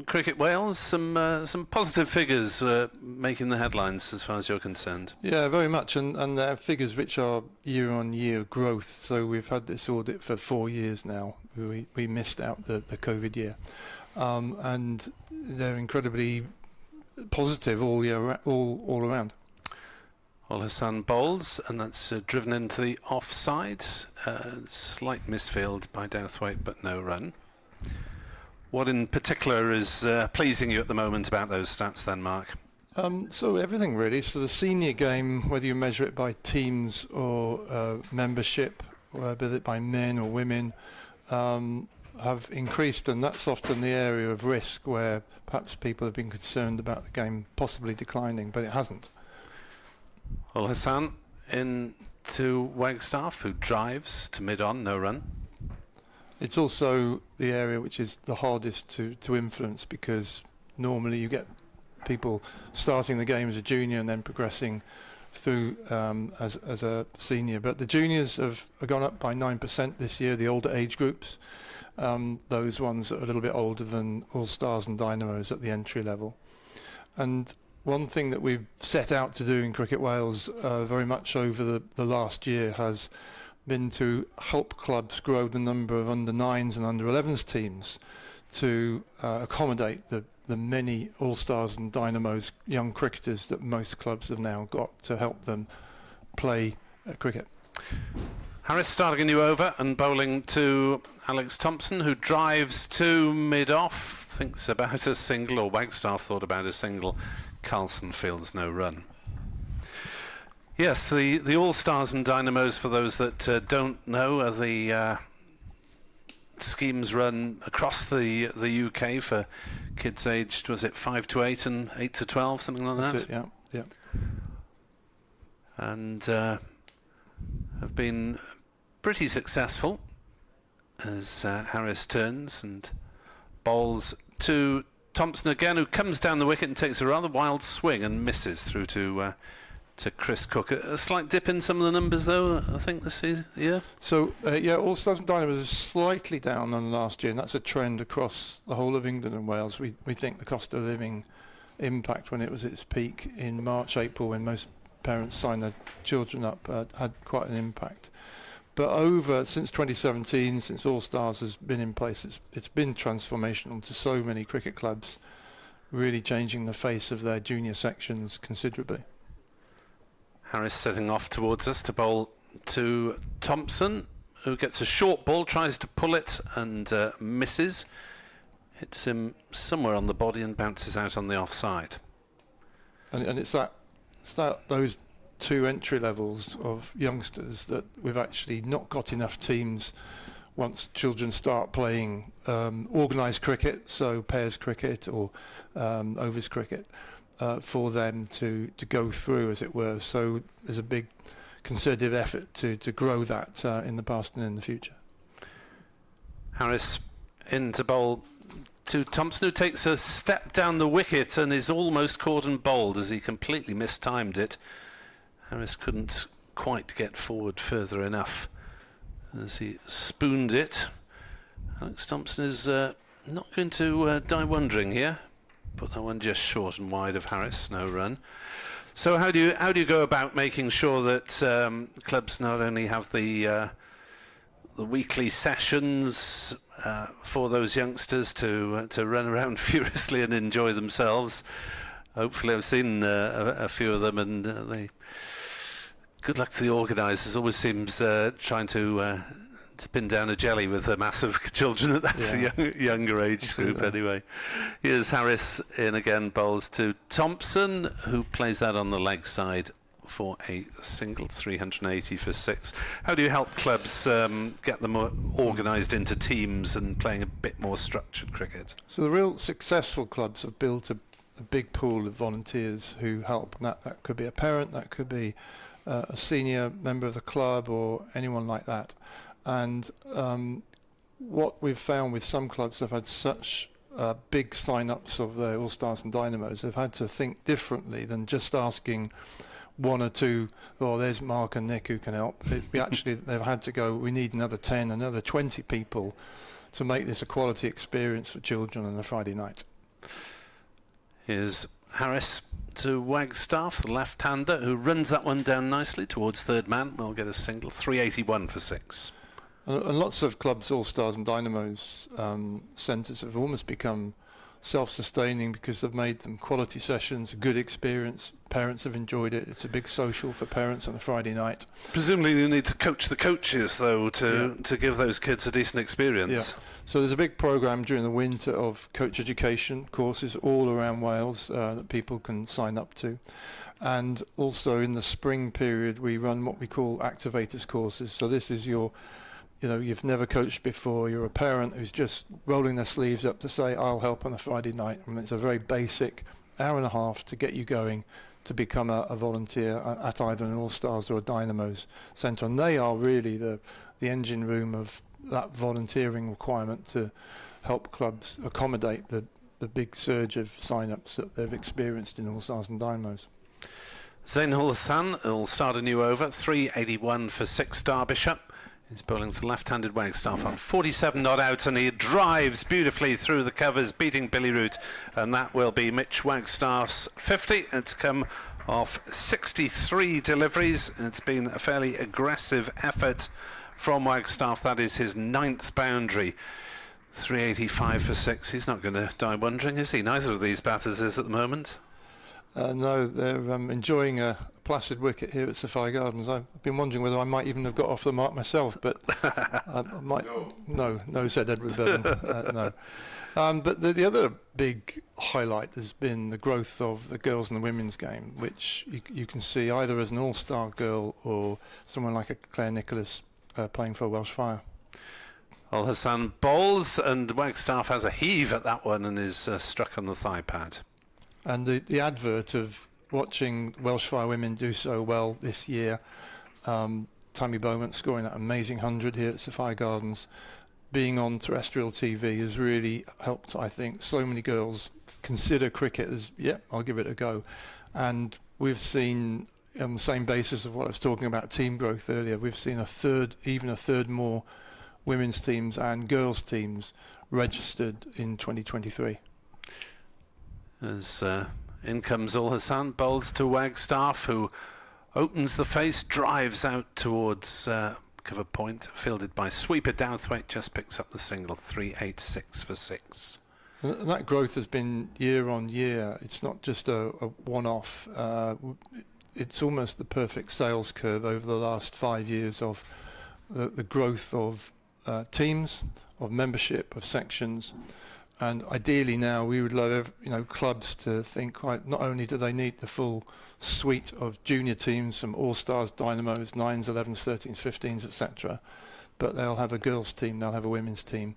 Cricket Wales, some positive figures making the headlines as far as you're concerned. Yeah, very much, and they're figures which are year-on-year growth. So we've had this audit for 4 years now. We missed out the COVID year, and they're incredibly positive all around. Ul Hassan bowls, and that's driven into the offside. Slight misfield by Douthwaite, but no run. What in particular is pleasing you at the moment about those stats then, Mark? So everything really. So the senior game, whether you measure it by teams or membership, whether it by men or women, have increased, and that's often the area of risk where perhaps people have been concerned about the game possibly declining, but it hasn't. Ul Hassan into Wagstaff, who drives to mid-on, no run. It's also the area which is the hardest to influence, because normally you get people starting the game as a junior and then progressing through as a senior. But the juniors have gone up by 9% this year, the older age groups, those ones that are a little bit older than All Stars and Dynamos at the entry level. And one thing that we've set out to do in Cricket Wales very much over the last year has been to help clubs grow the number of under-9s and under-11s teams to accommodate the many All-Stars and Dynamos young cricketers that most clubs have now got to help them play cricket. Harris starting a new over and bowling to Alex Thompson, who drives to mid-off, thinks about a single, or Wagstaff thought about a single. Carlson fields no run. Yes, the All-Stars and Dynamos, for those that don't know, are the schemes run across the UK for kids aged, was it 5 to 8 and 8 to 12, something like That's that? it, yeah. And have been pretty successful as Harris turns and bowls to Thompson again, who comes down the wicket and takes a rather wild swing and misses through to Chris Cook. A slight dip in some of the numbers, though, I think, this year. So, All Stars and Dynamos are slightly down on last year, and that's a trend across the whole of England and Wales. We think the cost of living impact when it was at its peak in March, April, when most parents signed their children up, had quite an impact. But since 2017, since All Stars has been in place, it's been transformational to so many cricket clubs, really changing the face of their junior sections considerably. Harris setting off towards us to bowl to Thompson, who gets a short ball, tries to pull it and misses. Hits him somewhere on the body and bounces out on the offside. And it's those two entry levels of youngsters that we've actually not got enough teams once children start playing organised cricket, so pairs cricket or overs cricket, for them to go through, as it were. So there's a big concerted effort to grow that in the past and in the future. Harris in to bowl to Thompson, who takes a step down the wicket and is almost caught and bowled as he completely mistimed it. Harris couldn't quite get forward further enough as he spooned it. Alex Thompson is not going to die wondering here. Put that one just short and wide of Harris, no run. So how do you go about making sure that clubs not only have the weekly sessions for those youngsters to run around furiously and enjoy themselves? Hopefully, I've seen a few of them, and they. Good luck to the organisers. Always seems trying to pin down a jelly with the massive children at that younger age group. Anyway, here's Harris in again, bowls to Thompson, who plays that on the leg side for a single, 380 for 6. How do you help clubs get them organised into teams and playing a bit more structured cricket? So the real successful clubs have built a big pool of volunteers who help. And that could be a parent, that could be a senior member of the club or anyone like that. And what we've found with some clubs have had such big sign-ups of their All-Stars and Dynamos, they've had to think differently than just asking one or two, oh, there's Mark and Nick who can help. They've had to go, we need another 10, another 20 people to make this a quality experience for children on a Friday night. Here's Harris to Wagstaff, the left-hander, who runs that one down nicely towards third man. We'll get a single, 381 for 6. And lots of clubs, All-Stars and Dynamos centres have almost become self-sustaining because they've made them quality sessions, a good experience. Parents have enjoyed it. It's a big social for parents on a Friday night. Presumably you need to coach the coaches, though, to give those kids a decent experience. Yeah. So there's a big programme during the winter of coach education courses all around Wales that people can sign up to. And also in the spring period we run what we call activators courses. So this is you've never coached before, you're a parent who's just rolling their sleeves up to say, I'll help on a Friday night. And it's a very basic hour and a half to get you going to become a volunteer at either an All-Stars or a Dynamos centre. And they are really the engine room of that volunteering requirement to help clubs accommodate the big surge of sign-ups that they've experienced in All-Stars and Dynamos. Zain Hassan will start a new over, 381 for 6, Derbyshire. He's bowling for left-handed Wagstaff on 47 not out, and he drives beautifully through the covers, beating Billy Root, and that will be Mitch Wagstaff's 50. It's come off 63 deliveries. It's been a fairly aggressive effort from Wagstaff. That is his 9th boundary. 385 for 6. He's not going to die wondering, is he? Neither of these batters is at the moment. No, they're enjoying a placid wicket here at Sapphire Gardens. I've been wondering whether I might even have got off the mark myself, but I might. No, said Edward Bevan. No. But the other big highlight has been the growth of the girls and the women's game, which you can see either as an all-star girl or someone like a Claire Nicholas playing for Welsh Fire. Al Hassan bowls, and Wagstaff has a heave at that one and is struck on the thigh pad. And the advert of watching Welsh Fire women do so well this year, Tammy Beaumont scoring that amazing 100 here at Sapphire Gardens, being on terrestrial TV has really helped, I think, so many girls consider cricket as, I'll give it a go. And we've seen, on the same basis of what I was talking about team growth earlier, we've seen even a third more women's teams and girls' teams registered in 2023. As in comes Al Hassan, bowls to Wagstaff, who opens the face, drives out towards cover point, fielded by Sweeper Dowthwaite, just picks up the single, 386 for 6. And that growth has been year on year. It's not just a one-off. It's almost the perfect sales curve over the last 5 years of the growth of teams, of membership, of sections. And ideally now we would love clubs to think, not only do they need the full suite of junior teams from All-Stars, Dynamos, 9s, 11s, 13s, 15s, etc., but they'll have a girls team, they'll have a women's team,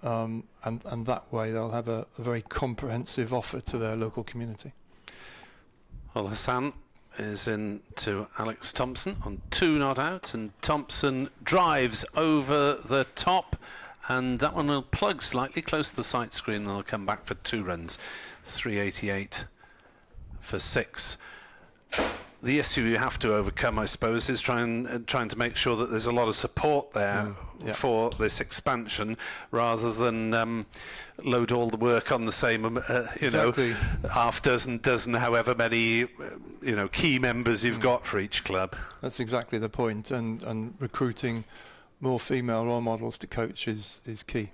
and that way they'll have a very comprehensive offer to their local community. Al Hassan is in to Alex Thompson on 2 not out, and Thompson drives over the top. And that one will plug slightly close to the sight screen, and they'll come back for 2 runs. 388 for 6. the issue you have to overcome, I suppose, is trying to make sure that there's a lot of support there for this expansion, rather than load all the work on the same, Exactly. half dozen, however many, key members you've got for each club. That's exactly the point, and recruiting more female role models to coach is key.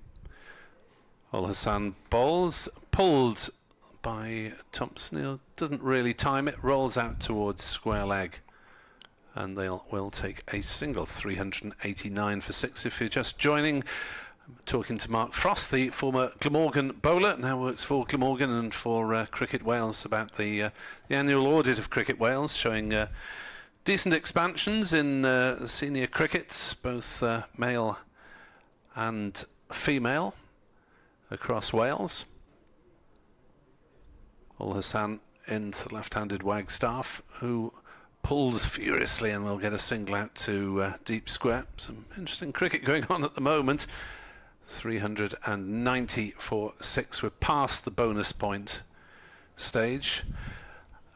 Well, Hassan bowls, pulled by Thompson. He doesn't really time it, rolls out towards square leg, and will take a single. 389 for 6. If you're just joining, I'm talking to Mark Frost, the former Glamorgan bowler, now works for Glamorgan and for Cricket Wales, about the annual audit of Cricket Wales, showing decent expansions in senior crickets, both male and female, across Wales. Ul Hassan into the left-handed Wagstaff, who pulls furiously and will get a single out to deep square. Some interesting cricket going on at the moment. 390 for 6. We're past the bonus point stage.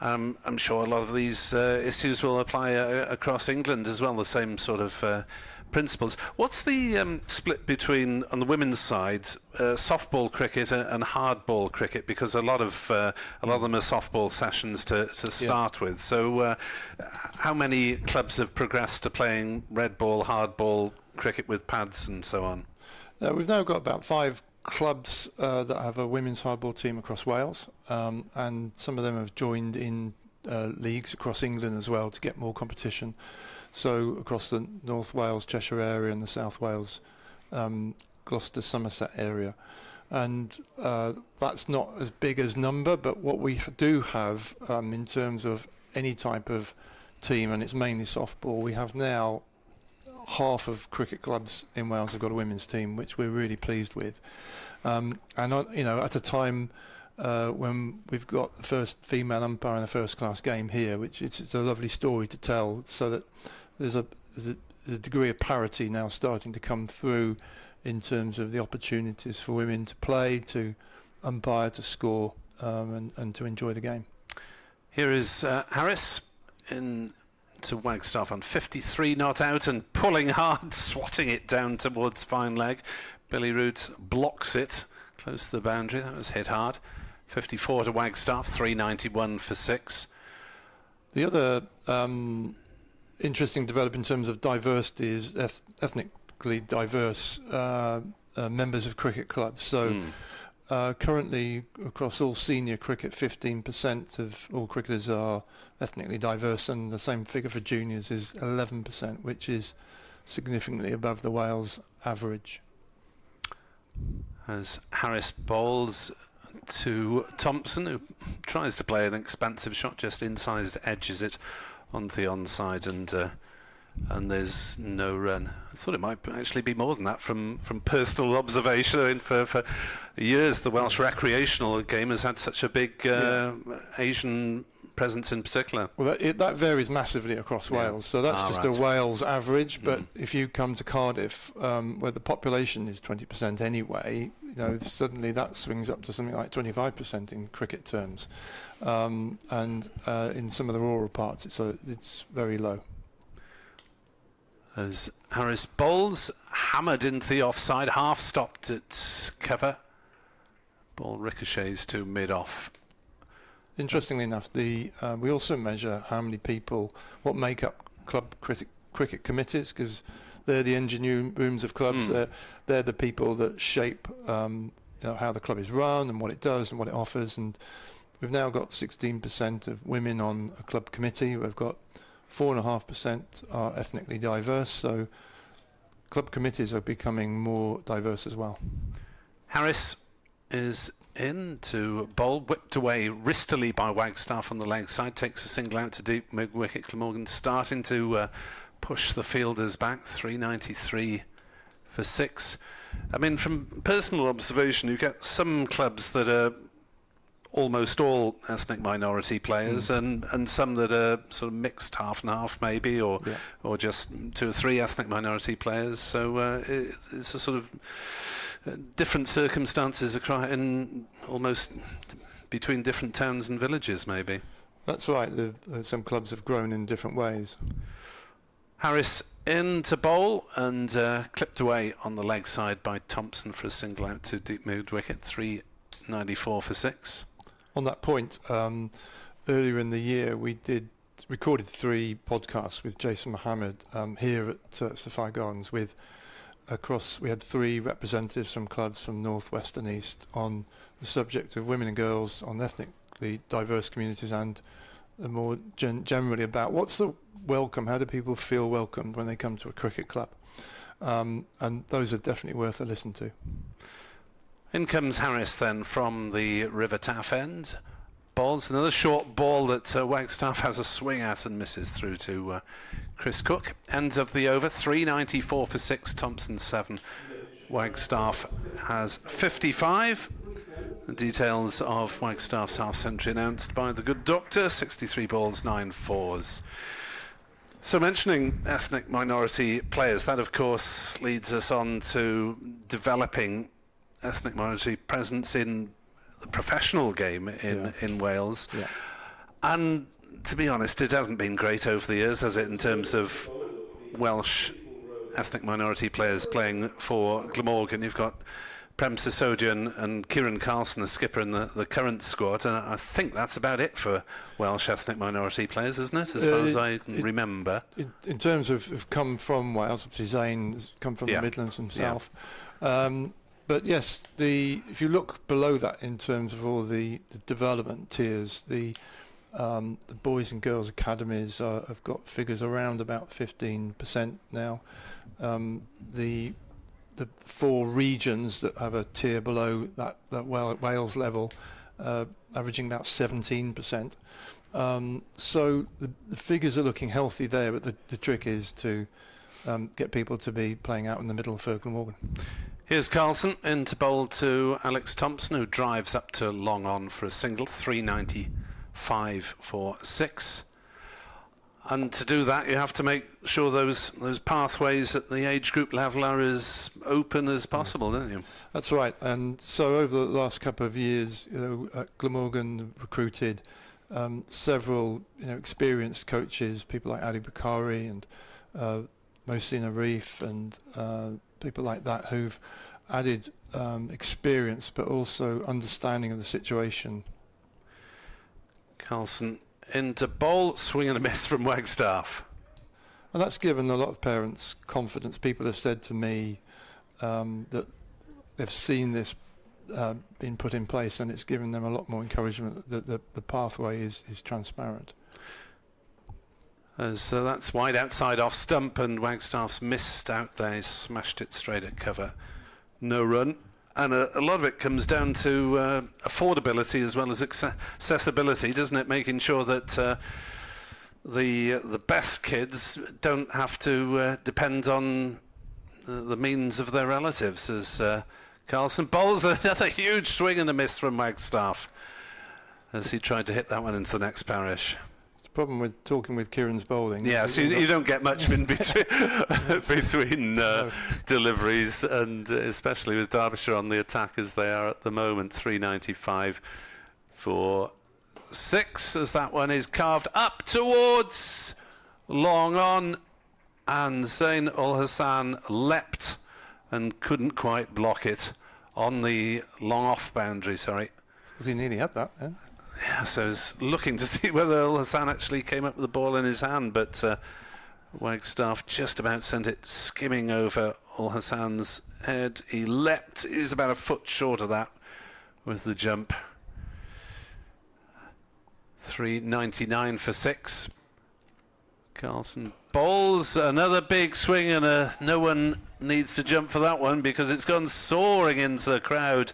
I'm sure a lot of these issues will apply across England as well, the same sort of principles. What's the split between, on the women's side, softball cricket and hardball cricket? Because a lot of them are softball sessions to start with. So how many clubs have progressed to playing red ball, hardball cricket with pads and so on? We've now got about 5 clubs that have a women's hardball team across Wales, and some of them have joined in leagues across England as well to get more competition. So across the North Wales, Cheshire area and the South Wales, Gloucester, Somerset area. And that's not as big as number, but what we do have in terms of any type of team, and it's mainly softball, we have now half of cricket clubs in Wales have got a women's team, which we're really pleased with. And at a time when we've got the first female umpire in a first-class game here, which it's a lovely story to tell, so that there's a degree of parity now starting to come through in terms of the opportunities for women to play, to umpire, to score, and to enjoy the game. Here is Harris in to Wagstaff on 53 not out and pulling hard, swatting it down towards fine leg. Billy Root blocks it close to the boundary. That was hit hard. 54 to Wagstaff, 391 for 6. The other interesting development in terms of diversity is ethnically diverse members of cricket clubs. So currently across all senior cricket, 15% of all cricketers are ethnically diverse, and the same figure for juniors is 11%, which is significantly above the Wales average. As Harris bowls to Thompson, who tries to play an expansive shot, just inside, edges it onto the onside, and there's no run. I thought it might actually be more than that from personal observation. I mean, for years the Welsh recreational game has had such a big Asian presence in particular. Well, that varies massively across Wales, so that's just a Wales average. But if you come to Cardiff, where the population is 20% anyway, suddenly that swings up to something like 25% in cricket terms, and in some of the rural parts, it's very low. As Harris bowls, hammered into the offside, half stopped at cover. Ball ricochets to mid-off. Interestingly enough, we also measure how many people, what make up club cricket committees, because they're the engine rooms of clubs. They're the people that shape how the club is run and what it does and what it offers. And we've now got 16% of women on a club committee. We've got 4.5% are ethnically diverse. So club committees are becoming more diverse as well. Harris is in to bowl, whipped away wristily by Wagstaff on the leg side, takes a single out to deep mid wicket. Glamorgan starting to push the fielders back. 393 for 6. I mean, from personal observation, you get some clubs that are almost all ethnic minority players, and some that are sort of mixed, half and half maybe, or just 2 or 3 ethnic minority players. So it's a sort of different circumstances in almost between different towns and villages, maybe. That's right. Some clubs have grown in different ways. Harris in to bowl and clipped away on the leg side by Thompson for a single out to deep mid wicket. 394 for 6. On that point, earlier in the year we recorded 3 podcasts with Jason Mohammed here at Sapphire Gardens. We had 3 representatives from clubs from North, West and East on the subject of women and girls on ethnically diverse communities, and more generally about what's the welcome, how do people feel welcomed when they come to a cricket club, and those are definitely worth a listen to. In comes Harris then from the River Taff end. Balls another short ball that Wagstaff has a swing at and misses through to Chris Cook. End of the over, 394 for 6, Thompson 7. Wagstaff has 55. The details of Wagstaff's half-century announced by the good doctor. 63 balls, 9 fours. So mentioning ethnic minority players, that of course leads us on to developing ethnic minority presence in the professional game in Wales. Yeah. And to be honest, it hasn't been great over the years, has it, in terms of Welsh ethnic minority players playing for Glamorgan. You've got Prem Sisodian and Kieran Carlson, the skipper in the current squad, and I think that's about it for Welsh ethnic minority players, isn't it, as far as I can remember? In terms of come from Wales, obviously Zane has come from the Midlands himself. But yes, if you look below that in terms of all the development tiers, the boys and girls academies have got figures around about 15% now. The 4 regions that have a tier below that Wales level, averaging about 17%. So the figures are looking healthy there, but the trick is to get people to be playing out in the middle for Glamorgan. Here's Carlson in to bowl to Alex Thompson, who drives up to long on for a single. 395 for 6. And to do that, you have to make sure those pathways at the age group level are as open as possible, don't you? That's right. And so over the last couple of years, Glamorgan recruited several experienced coaches, people like Ali Bakari and Mohsina Reef and people like that, who've added experience but also understanding of the situation. Carlson into bowl, swing and a miss from Wagstaff. And that's given a lot of parents confidence. People have said to me that they've seen this being put in place, and it's given them a lot more encouragement that the pathway is transparent. So that's wide outside off stump, and Wagstaff's missed out there. He's smashed it straight at cover. No run. And a lot of it comes down to affordability as well as accessibility, doesn't it? Making sure that the best kids don't have to depend on the means of their relatives. As Carlson bowls another huge swing and a miss from Wagstaff as he tried to hit that one into the next parish. Problem with talking with Kieran's bowling. Yeah, so you don't get much in between, deliveries, and especially with Derbyshire on the attack as they are at the moment. 395 for 6 as that one is carved up towards long on, and Zain Ul Hassan leapt and couldn't quite block it on the long off boundary. Sorry. Well, he nearly had that then. Yeah, so I was looking to see whether Ul Hassan actually came up with the ball in his hand, but Wagstaff just about sent it skimming over Ul Hassan's head. He leapt. He was about a foot short of that with the jump. 399 for 6. Carlson bowls another big swing, and no one needs to jump for that one because it's gone soaring into the crowd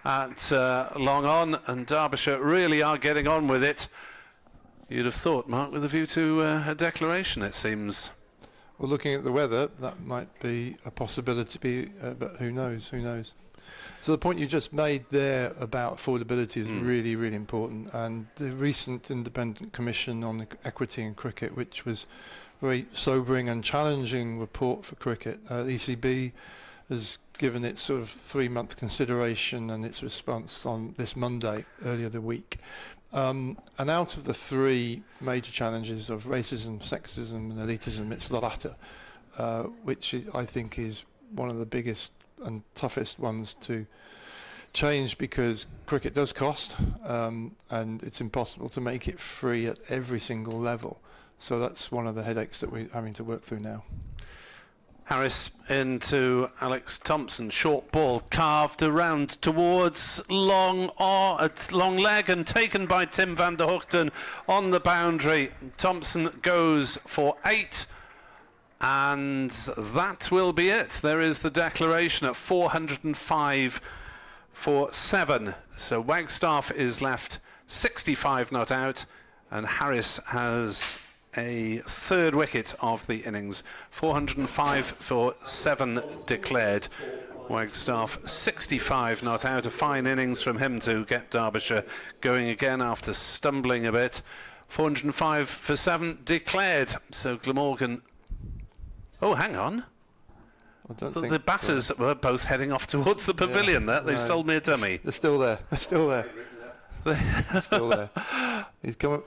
at long on, and Derbyshire really are getting on with it. You'd have thought, Mark, with a view to a declaration, it seems. Well, looking at the weather, that might be a possibility, but who knows? So the point you just made there about affordability is really, really important. And the recent Independent Commission on Equity in Cricket, which was a very sobering and challenging report for cricket, the ECB has given its sort of 3-month consideration and its response on this Monday, earlier the week. And out of the three major challenges of racism, sexism and elitism, it's the latter, which I think is one of the biggest and toughest ones to change, because cricket does cost, and it's impossible to make it free at every single level. So that's one of the headaches that we're having to work through now. Harris into Alex Thompson, short ball carved around towards long leg and taken by Tim van der Hoogten on the boundary. Thompson goes for 8, and that will be it. There is the declaration at 405 for 7. So Wagstaff is left 65 not out, and Harris has a third wicket of the innings. 405 for 7 declared. Wagstaff 65 not out. A fine innings from him to get Derbyshire going again after stumbling a bit. 405 for 7 declared. So Glamorgan... Oh, hang on. I don't The think batters were both heading off towards the pavilion there. They've sold me a dummy. They're still there. They're still there. They're still there.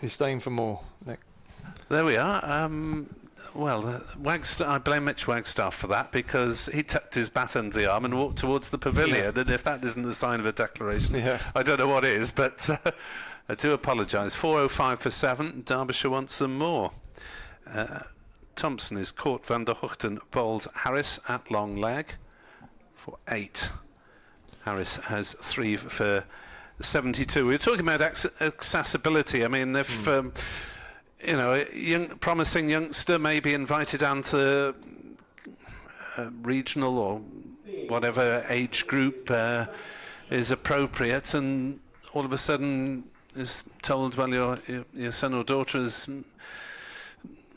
He's staying for more, Nick. There we are. Wagstaff, I blame Mitch Wagstaff for that, because he tucked his bat under the arm and walked towards the pavilion, and if that isn't the sign of a declaration, I don't know what is, but I do apologise. 405 for 7. Derbyshire wants some more. Thompson is caught. Van der Hoogten bowled Harris at long leg for 8. Harris has 3 for 72. We were talking about accessibility. I mean, if... you know, a promising youngster may be invited down to regional or whatever age group is appropriate, and all of a sudden is told, well, your son or daughter is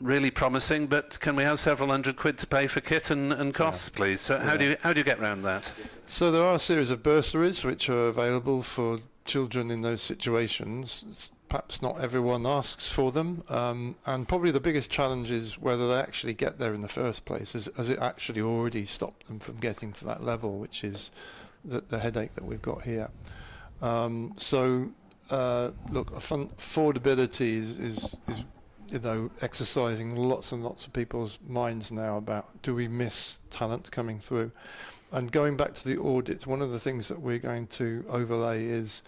really promising, but can we have several £100 to pay for kit and costs, please? So how do you get around that? So there are a series of bursaries which are available for children in those situations. Perhaps not everyone asks for them, and probably the biggest challenge is whether they actually get there in the first place. Has it actually already stopped them from getting to that level, which is the headache that we've got here. Look, affordability is you know, exercising lots and lots of people's minds now about, do we miss talent coming through? And going back to the audit, one of the things that we're going to overlay is,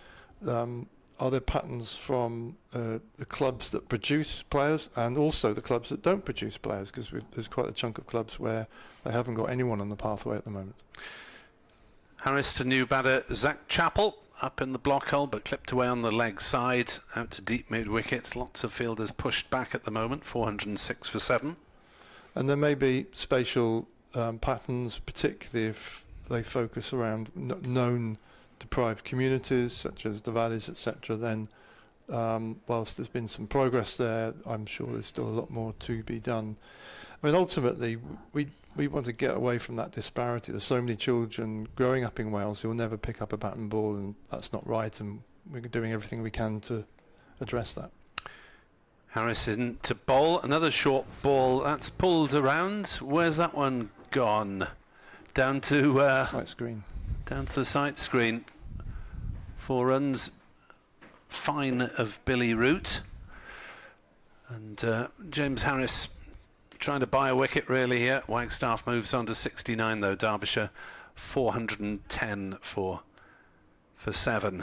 are there patterns from the clubs that produce players and also the clubs that don't produce players? Because there's quite a chunk of clubs where they haven't got anyone on the pathway at the moment. Harris to new batter Zach Chappell, up in the block hole but clipped away on the leg side, out to deep mid wicket. Lots of fielders pushed back at the moment. 406 for 7. And there may be spatial patterns, particularly if they focus around known deprived communities such as the valleys, etc. Then whilst there's been some progress there, I'm sure there's still a lot more to be done. I mean, ultimately we want to get away from that disparity. There's so many children growing up in Wales who will never pick up a bat and ball, and that's not right, and we're doing everything we can to address that. Harrison to bowl, another short ball that's pulled around. Where's that one gone? Down to Sight screen. Down to the sight screen. 4 runs, fine of Billy Root, and James Harris trying to buy a wicket really here. Wagstaff moves on to 69 though. Derbyshire 410 for 7.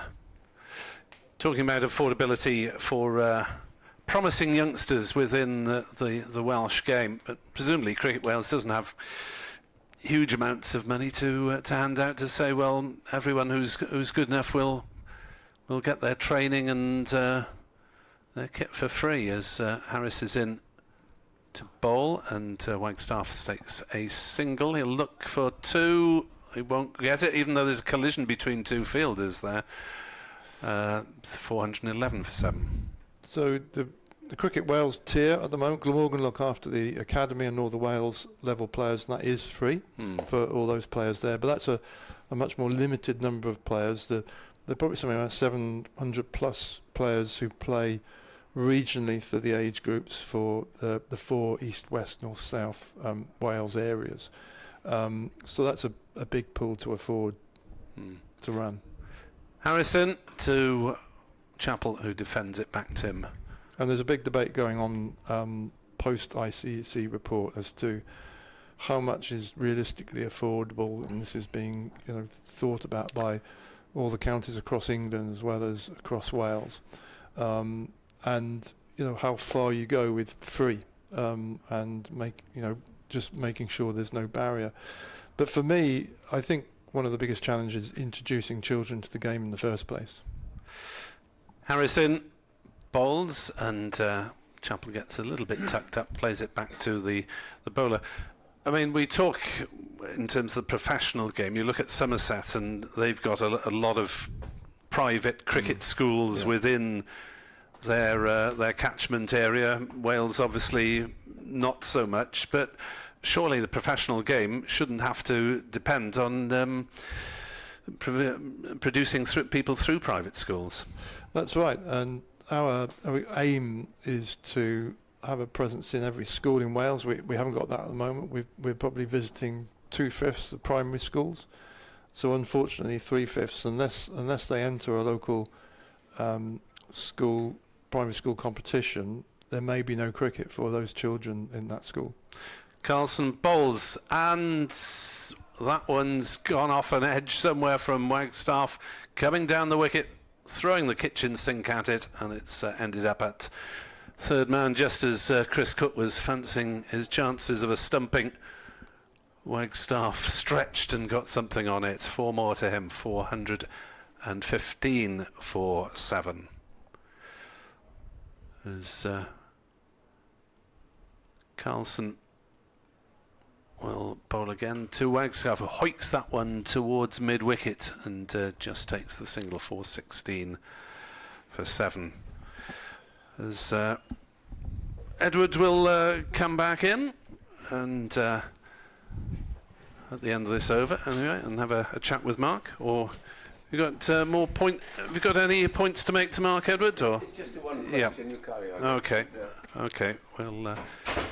Talking about affordability for promising youngsters within the Welsh game, but presumably Cricket Wales doesn't have huge amounts of money to hand out to say, well, everyone who's good enough will get their training and their kit for free, as Harris is in to bowl, and Wagstaff stakes a single. He'll look for 2. He won't get it, even though there's a collision between 2 fielders there. 411 for 7. So the Cricket Wales tier at the moment, Glamorgan look after the Academy and Northern Wales level players, and that is free for all those players there. But that's a much more limited number of players. There are probably something like 700 plus players who play regionally through the age groups for the 4 east, west, north, south Wales areas. So that's a big pool to afford to run. Harrison to Chapel, who defends it back to him. And there's a big debate going on post-ICC report as to how much is realistically affordable, and this is being thought about by all the counties across England as well as across Wales, and how far you go with free, and just making sure there's no barrier. But for me, I think one of the biggest challenges is introducing children to the game in the first place. Harrison bowls, and Chapel gets a little bit tucked up, plays it back to the bowler. I mean, we talk in terms of the professional game. You look at Somerset, and they've got a lot of private cricket schools within their catchment area. Wales, obviously, not so much. But surely the professional game shouldn't have to depend on producing people through private schools. That's right, and our aim is to have a presence in every school in Wales. We haven't got that at the moment. We're probably visiting 2/5 of primary schools, so unfortunately 3/5, unless they enter a local primary school competition, there may be no cricket for those children in that school. Carlson bowls, and that one's gone off an edge somewhere from Wagstaff, coming down the wicket, throwing the kitchen sink at it, and it's ended up at third man just as Chris Cook was fancying his chances of a stumping. Wagstaff stretched and got something on it. 4 more to him, 415 for 7. As Carlson will bowl again to Wagstaff, who hoiks that one towards mid-wicket and just takes the single, 416 for 7. As Edward will come back in and at the end of this over anyway, and have a chat with Mark. Or you got more point? Have you got any points to make to Mark, Edward? Or It's just the one question. You carry on. okay, okay, we'll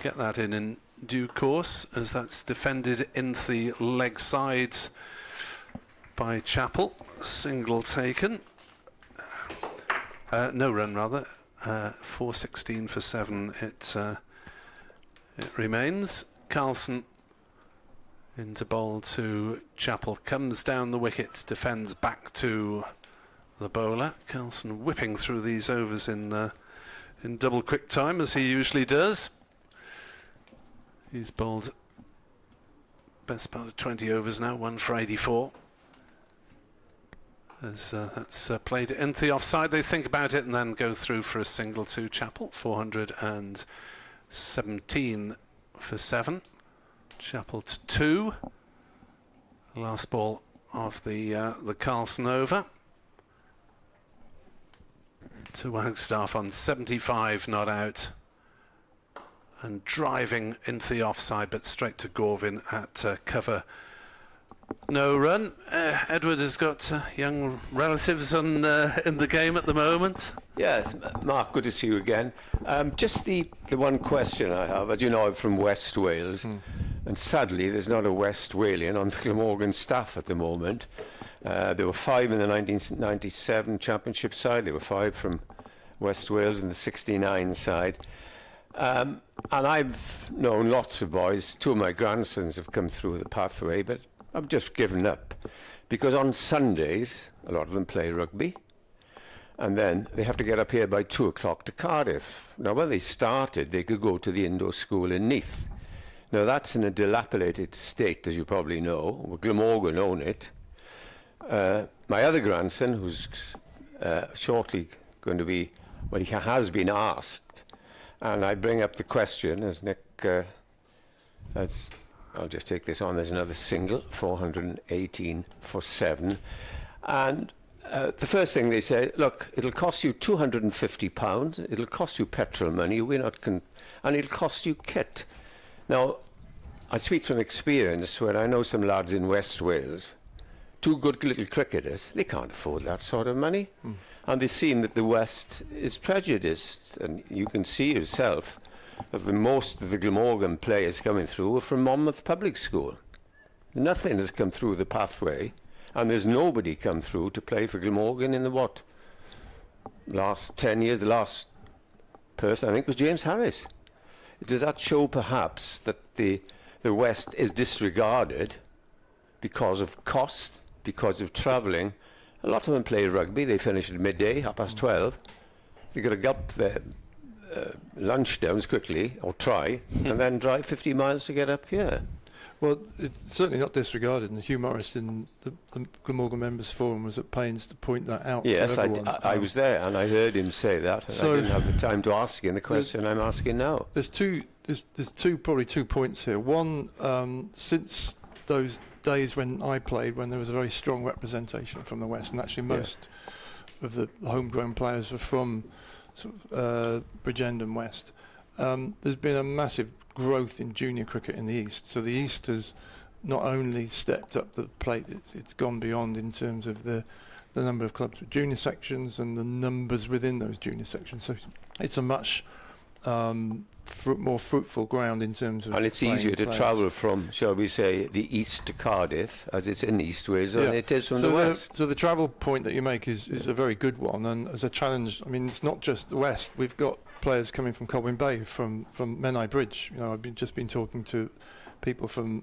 get that in due course, as that's defended in the leg side by Chapel. Single taken. No run rather. 416 for 7. It remains. Carlson into bowl to Chapel, comes down the wicket, defends back to the bowler. Carlson whipping through these overs in double quick time, as he usually does. He's bowled best part of 20 overs now, 1 for 84. As that's played into the offside, they think about it and then go through for a single to Chapel. 417 for 7. Chapel to 2. Last ball of the Carlson over. To Wagstaff on 75, not out. And driving into the offside, but straight to Gorvin at cover. No run. Edward has got young relatives in the game at the moment. Yes, Mark, good to see you again. Just the one question I have, as you know, I'm from West Wales, and sadly there's not a West Walian on the Glamorgan staff at the moment. There were 5 in the 1997 championship side. There were 5 from West Wales in the 69 side. And I've known lots of boys. 2 of my grandsons have come through the pathway, but I've just given up, because on Sundays a lot of them play rugby, and then they have to get up here by 2 o'clock to Cardiff. Now, when they started, they could go to the indoor school in Neath. Now, that's in a dilapidated state, as you probably know. Glamorgan own it. My other grandson, who's shortly going to be, well, he has been asked, and I bring up the question, as Nick, I'll just take this on. There's another single, 418 for 7. And the first thing they say, look, it'll cost you £250. It'll cost you petrol money. And it'll cost you kit. Now, I speak from experience where I know some lads in West Wales, 2 good little cricketers, they can't afford that sort of money. And they seem that the West is prejudiced. And you can see yourself that most of the Glamorgan players coming through are from Monmouth Public School. Nothing has come through the pathway, and there's nobody come through to play for Glamorgan in the last 10 years, the last person, I think, was James Harris. Does that show perhaps that the West is disregarded because of cost, because of travelling? A lot of them play rugby. They finish at midday, 12:30. They've got to get their lunch down quickly, or try, and then drive 50 miles to get up here. Well, it's certainly not disregarded, and Hugh Morris in the Glamorgan Members Forum was at pains to point that out. Yes, to everyone. I was there, and I heard him say that. And So I didn't have the time to ask him the question I'm asking now. There's probably two points here. One, since those days when I played, when there was a very strong representation from the West, and actually most of the homegrown players were from Bridgend and West, there's been a massive growth in junior cricket in the East. So the East has not only stepped up the plate, it's gone beyond in terms of the number of clubs with junior sections and the numbers within those junior sections. So it's a much more fruitful ground in terms of. And it's easier to travel from, shall we say, the east to Cardiff, as it's in East Wales, than it is from the west. So the travel point that you make is a very good one, and as a challenge, I mean, it's not just the West. We've got players coming from Colwyn Bay, from Menai Bridge. You know, I've just been talking to people from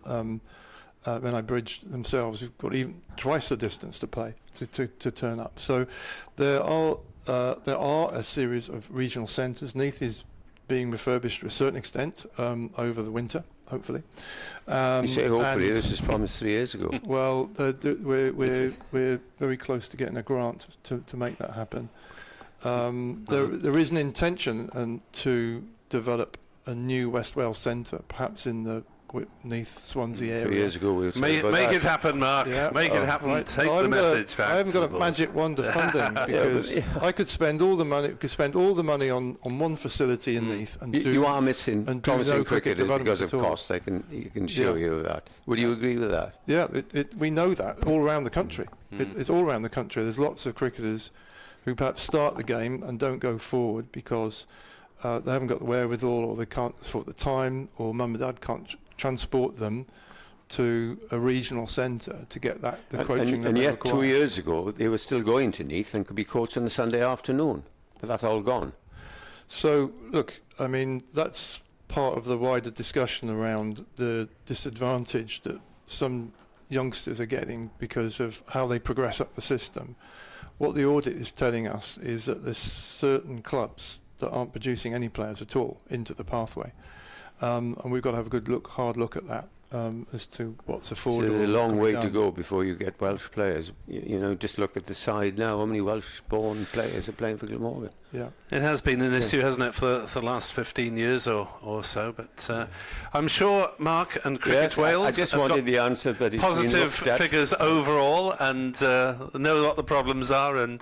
Menai Bridge themselves who've got even twice the distance to play to turn up. So there are a series of regional centres. Neath is being refurbished to a certain extent over the winter, hopefully. You say hopefully, this was promised 3 years ago. Well, we're very close to getting a grant to make that happen. There is an intention to develop a new West Wales centre, perhaps in the Neath, Swansea area. 3 years ago we were Make it happen, Mark. Yeah. Make it happen. Right. Take the message back. I haven't got a magic wand of funding because I could spend all the money on one facility in Neath and you are missing and promising no cricket cricketers because development of at all. cost. You can show you that. Would you agree with that? Yeah, we know that all around the country. It's all around the country. There's lots of cricketers who perhaps start the game and don't go forward because they haven't got the wherewithal, or they can't afford the time, or mum and dad can't transport them to a regional centre to get the coaching. And yet, 2 years ago, they were still going to Neath and could be coached on a Sunday afternoon. But that's all gone. So, look, I mean, that's part of the wider discussion around the disadvantage that some youngsters are getting because of how they progress up the system. What the audit is telling us is that there's certain clubs that aren't producing any players at all into the pathway. And we've got to have a hard look at that as to what's affordable. So there's a long way to go before you get Welsh players. You know, just look at the side now. How many Welsh-born players are playing for Glamorgan? Yeah, it has been an issue, hasn't it, for the last 15 years or so. But I'm sure Mark and Cricket Wales I just wanted the answer, but it's positive figures overall, and know what the problems are, and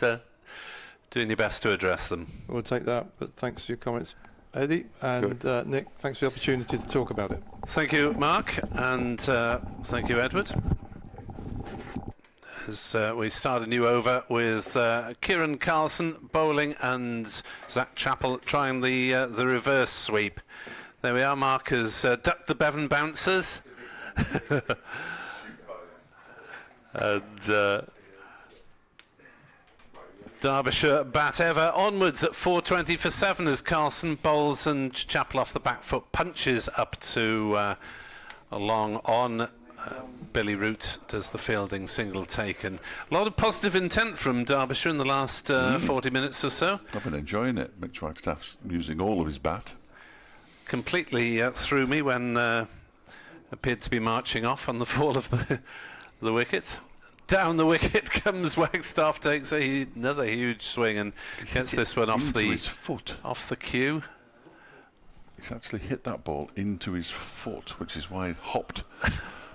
doing your best to address them. we'll take that. But thanks for your comments, Eddie, and Nick. Thanks for the opportunity to talk about it. Thank you, Mark, and thank you, Edward. As we start a new over with Kieran Carlson bowling and Zach Chappell trying the reverse sweep. There we are. Mark has ducked the Bevan bouncers. And Derbyshire bat ever onwards at 4:20 for 7 as Carlson bowls and Chappell off the back foot punches up to a long on. Billy Root does the fielding single taken. A lot of positive intent from Derbyshire in the last 40 minutes or so. I've been enjoying it. Mitch Wagstaff's using all of his bat. Completely threw me when appeared to be marching off on the fall of the wicket. Down the wicket comes Wagstaff, takes another huge swing and gets this one off his foot. Off the cue. He's actually hit that ball into his foot, which is why it hopped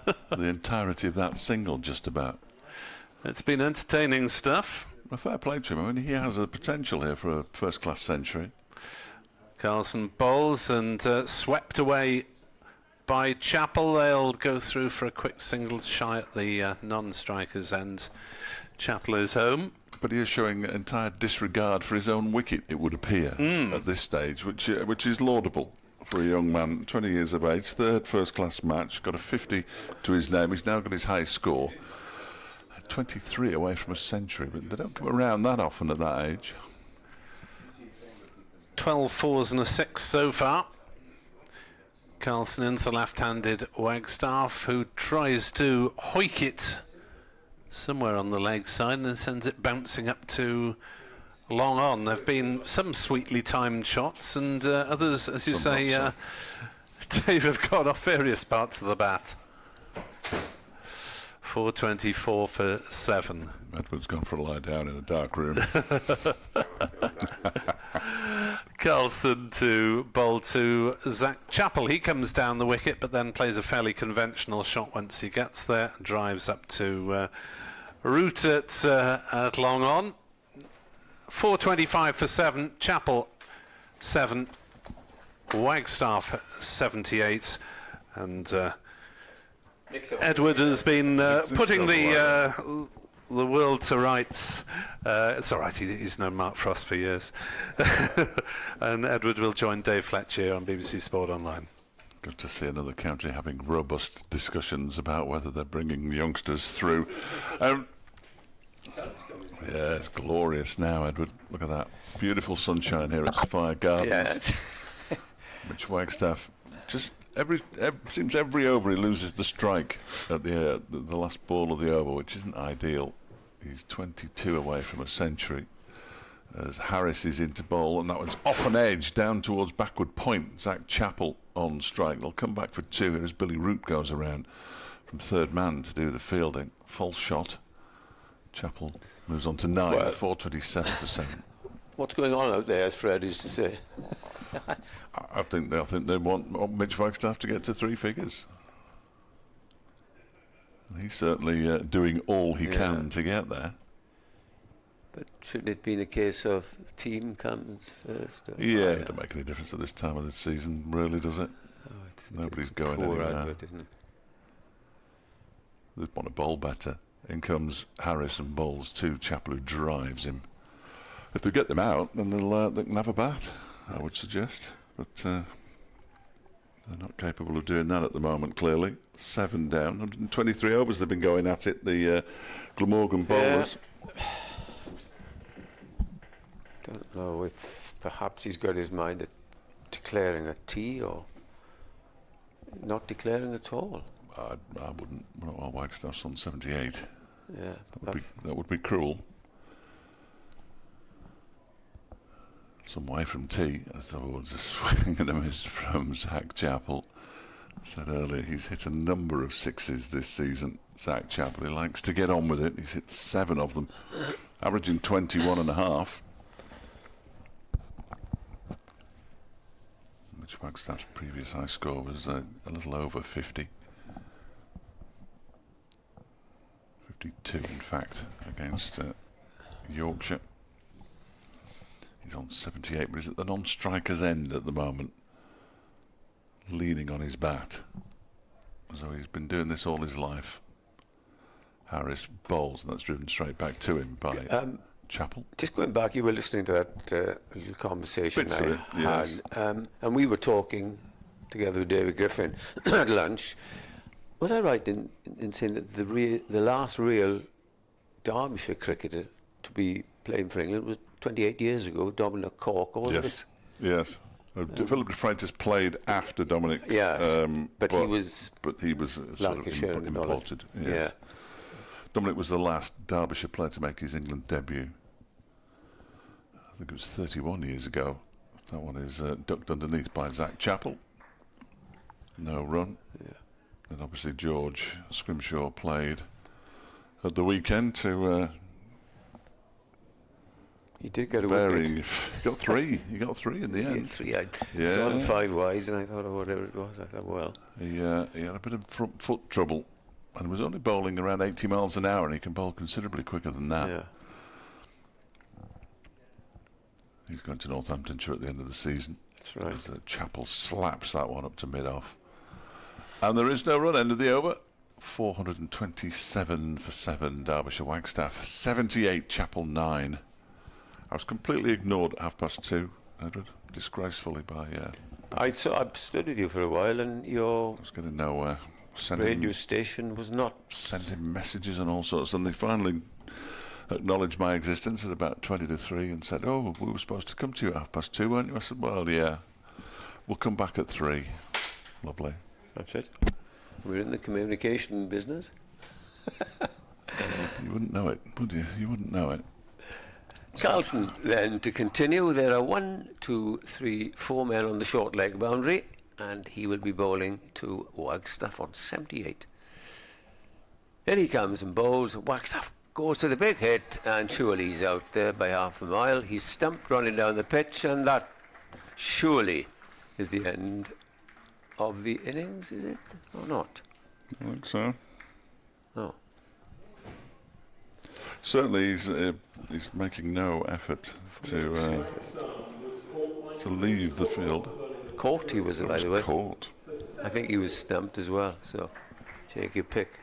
the entirety of that single just about. It's been entertaining stuff. A fair play to him. I mean, he has a potential here for a first-class century. Carlson bowls and swept away by Chappell. They'll go through for a quick single shy at the non-striker's end. Chappell is home. But he is showing entire disregard for his own wicket, it would appear, at this stage, which is laudable for a young man, 20 years of age, third first-class match, got a 50 to his name. He's now got his highest score. 23 away from a century, but they don't come around that often at that age. 12 fours and a 6 so far. Carlson into the left-handed Wagstaff, who tries to hoik it somewhere on the leg side and then sends it bouncing up to long on. There have been some sweetly timed shots and others, as you say, Dave, have gone off various parts of the bat. 424 for 7. Edward's gone for a lie down in a dark room. Carlson to bowl to Zach Chappell. He comes down the wicket but then plays a fairly conventional shot once he gets there. Drives up to root at long on. 425 for 7. Chappell 7. Wagstaff 78. And Edward has been putting the world to rights. It's all right, he's known Mark Frost for years. And Edward will join Dave Fletcher on BBC Sport Online. Good to see another county having robust discussions about whether they're bringing youngsters through. Yeah, it's glorious now, Edward. Look at that. Beautiful sunshine here at Sapphire Gardens. Yes. Which Wagstaff just seems every over he loses the strike at the last ball of the over, which isn't ideal. He's 22 away from a century as Harris is into bowl, and that one's off an edge down towards backward point. Zach Chappell on strike. They'll come back for 2 here as Billy Root goes around from third man to do the fielding. False shot. Chappell moves on to 9. Well, 427 for 7. What's going on out there, as Fred used to say? I think they want Mitch Wagstaff to get to 3 figures. He's certainly doing all he can to get there. But shouldn't it be a case of the team comes first? Yeah, it doesn't make any difference at this time of the season, really, does it? Nobody's going anywhere. Advert, isn't it? They want to bowl better. In comes Harris and bowls to Chappell, who drives him. If they get them out, then they can have a bat, I would suggest. But they're not capable of doing that at the moment, clearly. 7 down, 123 overs they've been going at it, the Glamorgan bowlers. Don't know if perhaps he's got his mind at declaring a T or not declaring at all. I wouldn't. Well, Wagstaff's on 78. Yeah, that would be cruel. Some way from tea, as though it was a swing and a miss from Zach Chappell. I said earlier, he's hit a number of 6s this season. Zach Chappell, he likes to get on with it. He's hit 7 of them, averaging 21.5. Which Wagstaff's previous high score was a little over 50. 52, in fact, against Yorkshire. He's on 78, but he's at the non-striker's end at the moment, leaning on his bat. So he's been doing this all his life. Harris bowls, and that's driven straight back to him by Chappell. Just going back, you were listening to that little conversation Bits of it, yes. and we were talking together with David Griffin at lunch. Was I right in saying that the last real Derbyshire cricketer to be playing for England was 28 years ago, Dominic Cork? Yes, yes. Philip de Freitas played after Dominic. Yes, but he was sort of imported. Yes. Yeah. Dominic was the last Derbyshire player to make his England debut. I think it was 31 years ago. That one is ducked underneath by Zach Chappell. No run. Yeah. And obviously George Scrimshaw played at the weekend to... He did get a wicket. He got 3. He got 3 in the end. 3. I saw him 5 wides, and I thought, whatever it was, I thought, well. He had a bit of front foot trouble, and was only bowling around 80 miles an hour, and he can bowl considerably quicker than that. Yeah. He's going to Northamptonshire at the end of the season. That's right. As Chappell slaps that one up to mid-off. And there is no run, end of the over. 427 for 7, Derbyshire Wagstaff. 78, Chappell 9. I was completely ignored at 2:30, Edward, disgracefully by... I've stood with you for a while, and your I was getting nowhere. radio station was not... Sending messages and all sorts, and they finally acknowledged my existence at about 20 to 3 and said, "Oh, we were supposed to come to you at 2:30, weren't you?" I said, "Well, yeah, we'll come back at 3. Lovely. That's it. We're in the communication business. You wouldn't know it, would you? You wouldn't know it. Carlson then to continue. There are 1, 2, 3, 4 men on the short leg boundary, and he will be bowling to Wagstaff on 78. In he comes and bowls. Wagstaff goes to the big hit, and surely he's out there by half a mile. He's stumped running down the pitch, and that surely is the end of the innings, is it? Or not? I think so. No. Certainly, he's making no effort to leave the field. Caught he was, by the way. Caught. I think he was stumped as well, so take your pick.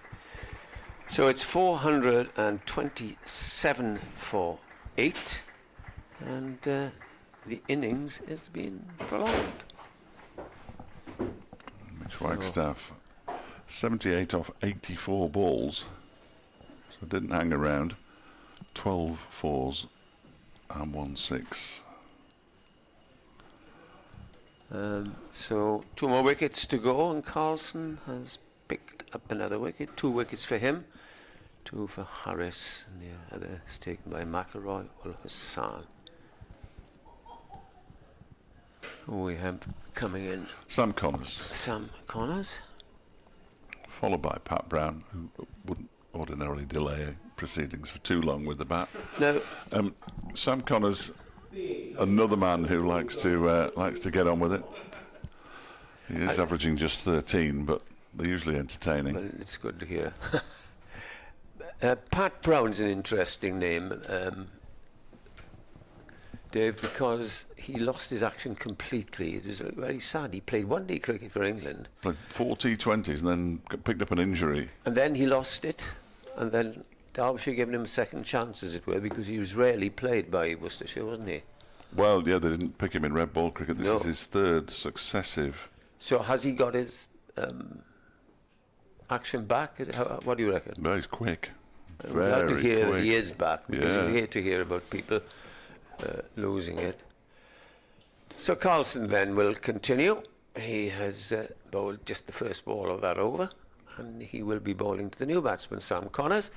So it's 427 for 8, and the innings has been prolonged. Mitch Wagstaff, 78 off 84 balls, so didn't hang around. 12 fours and 1 6. So 2 more wickets to go, and Carlson has picked up another wicket. 2 wickets for him, 2 for Harris, and the other is taken by McIlroy or Hassan. Who we have coming in? Sam Connors, Sam Connors. followed by Pat Brown, who wouldn't ordinarily delay proceedings for too long with the bat. No. Sam Connors, another man who likes to get on with it. He is averaging just 13, but they're usually entertaining. Well, it's good to hear. Pat Brown's an interesting name, Dave, because he lost his action completely. It was very sad. He played one-day cricket for England. Played 4 T20s and then picked up an injury. And then he lost it, and then Derbyshire gave him a second chance, as it were, because he was rarely played by Worcestershire, wasn't he? Well, yeah, they didn't pick him in red ball cricket. This No. is his 3rd successive. So has he got his action back? What do you reckon? But he's quick. I'm glad to hear quick. that he is back, because Yeah. you hate to hear about people losing it. So Carlson then will continue. He has bowled just the first ball of that over, and he will be bowling to the new batsman, Sam Connors.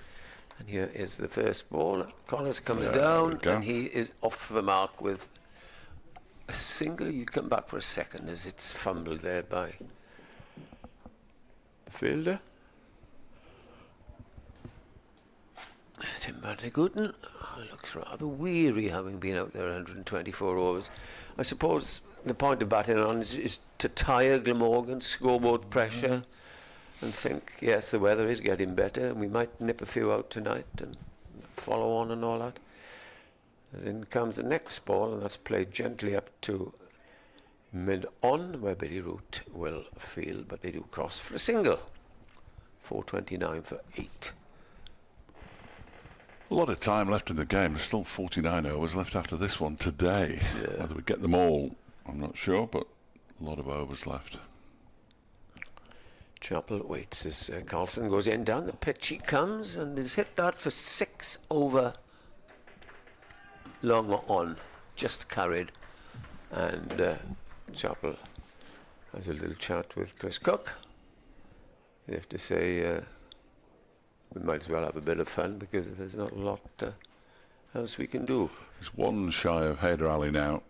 And here is the first ball. Connors comes down, and he is off the mark with a single. You come back for a second as it's fumbled there by the fielder. Tim van der Gooten looks rather weary, having been out there 124 overs. I suppose the point of batting on is to tire Glamorgan, scoreboard pressure, and think, yes, the weather is getting better, and we might nip a few out tonight and follow on and all that. And then comes the next ball, and that's played gently up to mid-on, where Billy Root will field, but they do cross for a single. 429 for 8. A lot of time left in the game. There's still 49 overs left after this one today. Yeah. Whether we get them all, I'm not sure, but a lot of overs left. Chappell waits as Carlson goes in. Down the pitch he comes, and has hit that for 6 over long on, just carried. And Chappell has a little chat with Chris Cook. They have to say we might as well have a bit of fun, because there's not a lot else we can do. He's 1 shy of Haider Ali now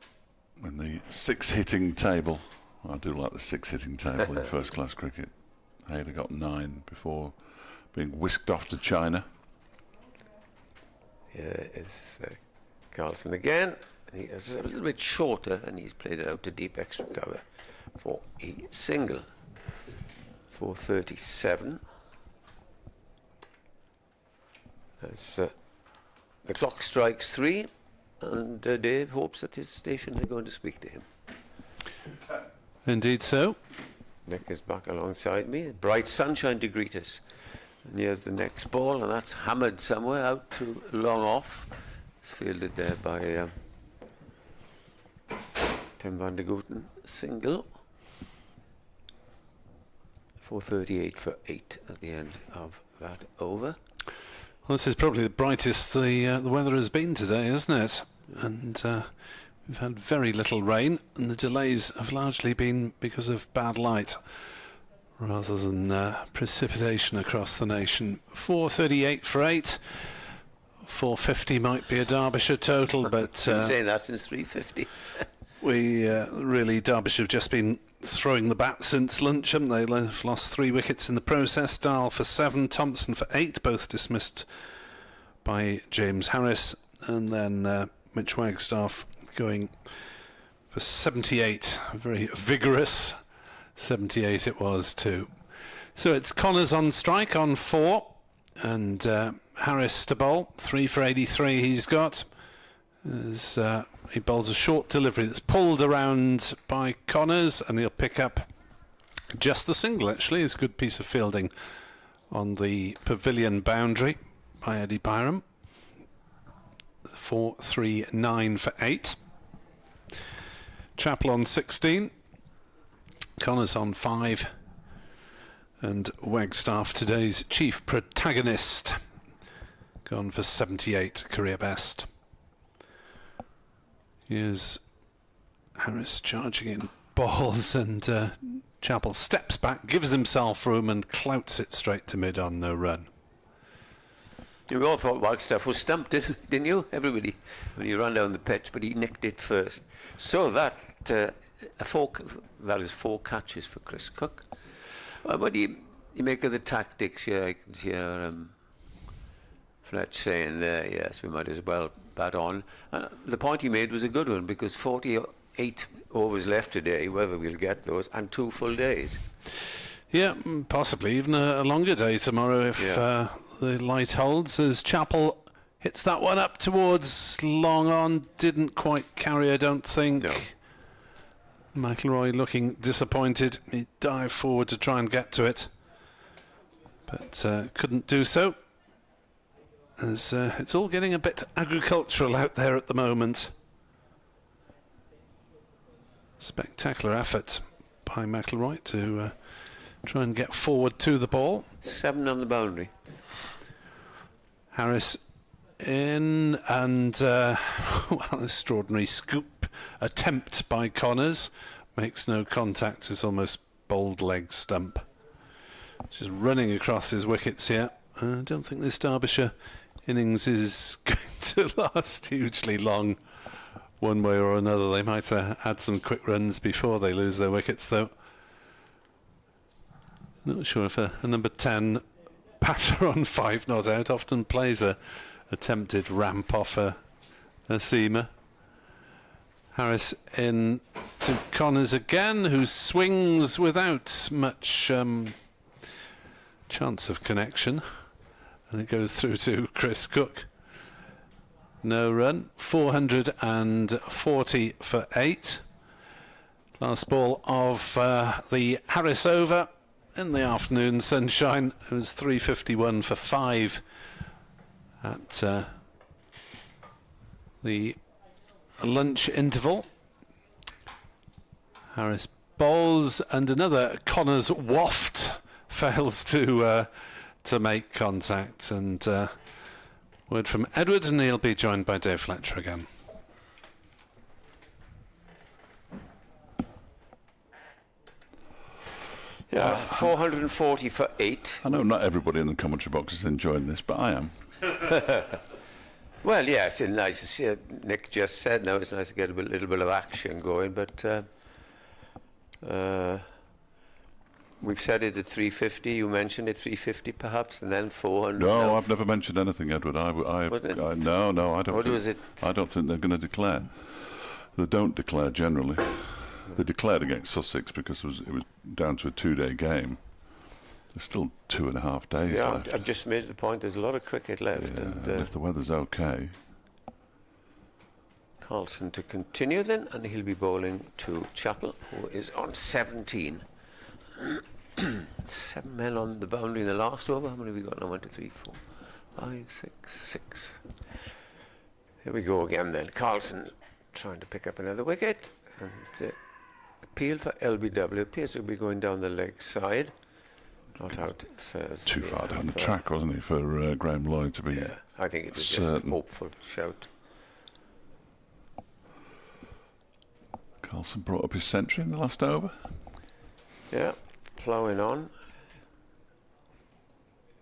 in the 6-hitting table. I do like the 6-hitting table in first-class cricket. Haider got 9 before being whisked off to China. Here is Carlson again. He is a little bit shorter, and he's played it out to deep extra cover for a single. 437. As the clock strikes 3, and Dave hopes that his station are going to speak to him. Indeed so. Nick is back alongside me. Bright sunshine to greet us. And here's the next ball, and that's hammered somewhere out to long off. It's fielded there by Tim van der Gooten. Single. 438 for 8 at the end of that over. Well, this is probably the brightest the weather has been today, isn't it? And we've had very little rain, and the delays have largely been because of bad light rather than precipitation across the nation. 4:38 for 8. 4:50 might be a Derbyshire total, but Been saying that since 3:50. we really, Derbyshire have just been throwing the bat since lunch, haven't they? They've lost 3 wickets in the process. Dahl for 7, Thompson for 8, both dismissed by James Harris, and then Mitch Wagstaff going for 78. A very vigorous 78 it was too. So it's Connors on strike on 4, and Harris to bowl. 3 for 83 he's got. As he bowls a short delivery that's pulled around by Connors, and he'll pick up just the single. Actually, it's a good piece of fielding on the pavilion boundary by Eddie Byram. 4-3-9 for 8. Chappell on 16. Connors on 5. And Wagstaff, today's chief protagonist, gone for 78, career best. Here's Harris charging in balls, and Chappell steps back, gives himself room and clouts it straight to mid on no run. You all thought Wagstaff was stumped, didn't you? Everybody, when he ran down the pitch, but he nicked it first. So that is 4 catches for Chris Cook. What do you make of the tactics here? I can hear Fletch saying there, yes, we might as well bat on. The point he made was a good one, because 48 overs left today, whether we'll get those, and 2 full days. Yeah, possibly even a longer day tomorrow if the light holds, as Chappell hits that one up towards long on. Didn't quite carry, I don't think. No. McIlroy looking disappointed. He dived forward to try and get to it, but couldn't do so, as it's all getting a bit agricultural out there at the moment. Spectacular effort by McIlroy to try and get forward to the ball. 7 on the boundary. Harris in, and well, extraordinary scoop attempt by Connors. Makes no contact. It's almost bowled leg stump. Just running across his wickets here. I don't think this Derbyshire innings is going to last hugely long one way or another. They might add some quick runs before they lose their wickets, though. Not sure if a number 10 batter on 5 not out often plays a attempted ramp off a seamer. Harris in to Connors again, who swings without much chance of connection, and it goes through to Chris Cook. No run. 440 for 8. Last ball of the Harris over in the afternoon sunshine. It was 351 for 5 at the lunch interval. Harris bowls, and another Connors waft fails to make contact, and word from Edward, and he'll be joined by Dave Fletcher again. Yeah, 440 for 8. I know not everybody in the commentary box is enjoying this, but I am. Well, yeah, it's nice. Nick just said now it's nice to get a little bit of action going, but we've said it at 350. You mentioned it, 350 perhaps, and then 400. No, I've never mentioned anything, Edward. No, I don't. What was it? I don't think they're going to declare. They don't declare generally. They declared against Sussex because it was down to a 2-day game. There's still 2.5 days left. I've just made the point. There's a lot of cricket left. Yeah, and if the weather's okay. Carlson to continue then, and he'll be bowling to Chappell, who is on 17. 7 men on the boundary in the last over. How many have we got now? 1, 2, 3, 4, 5, 6, 6. Here we go again then. Carlson trying to pick up another wicket, and appeal for LBW appears to be going down the leg side. Not out, it says. Too far down the track, wasn't he, for Graham Lloyd to be Yeah, I think it was just certain. a hopeful shout. Carlson brought up his century in the last over. Yeah, ploughing on.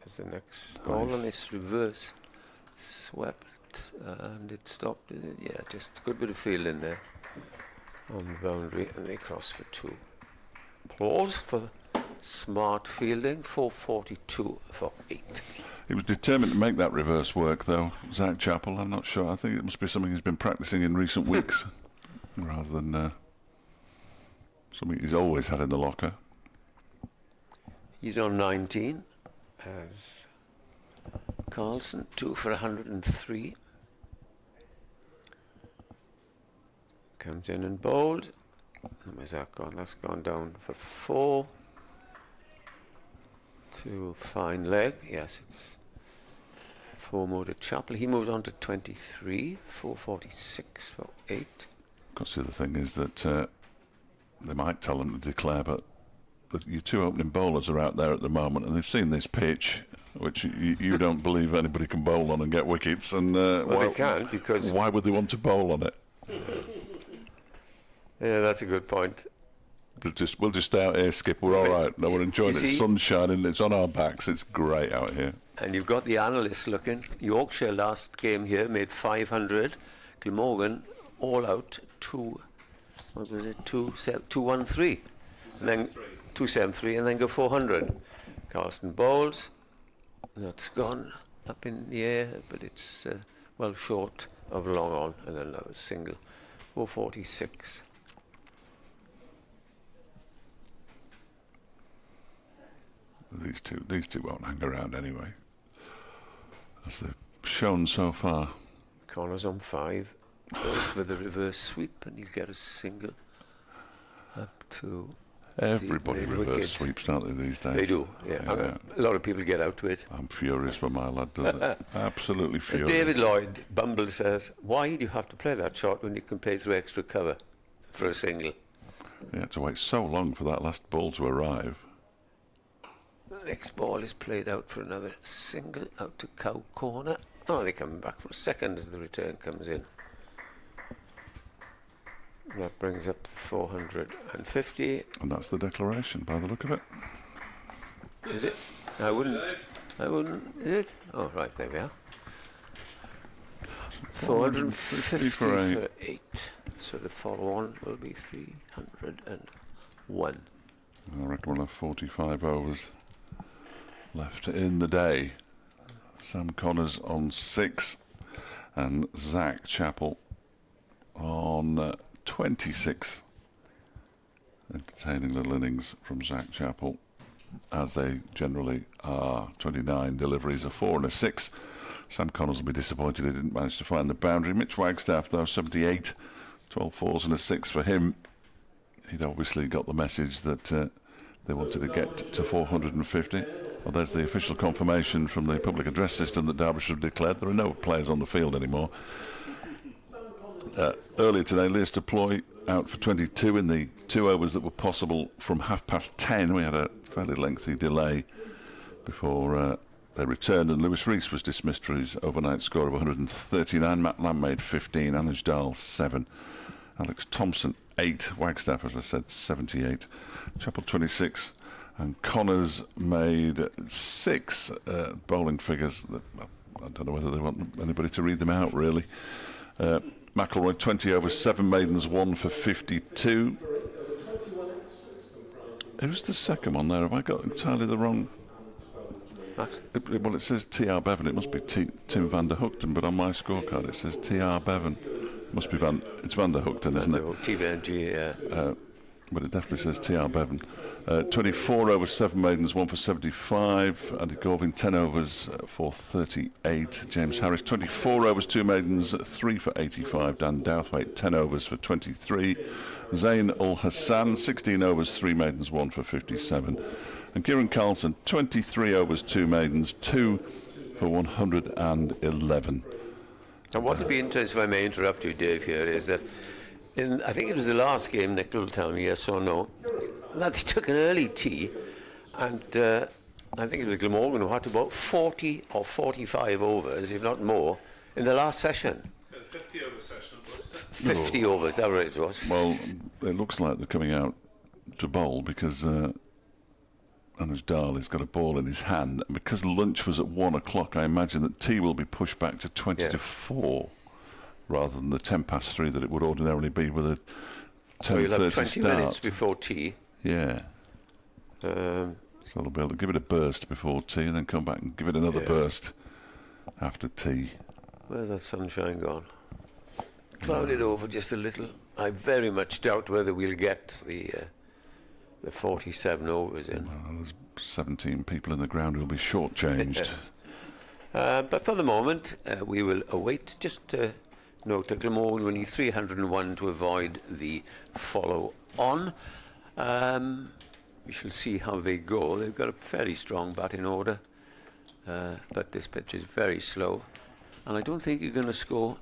As the next ball on this reverse swept and it stopped. Yeah, just a good bit of fielding there on the boundary, and they cross for 2. Applause for smart fielding. 442 for 8. He was determined to make that reverse work, though, Zach Chappell. I'm not sure. I think it must be something he's been practicing in recent weeks rather than something he's always had in the locker. He's on 19 as Carlson, 2 for 103. Comes in and bowled. And where's that gone? That's gone down for 4. To fine leg. Yes, it's 4 more to Chappell. He moves on to 23. 446 for 8. Of course, the other thing is that they might tell them to declare, but your 2 opening bowlers are out there at the moment, and they've seen this pitch, which you don't believe anybody can bowl on and get wickets. And well, they can, because why would they want to bowl on it? Yeah, that's a good point. We'll just stay out here, Skip. We're all right. No, we're enjoying it. See, Sun's shining. It's on our backs. It's great out here. And you've got the analysts looking. Yorkshire last game here made 500. Glamorgan all out 213. And then 273, and then go 400. Carlson bowls. That's gone up in the air, but it's well short of long on, and another single. 446. These two won't hang around anyway, as they've shown so far. Connors on 5. Goes for the reverse sweep, and you get a single up to. Everybody the reverse wicket. sweeps, don't they, these days? They do, yeah. I mean, a lot of people get out to it. I'm furious when my lad does it. Absolutely As furious. David Lloyd, Bumble says, why do you have to play that shot when you can play through extra cover for a single? You had to wait so long for that last ball to arrive. The next ball is played out for another single out to Cow Corner. Oh, they're coming back for a second as the return comes in. That brings up 450. And that's the declaration, by the look of it. Is it? I wouldn't. Is it? Oh, right, there we are. 450 for 8. So the follow-on will be 301. I reckon we'll have 45 overs left in the day. Sam Connors on 6 and Zach Chappell on 26. Entertaining little innings from Zach Chappell, as they generally are. 29 deliveries, a 4 and a 6. Sam Connors will be disappointed he didn't manage to find the boundary. Mitch Wagstaff, though, 78. 12 fours and a 6 for him. He'd obviously got the message that they wanted to get to 450. Well, there's the official confirmation from the public address system that Derbyshire have declared there are no players on the field anymore. Earlier today, Lewis Deploy out for 22 in the 2 overs that were possible from 10:30. We had a fairly lengthy delay before they returned, and Reece was dismissed for his overnight score of 139. Matt Lamb made 15, Anuj Dal 7, Alex Thompson 8, Wagstaff, as I said, 78, Chappell 26, and Connors made 6 bowling figures. That, I don't know whether they want anybody to read them out, really. McIlroy 20 overs, 7 maidens, 1 for 52. Who's the second one there? Have I got entirely the wrong? Well, it says T.R. Bevan. It must be Tim van der Hoogten, but on my scorecard it says T.R. Bevan. Must be it's van der Hoogten, isn't it? TVNG, yeah. But it definitely says T.R. Bevan. 24 overs, 7 maidens, 1 for 75. Andy Gorvin, 10 overs for 38. James Harris, 24 overs, 2 maidens, 3 for 85. Dan Douthwaite, 10 overs for 23. Zain Ul Hassan, 16 overs, 3 maidens, 1 for 57. And Kieran Carlson, 23 overs, 2 maidens, 2 for 111. And what would be interesting, if I may interrupt you, Dave, here, is that I think it was the last game, Nicholtown, yes or no, that they took an early tee, and I think it was Glamorgan who had about 40 or 45 overs, if not more, in the last session. 50 over session at Worcester. 50 overs, that what it was. Well, it looks like they're coming out to bowl because Anuj Dal has got a ball in his hand. And because lunch was at 1 o'clock, I imagine that tea will be pushed back to 20 to 4 rather than the 10 past 3 that it would ordinarily be with a 10:30 So you'll have 20 start. minutes before tea. Yeah. So they'll be able to give it a burst before tea and then come back and give it another burst after tea. Where's that sunshine gone? Clouded over just a little. I very much doubt whether we'll get the 47 overs in. Well, there's 17 people in the ground who will be shortchanged. Yes. But for the moment, we will await. Just note that Glamorgan will need 301 to avoid the follow-on. We shall see how they go. They've got a fairly strong batting order, but this pitch is very slow, and I don't think you're going to score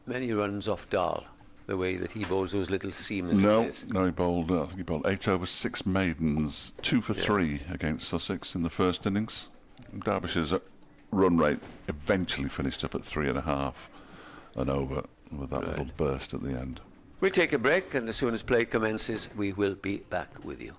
many runs off Dahl the way that he bowls those little seamers. No, he bowled. I think he bowled 8 over 6 maidens, 2 for 3 against Sussex in the first innings. Derbyshire's run rate eventually finished up at 3.5 and over with that little burst at the end. We'll take a break, and as soon as play commences, we will be back with you.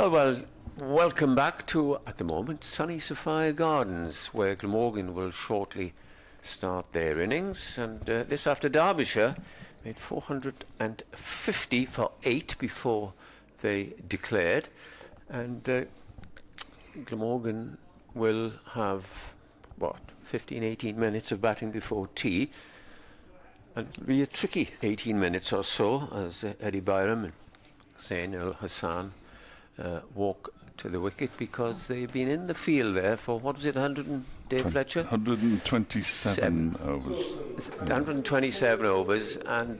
Well, welcome back to, at the moment, sunny Sophia Gardens, where Glamorgan will shortly start their innings. And this after Derbyshire made 450 for 8 before they declared. And Glamorgan will have, 15, 18 minutes of batting before tea. And it'll be a tricky 18 minutes or so as Eddie Byram and Zain Ul Hassan walk to the wicket, because they've been in the field there for, what was it, 100 Dave Fletcher? 127 overs. 127 overs, and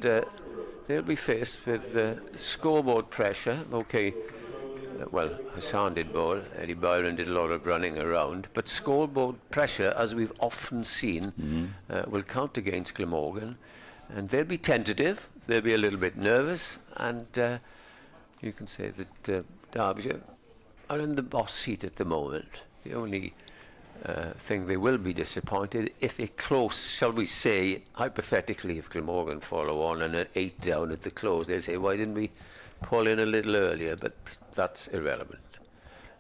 they'll be faced with scoreboard pressure. Okay, well, Hassan did bowl, Eddie Byron did a lot of running around, but scoreboard pressure, as we've often seen, will count against Glamorgan, and they'll be tentative, they'll be a little bit nervous, and you can say that Derbyshire are in the boss seat at the moment. The only thing they will be disappointed if a close, shall we say, hypothetically, if Glamorgan follow on and at 8 down at the close, they'll say, why didn't we pull in a little earlier? But that's irrelevant.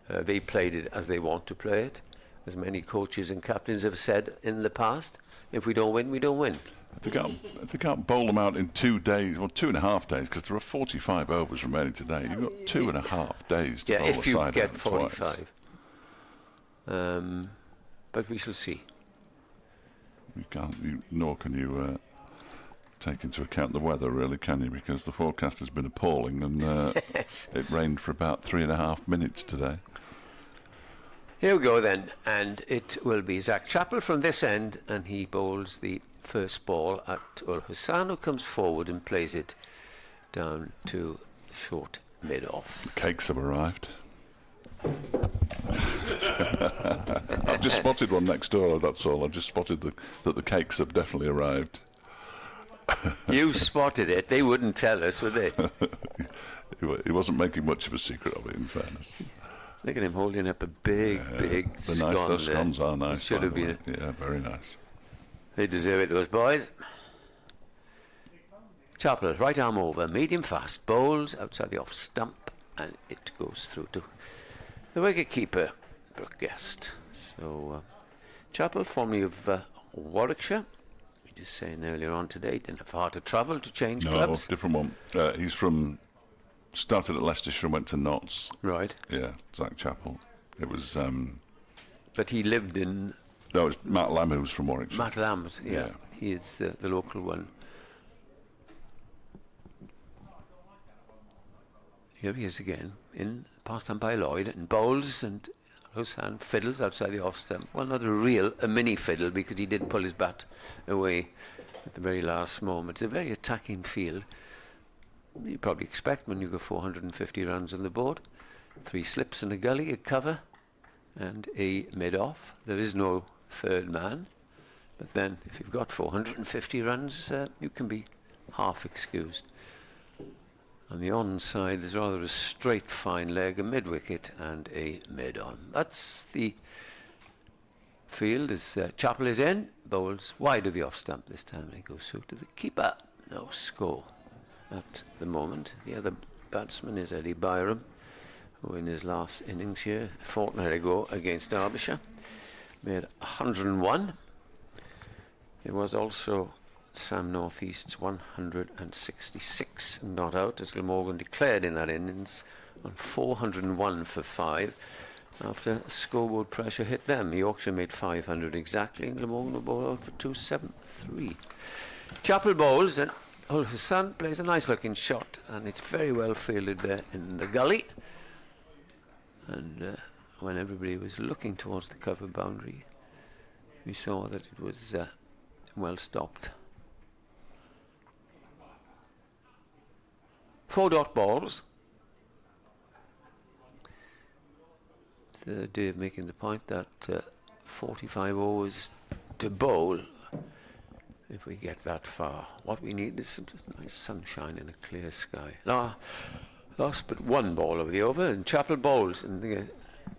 They played it as they want to play it. As many coaches and captains have said in the past, if we don't win, we don't win. If they can't bowl them out in 2 days, well, 2.5 days, because there are 45 overs remaining today. You've got 2.5 days to bowl if a you side get out 45. But we shall see. Nor can you take into account the weather, really, can you? Because the forecast has been appalling, and Yes. it rained for about 3.5 minutes today. Here we go then, and it will be Zach Chappell from this end, and he bowls the first ball at Ul Hassan, who comes forward and plays it down to short mid-off. Cakes have arrived. I've just spotted one next door, that's all. I've just spotted that the cakes have definitely arrived. You spotted it, they wouldn't tell us, would they? He wasn't making much of a secret of it, in fairness. Look at him holding up a big scone. Those scones are nice. Should have by the been. way. Yeah, very nice. They deserve it, those boys. Chappell, right arm over, medium fast, bowls outside the off stump, and it goes through to the wicket keeper, Brooke Guest. So, Chappell, formerly of Warwickshire. We just saying earlier on today, didn't have far to travel to change clubs. No, different one. He's started at Leicestershire and went to Notts. Right. Yeah, Zach Chappell. It was. But he lived in. No, it was Matt Lamb, who was from Warwickshire. Matt Lamb's, yeah. He is the local one. Here he is again, in past umpire Lloyd, and bowls, and Hassan fiddles outside the off stump. Well, not a mini fiddle, because he did pull his bat away at the very last moment. It's a very attacking field. You probably expect when you go 450 runs on the board. 3 slips and a gully, a cover, and a mid-off. There is no third man. But then, if you've got 450 runs, you can be half excused. On the onside, there's rather a straight fine leg, a mid-wicket, and a mid-on. That's the field as Chappell is in. Bowls wide of the off-stump this time, and he goes through to the keeper. No score at the moment. The other batsman is Eddie Byram, who in his last innings here, a fortnight ago against Derbyshire, made 101. There was also Sam Northeast's 166 not out, as Glamorgan declared in that innings on 401 for 5 after scoreboard pressure hit them. Yorkshire made 500 exactly, and Glamorgan were bowled out for 273. Chappell bowls, and Ul Hassan plays a nice looking shot, and it's very well fielded there in the gully. And when everybody was looking towards the cover boundary, we saw that it was well stopped. 4 dot balls. Dave making the point that 45 overs to bowl, if we get that far. What we need is some nice sunshine and a clear sky. Lost but 1 ball over the over, and Chappell bowls, and the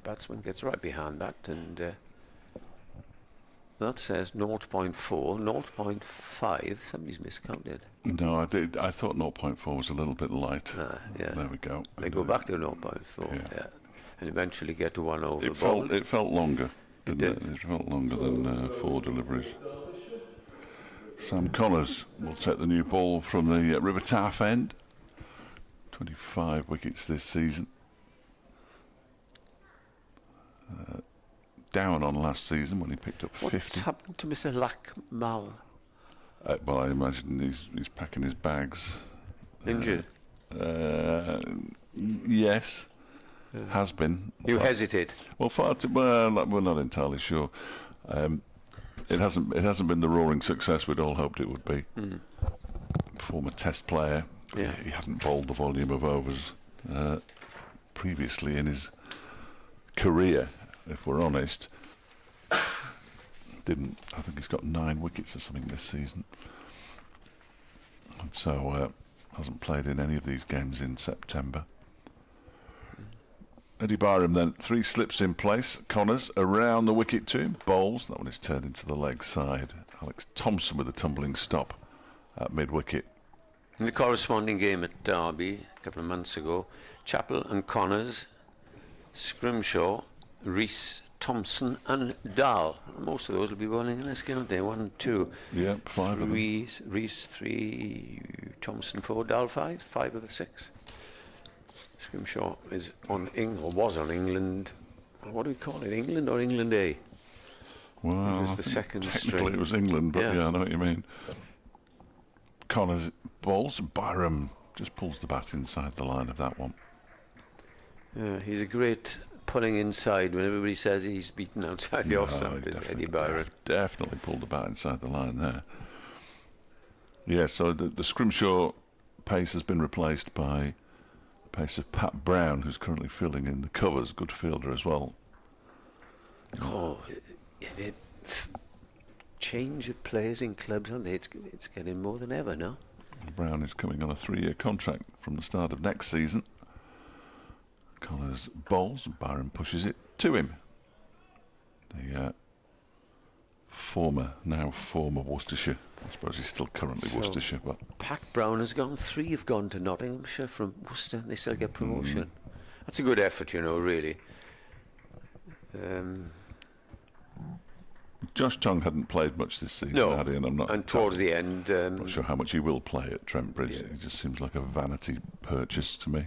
batsman gets right behind that, and That says 0.4, 0.5. Somebody's miscounted. No, I did. I thought 0.4 was a little bit light. Yeah. There we go. They go back to 0.4, Yeah. and eventually get to 1 over. It felt longer. It Didn't did. It felt longer than 4 deliveries. Sam Connors will take the new ball from the River Taff end. 25 wickets this season. Down on last season when he picked up 50. What's happened to Mr. Lakmal? Well, I imagine he's packing his bags. Injured? Yes, has been. You hesitate? Well, we're not entirely sure. It hasn't been the roaring success we'd all hoped it would be. Former Test player, he hadn't bowled the volume of overs previously in his career, if we're honest. I think he's got 9 wickets or something this season, and so hasn't played in any of these games in September. Eddie Byram then, 3 slips in place. Connors around the wicket to him, bowls. That one is turned into the leg side. Alex Thompson with a tumbling stop at mid-wicket. In the corresponding game at Derby a couple of months ago, Chappell and Connors, Scrimshaw, Reece, Thompson and Dahl. Most of those will be bowling in this game, aren't they? 1, 2. Yeah, 5 of them. Reece 3, Thompson 4, Dahl 5. 5 of the 6. Scrimshaw is on was on England. What do we call it? England or England A? Well, It was the second technically string. it was England, but Yeah. yeah, I know what you mean. Connors bowls and Byram just pulls the bat inside the line of that one. Yeah, he's a great pulling inside when everybody says he's beaten outside the off stump. Is Eddie Byram? Definitely pulled the bat inside the line there. Yeah, so the Scrimshaw pace has been replaced by the pace of Pat Brown, who's currently filling in the covers, good fielder as well. Oh, the change of players in clubs, aren't they? It's getting more than ever now. Brown is coming on a 3-year contract from the start of next season. Connors bowls and Byron pushes it to him. The now former Worcestershire. I suppose he's still currently Worcestershire, but Pat Brown has gone. 3 have gone to Nottinghamshire from Worcester. And they still get promotion. That's a good effort, really. Josh Tongue hadn't played much this season, No, had he? And I'm not. and towards the end, not sure how much he will play at Trent Bridge. Yeah. It just seems like a vanity purchase to me.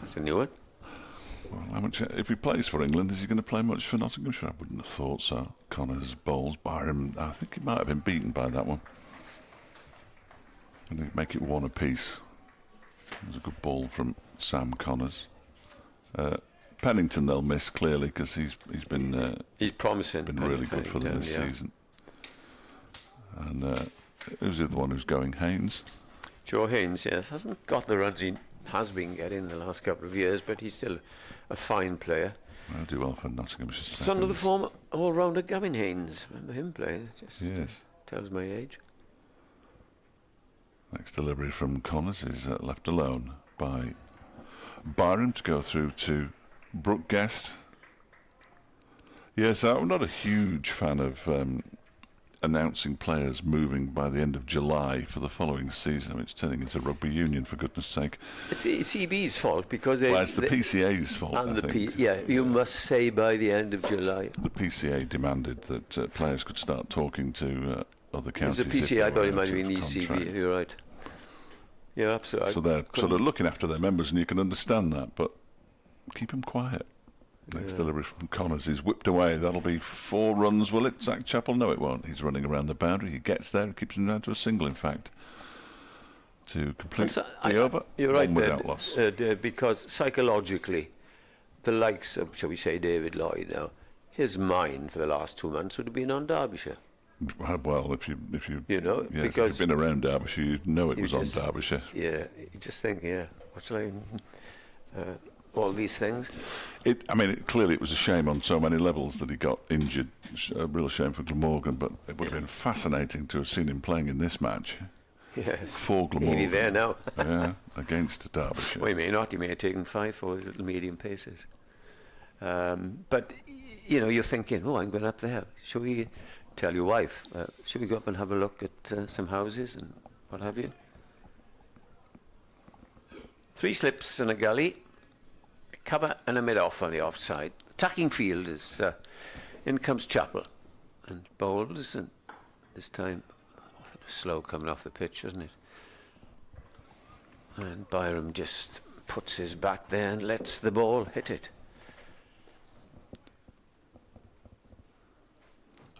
it's a new one. Well, how much? If he plays for England, is he going to play much for Nottinghamshire? I wouldn't have thought so. Connors bowls, Byram. I think he might have been beaten by that one. Going to make it 1 apiece. It was a good ball from Sam Connors. Pennington they'll miss clearly because he's been He's promising. been really good for them this season. And who's the other one who's going? Haynes. Joe Haynes, yes, hasn't got the runs he has been getting in the last couple of years, but he's still a fine player. I'll do well for Nottinghamshire. Son of the seconds. former all-rounder Gavin Haynes. Remember him playing? Just Yes. tells my age. Next delivery from Connors is left alone by Byram to go through to Brooke Guest. Yes, I'm not a huge fan of announcing players moving by the end of July for the following season. I mean, it's turning into rugby union, for goodness sake. It's CB's fault because they. Well, it's the PCA's fault, And I the think. you must say by the end of July. The PCA demanded that players could start talking to other It's counties. the if they PCA, I were thought it out might have of been the ECB. contract. You're right. Yeah, absolutely. So they're sort of looking after their members, and you can understand that, but keep them quiet. Next delivery from Connors is whipped away. That'll be 4 runs, will it? Zach Chappell? No, it won't. He's running around the boundary. He gets there and keeps him down to a single, in fact, to complete So, the over. You're right, One without Ben, loss. because psychologically, the likes of, shall we say, David Lloyd now, his mind for the last 2 months would have been on Derbyshire. Well, if you Yes, if because you've been around Derbyshire, you'd know it you was just- on Derbyshire. Yeah, you just think, what shall I... all these things. Clearly it was a shame on so many levels that he got injured. A real shame for Glamorgan, but it would have been fascinating to have seen him playing in this match Yes. for Glamorgan. Maybe there now. Yeah, against Derbyshire. Well, he may not. He may have taken 5 for his little medium paces. But you know, you're thinking, oh, I'm going up there. Should we tell your wife? Should we go up and have a look at some houses and what have you? 3 slips and a gully, cover and a mid-off on the offside. Attacking field is in comes Chapel and bowls, and this time slow coming off the pitch, isn't it? And Byram just puts his back there and lets the ball hit it.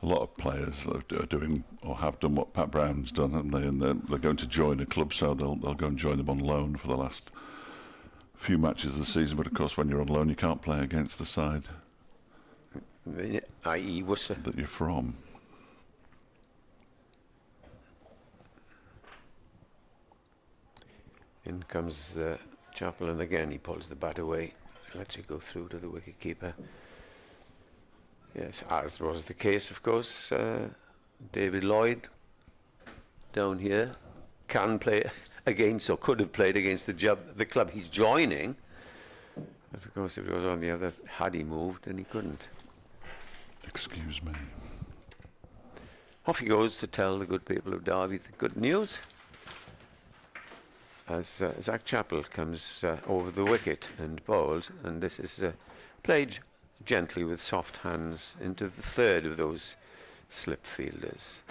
A lot of players are doing or have done what Pat Brown's done, haven't they? And they're going to join a club, so they'll go and join them on loan for the last few matches of the season. But of course, when you're on loan, you can't play against the side, i.e. Worcester, that you're from. In comes Chapel, and again he pulls the bat away, lets it go through to the wicket-keeper. Yes, as was the case, of course. David Lloyd, down here, can play against, or could have played against the club he's joining. But of course, if it was on the other, had he moved, then he couldn't. Excuse me. Off he goes to tell the good people of Derby the good news. As Zach Chapel comes over the wicket and bowls, and this is played gently with soft hands into the third of those slip fielders.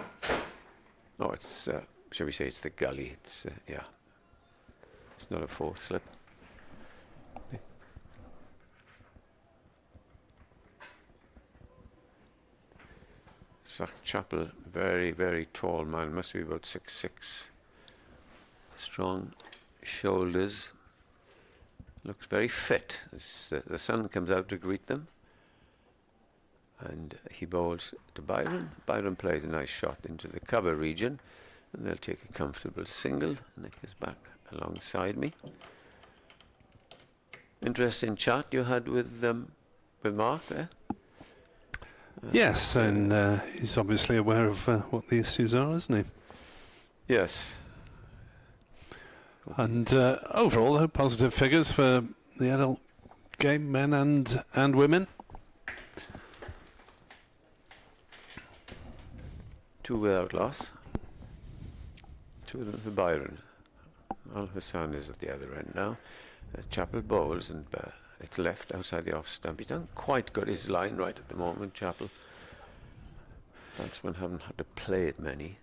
Oh, it's, shall we say, it's the gully. It's, yeah, it's not a 4th slip. Zach Chapel, very, very tall man, must be about 6'6". Strong shoulders, looks very fit as the sun comes out to greet them, and he bowls to Byron. Byron plays a nice shot into the cover region, and they'll take a comfortable single, and it goes back alongside me. Interesting chat you had with Mark there. Yes, and he's obviously aware of what the issues are, isn't he? Yes. And overall, though, positive figures for the adult game, men and women. 2 without loss. 2 of them for Byron. Al Hassan is at the other end now. Chapel bowls, and it's left outside the off stump. He's not quite got his line right at the moment, Chapel. Batsmen haven't had to play it many.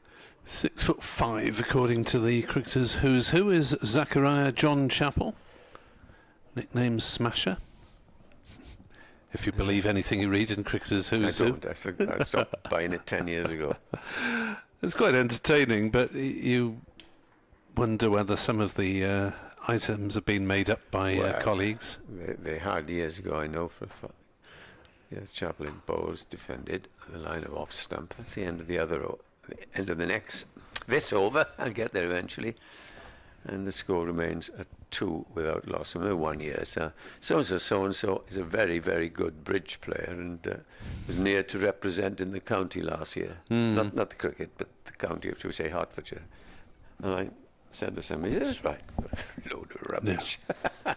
6'5", according to the Cricketers Who's Who, is Zachariah John Chapel, nicknamed Smasher. If you believe anything you read in Cricketers Who's Who. I stopped buying it 10 years ago. It's quite entertaining, but you wonder whether some of the items have been made up by colleagues. They had years ago, I know. Yes, Chapel in bowls defended the line of off stump. That's the end of the end of the next. This over, I'll get there eventually. And the score remains at 2 without loss. I mean, 1 year. So-and-so is a very, very good bridge player, and was near to representing the county last year. Not the cricket, but the county of, shall we say, Hertfordshire. And I said to somebody, that's right. Load of rubbish. Yeah.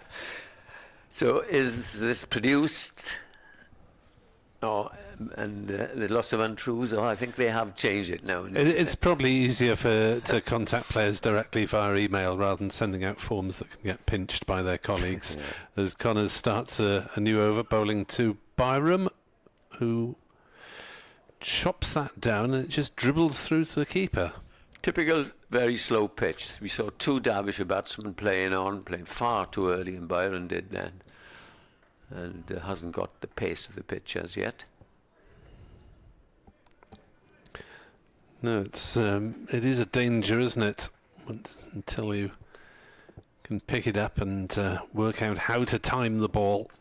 So is this produced? And the loss of untruths, I think they have changed it now. It's probably easier to contact players directly via email rather than sending out forms that can get pinched by their colleagues. Yeah. As Connors starts a new over, bowling to Byram, who chops that down and it just dribbles through to the keeper. Typical, very slow pitch. We saw 2 Derbyshire batsmen playing far too early, and Byron did then. And hasn't got the pace of the pitch as yet. No, it is a danger, isn't it? Until you can pick it up and work out how to time the ball.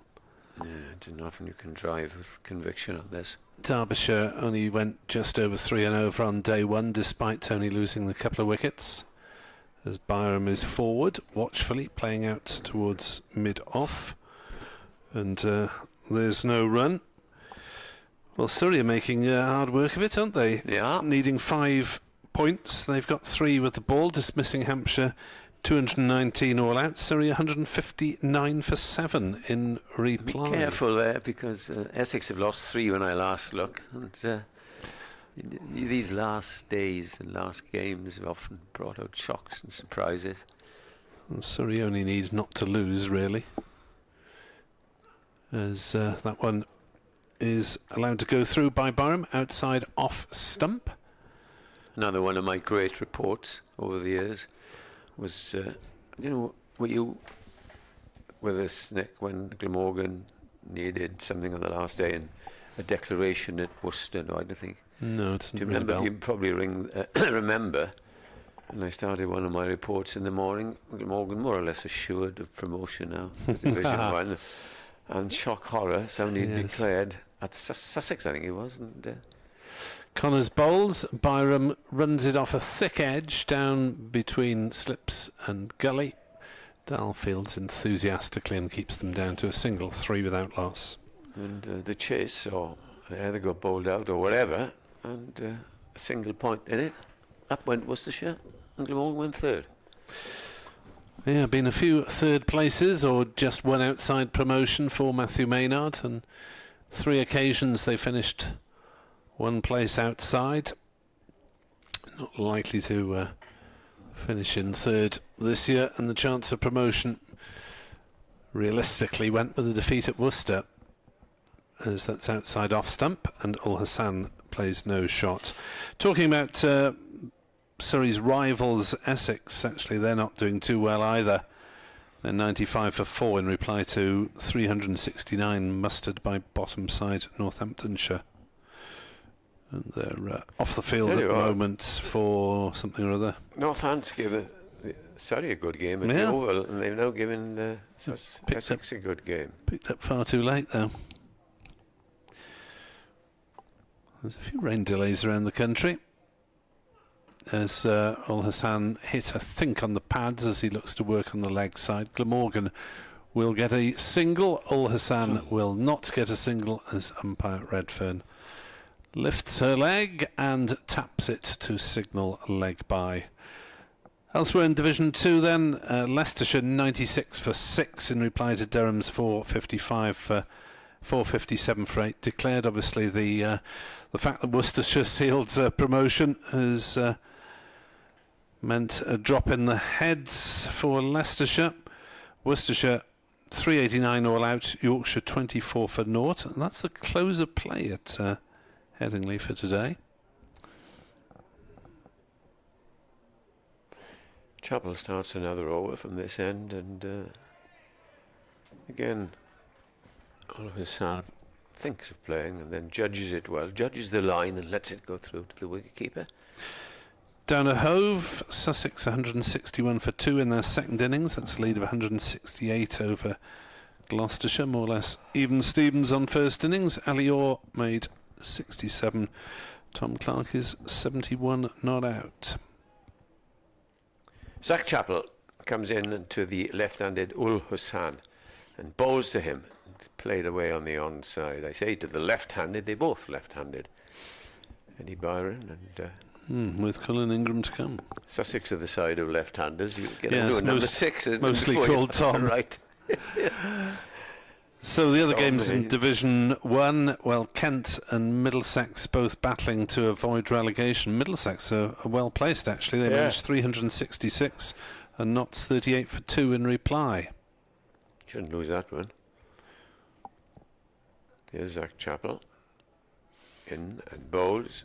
Yeah, it's often you can drive with conviction on this. Derbyshire only went just over 3 and over on day 1, despite only losing a couple of wickets. As Byram is forward, watchfully playing out towards mid-off. And there's no run. Well, Surrey are making hard work of it, aren't they? Yeah. Needing 5 points. They've got 3 with the ball, dismissing Hampshire 219 all out. Surrey 159 for 7 in reply. Be careful there, because Essex have lost 3 when I last looked. And these last days and last games have often brought out shocks and surprises. Well, Surrey only need not to lose, really, as that one is allowed to go through by Byram, outside off stump. Another one of my great reports over the years was, were you with us, Nick, when Glamorgan needed something on the last day and a declaration at Worcester? No, I don't think. No, it doesn't. Do you remember? You probably remember. And I started one of my reports in the morning. Glamorgan more or less assured of promotion now, Division 1, and shock horror. Somebody declared at Sussex, I think it was. And Connors bowls. Byram runs it off a thick edge down between slips and gully. Dal fields enthusiastically and keeps them down to a single, 3 without loss. And the chase, or they either got bowled out or whatever, and a single point in it. Up went Worcestershire, and Glamorgan went 3rd. Yeah, been a few 3rd places or just one outside promotion for Matthew Maynard, and 3 occasions they finished 1 place outside. Not likely to finish in 3rd this year, and the chance of promotion realistically went with the defeat at Worcester, as that's outside off stump, and Ul Hassan plays no shot. Talking about Surrey's rivals, Essex, actually they're not doing too well either. They're 95 for 4 in reply to 369 mustered by bottom side Northamptonshire. And they're off the field at the moment for something or other. Northants gave Surrey a good game at the Oval, and they've now given Essex a good game. Picked up far too late though. There's a few rain delays around the country, as Ul Hassan hit, I think, on the pads as he looks to work on the leg side. Glamorgan will get a single. Ul Hassan will not get a single, as umpire Redfern lifts her leg and taps it to signal leg by. Elsewhere in Division 2 then, Leicestershire 96 for 6 in reply to Durham's 455 for 457 for 8. Declared, obviously, the fact that Worcestershire sealed promotion has meant a drop in the heads for Leicestershire. Worcestershire 389 all out, Yorkshire 24 for 0, and that's the close of play at Headingley for today. Chapel starts another over from this end, and again, Ul Hassan thinks of playing and then judges it well, judges the line and lets it go through to the wicketkeeper. Down a Hove, Sussex 161 for 2 in their second innings. That's a lead of 168 over Gloucestershire, more or less even Stevens on first innings. Ali Orr made 67. Tom Clark is 71 not out. Zach Chappell comes in to the left-handed Ul Hassan and bowls to him. Played away on the onside. I say to the left-handed, they're both left-handed. Eddie Byron and with Cullen Ingram to come. Sussex are the side of left-handers. You get yes, into number 6, mostly called Tom. Right. So the other games in Division 1, well, Kent and Middlesex both battling to avoid relegation. Middlesex are well placed, actually. They managed 366 and Notts 38 for 2 in reply. Shouldn't lose that one. Here's Zach Chappell in and bowls.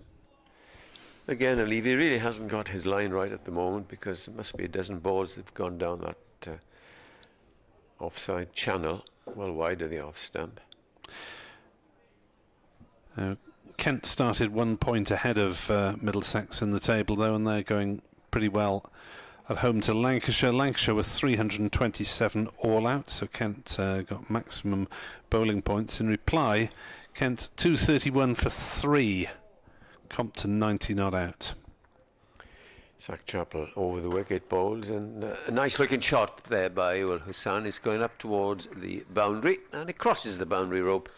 Again, Levy really hasn't got his line right at the moment, because there must be a dozen balls that have gone down that offside channel, well wide of the off stump. Kent started 1 point ahead of Middlesex in the table, though, and they're going pretty well at home to Lancashire. Lancashire with 327 all out, so Kent got maximum bowling points. In reply, Kent 231 for 3. Compton 90 not out. Zach Chappell over the wicket bowls, and a nice looking shot there by Ul Hassan. Is going up towards the boundary, and it crosses the boundary rope,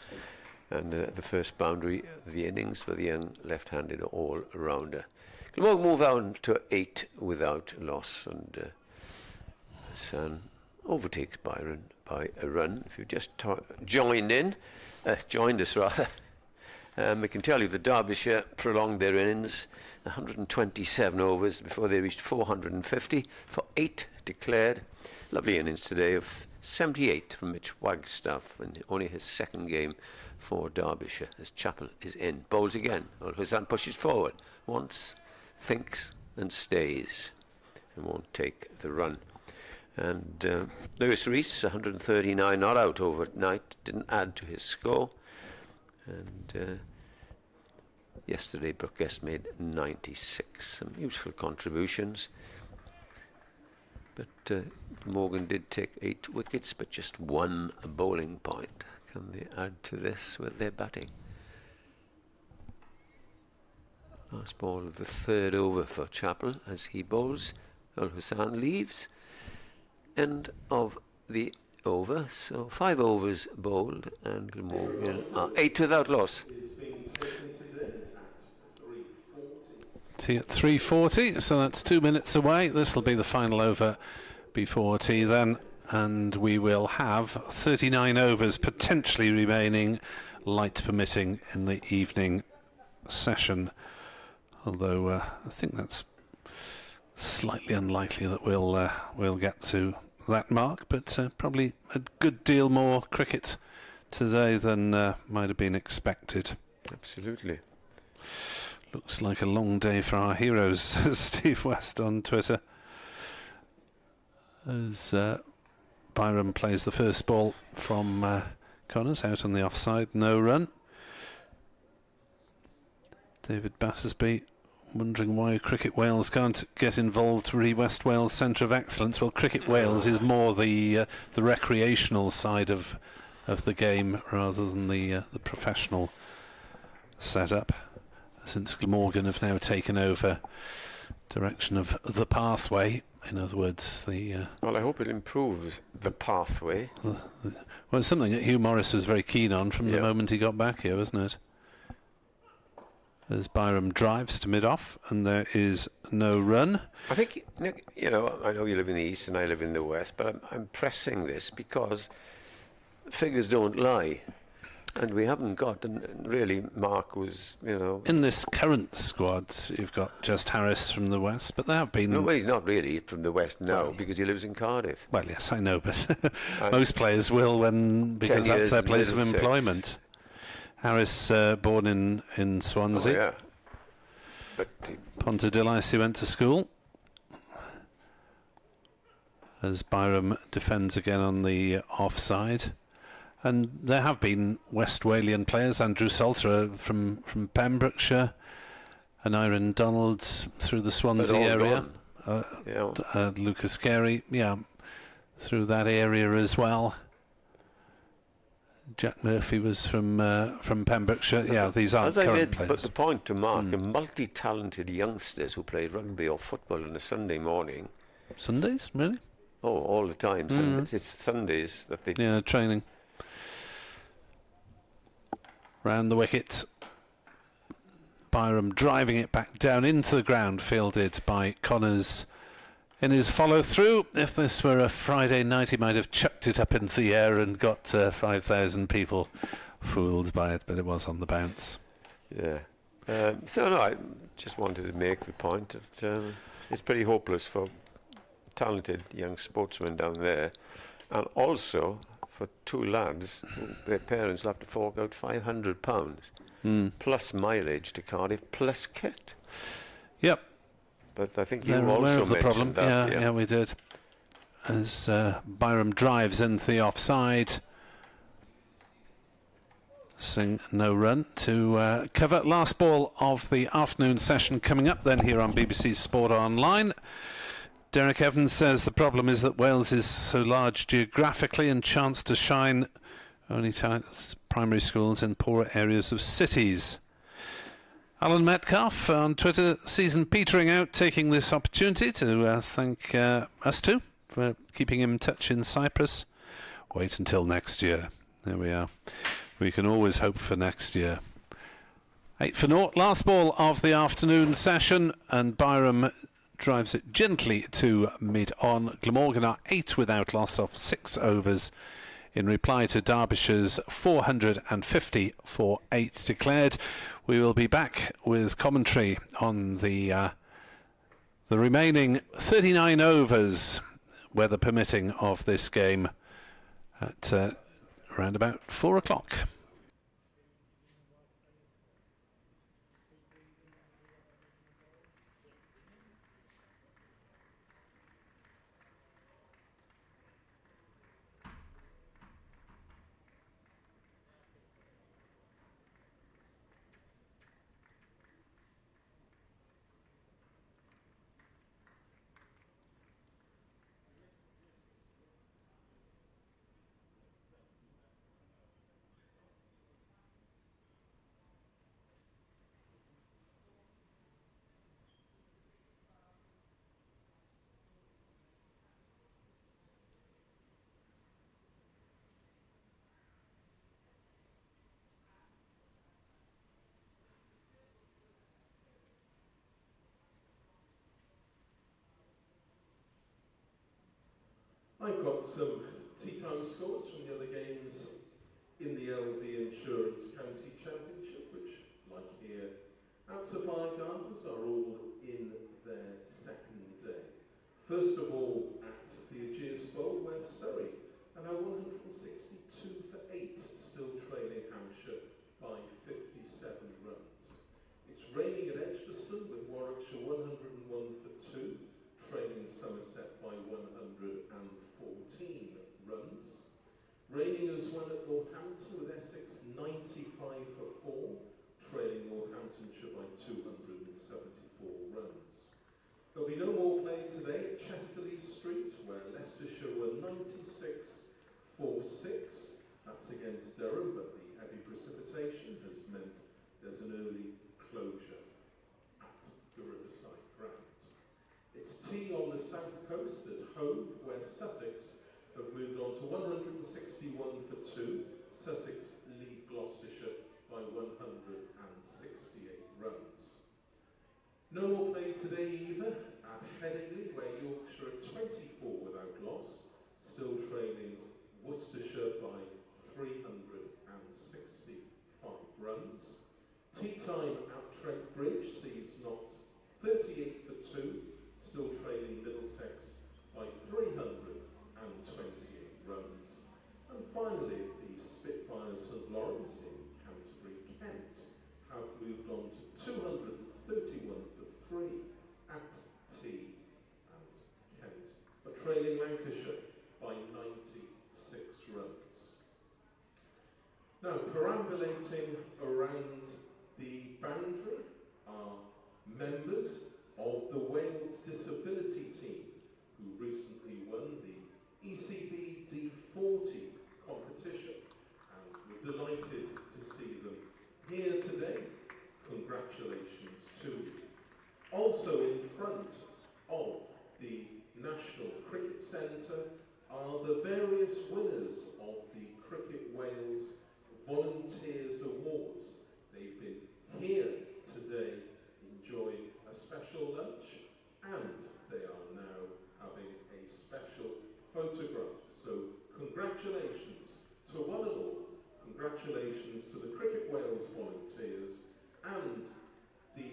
and the first boundary of the innings for the young left-handed all-rounder. Glamorgan move on to 8 without loss, and Hassan overtakes Byron by a run. If you've just joined us rather, we can tell you that Derbyshire prolonged their innings 127 overs before they reached 450 for 8 declared. Lovely innings today of 78 from Mitch Wagstaff, and only his second game for Derbyshire as Chappell is in. Bowls again. Hassan pushes forward once, thinks and stays and won't take the run. And Reece, 139 not out overnight, didn't add to his score. And yesterday Brooke Guest made 96. Some useful contributions. But Morgan did take 8 wickets, but just 1 bowling point. Can they add to this with their batting? Last ball of the 3rd over for Chappell as he bowls. Hassan leaves. End of the over. So 5 overs bowled, and Glamorgan 8 without loss. Tea at 3:40, so that's 2 minutes away. This will be the final over before tea then, and we will have 39 overs potentially remaining, light permitting, in the evening session. Although I think that's slightly unlikely that we'll get to that mark, but probably a good deal more cricket today than might have been expected. Absolutely. Looks like a long day for our heroes, says Steve West on Twitter. As Byram plays the first ball from Connors out on the offside, no run. David Battersby wondering why Cricket Wales can't get involved. West Wales Centre of Excellence. Well, Cricket Wales is more the recreational side of the game rather than the professional setup. Since Glamorgan have now taken over direction of the pathway, in other words, the... well, I hope it improves the pathway. Well, it's something that Hugh Morris was very keen on from the moment he got back here, wasn't it? As Byram drives to mid-off, and there is no run. I think, you know, I know you live in the east and I live in the west, but I'm pressing this because figures don't lie. And we haven't got, and really Mark was, you know... In this current squad, you've got just Harris from the west, but there have been... No, well, he's not really from the west now, because he lives in Cardiff. Well, yes, I know, but most players will because that's their place of employment. Harris, born in Swansea. Oh, yeah. But Pontedillis, he went to school. As Byram defends again on the offside. And there have been West Walian players, Andrew Salter from Pembrokeshire, and Iron Donald through the Swansea area. Lucas Carey, through that area as well. Jack Murphy was from Pembrokeshire. These aren't current players. But the point to Mark, multi-talented youngsters who play rugby or football on a Sunday morning. Sundays, really? Oh, all the time. It's Sundays that they... Yeah, training. Round the wicket. Byram driving it back down into the ground, fielded by Connors in his follow-through. If this were a Friday night, he might have chucked it up into the air and got 5,000 people fooled by it, but it was on the bounce. Yeah. I just wanted to make the point that it's pretty hopeless for talented young sportsmen down there, and also for 2 lads, their parents will have to fork out £500 plus mileage to Cardiff plus kit. Yep. But I think they're you also of the problem. That, yeah, we did. As Byram drives into the offside. Singh no run to cover. Last ball of the afternoon session coming up then here on BBC Sport Online. Derek Evans says the problem is that Wales is so large geographically and chance to shine only targets primary schools in poorer areas of cities. Alan Metcalf on Twitter, season petering out, taking this opportunity to thank us two for keeping him in touch in Cyprus. Wait until next year. There we are. We can always hope for next year. 8 for naught. Last ball of the afternoon session, and Byram drives it gently to mid-on. Glamorgan are 8 without loss of 6 overs in reply to Derbyshire's 450 for 8 declared. We will be back with commentary on the remaining 39 overs, weather permitting, of this game at around about 4 o'clock. I've got some tea time scores from the other games in the LV Insurance County Championship, which, like here, at Sir Five Gardens, are all in their second day. First of all, at the Aegeus Bowl, where Surrey are now 162 for 8, still trailing Hampshire by 57 runs. It's raining at Edgbaston, with Warwickshire 101 for 2, trailing Somerset by 114 runs. Raining as well at Northampton, with Essex 95 for 4, trailing Northamptonshire by 274 runs. There'll be no more play today at Chesterley Street, where Leicestershire were 96 for 6. That's against Durham, but the heavy precipitation has meant there's an early closure at the Riverside ground. It's tea on the south coast at Hove, where Sussex have moved on to 161 for 2. Sussex lead Gloucestershire by 168 runs. No more play today either at Headingley, where Yorkshire are 24 without loss, still trailing Worcestershire by 365 runs. Tea time at Trent Bridge sees Notts 38 for 2, still trailing Middlesex by 328 runs. And finally, the Spitfires St Lawrence in Canterbury, Kent, have moved on to 231 for 3 at tea and Kent, but trailing Lancashire by 96 runs. Now, perambulating around the boundary are members of the Wales Disability Team, who recently won the ECB D40 competition, and we're delighted to see them here today. Congratulations to you. Also in front of the National Cricket Centre are the various winners of the Cricket Wales Volunteers Awards. They've been here today enjoying a special lunch, and they are now having a special photograph. So congratulations to one and all. Congratulations to the Cricket Wales volunteers and the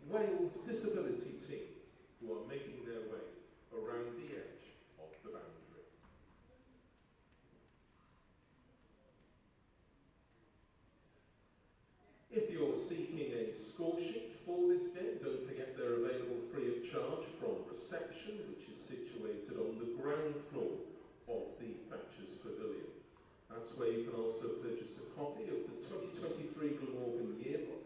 Wales Disability Team, who are making their way around the edge of the boundary. If you're seeking a score sheet for this game, don't forget they're available free of charge from Resumption, which is situated on the ground floor of the Thatcher's Pavilion. That's where you can also purchase a copy of the 2023 Glamorgan Yearbook.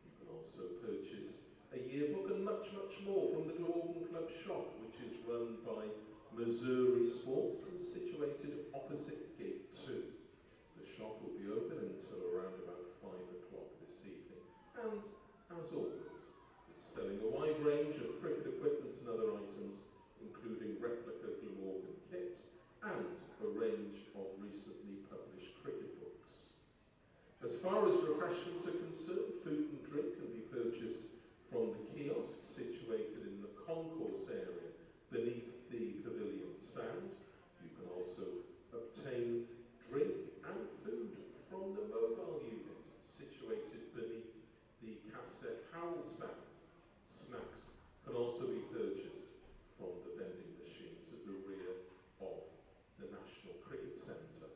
You can also purchase a yearbook and much, much more from the Glamorgan Club shop, which is run by Missouri Sports and situated opposite Gate 2. The shop will be open until around about 5 o'clock this evening. And, as always, it's selling a wide range of cricket equipment and other items, including replica Glamorgan kit and a range of recently published cricket books. As far as refreshments are concerned, food and drink can be purchased from the kiosk situated in the concourse sports area beneath the pavilion stand. You can also obtain drink and food from the mobile unit situated beneath the Caster Howell stand. Snacks can also be purchased from the vending machines at the rear of the National Cricket Centre.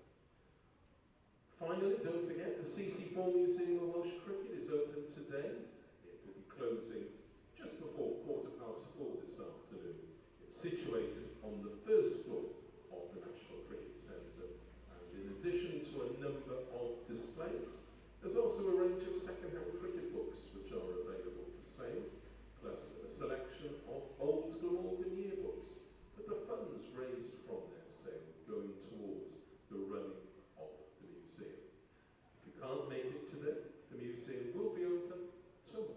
Finally, don't forget the CC4 Museum of Welsh Cricket is open today. It will be closing just before 4:15 this afternoon. It's situated on the first floor of the National Cricket Centre, and in addition to a number of displays, there's also a range of second-hand cricket books which are available for sale, plus a selection of old Glamorgan yearbooks, with the funds raised from their sale going towards the running of the museum. If you can't make it today, the museum will be open tomorrow.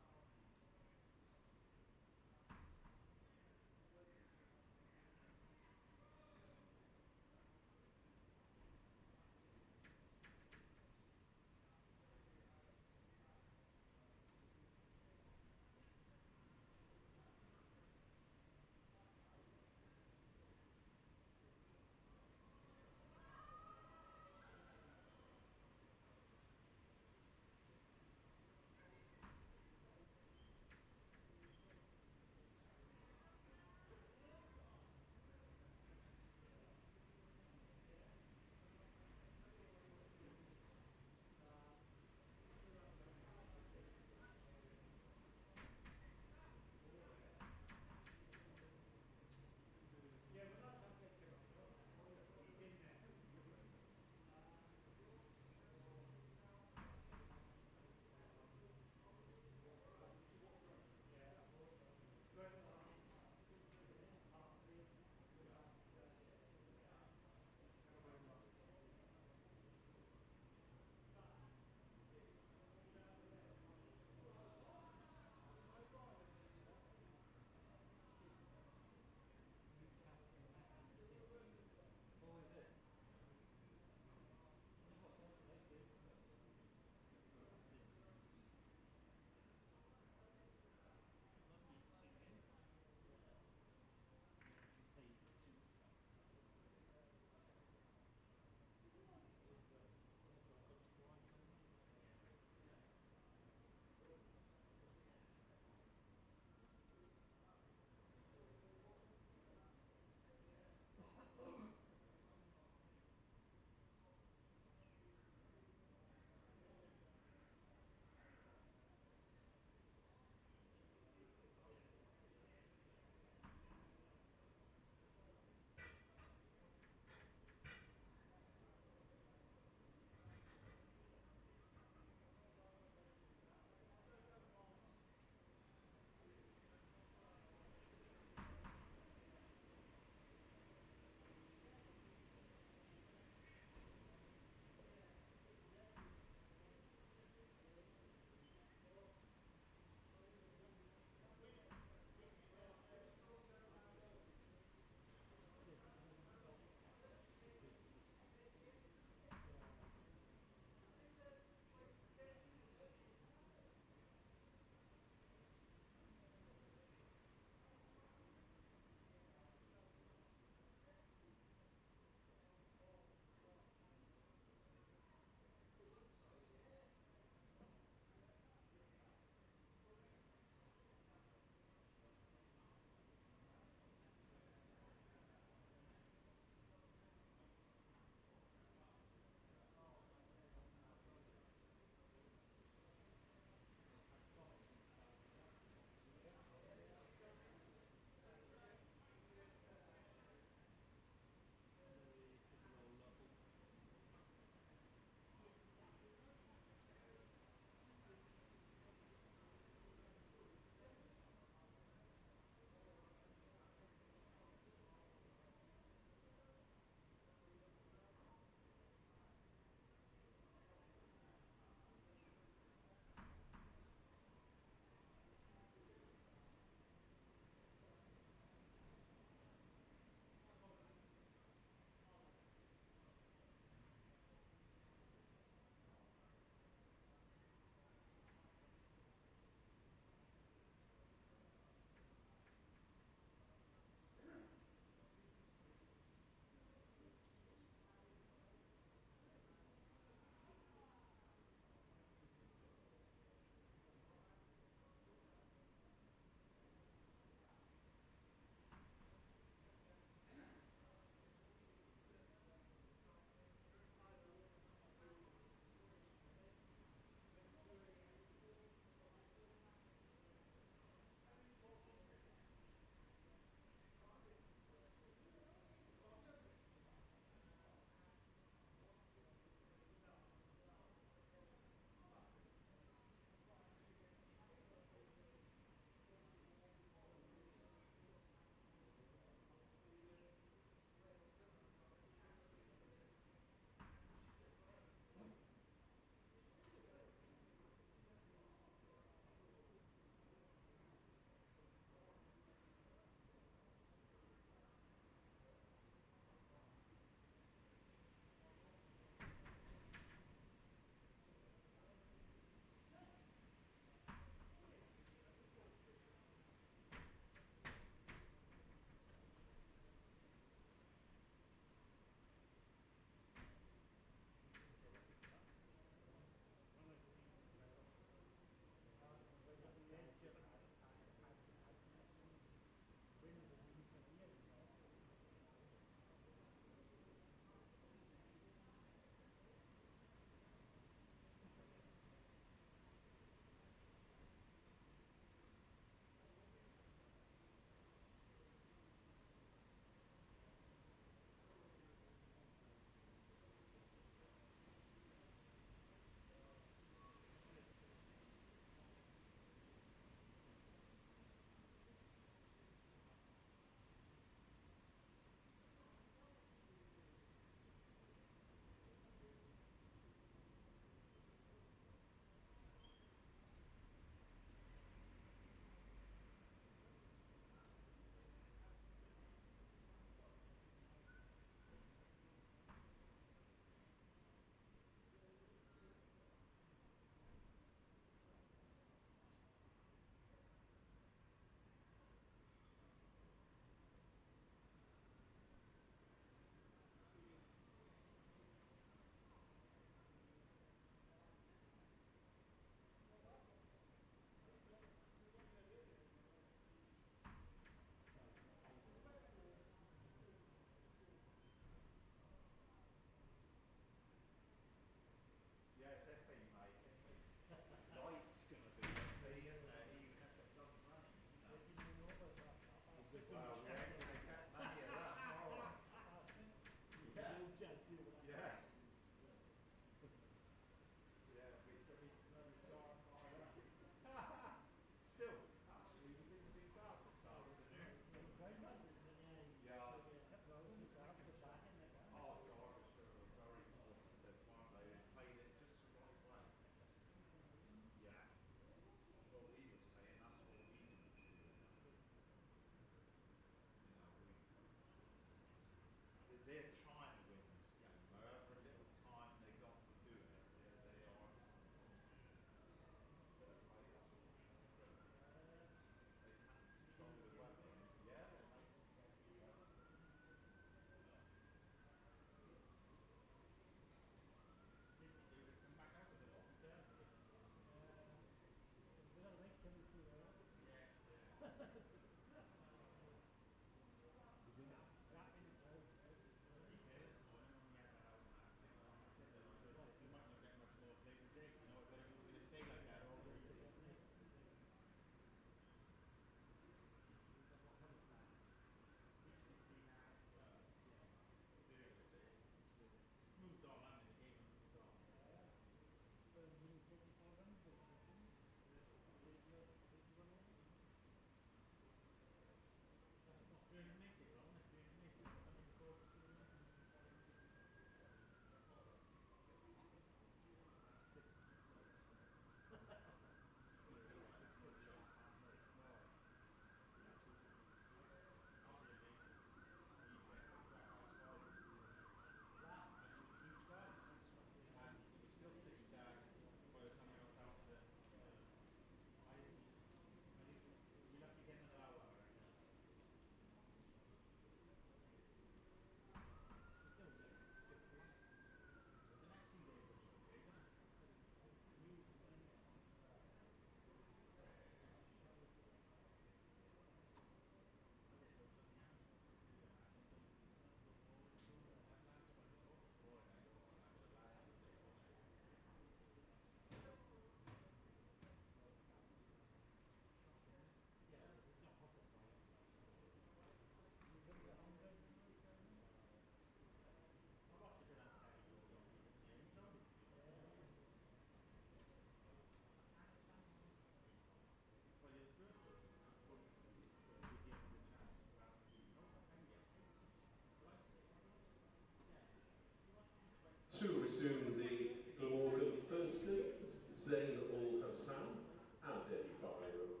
To resume the Glamorgan first games, Zayn Ul Hassan and Eddie Barrow.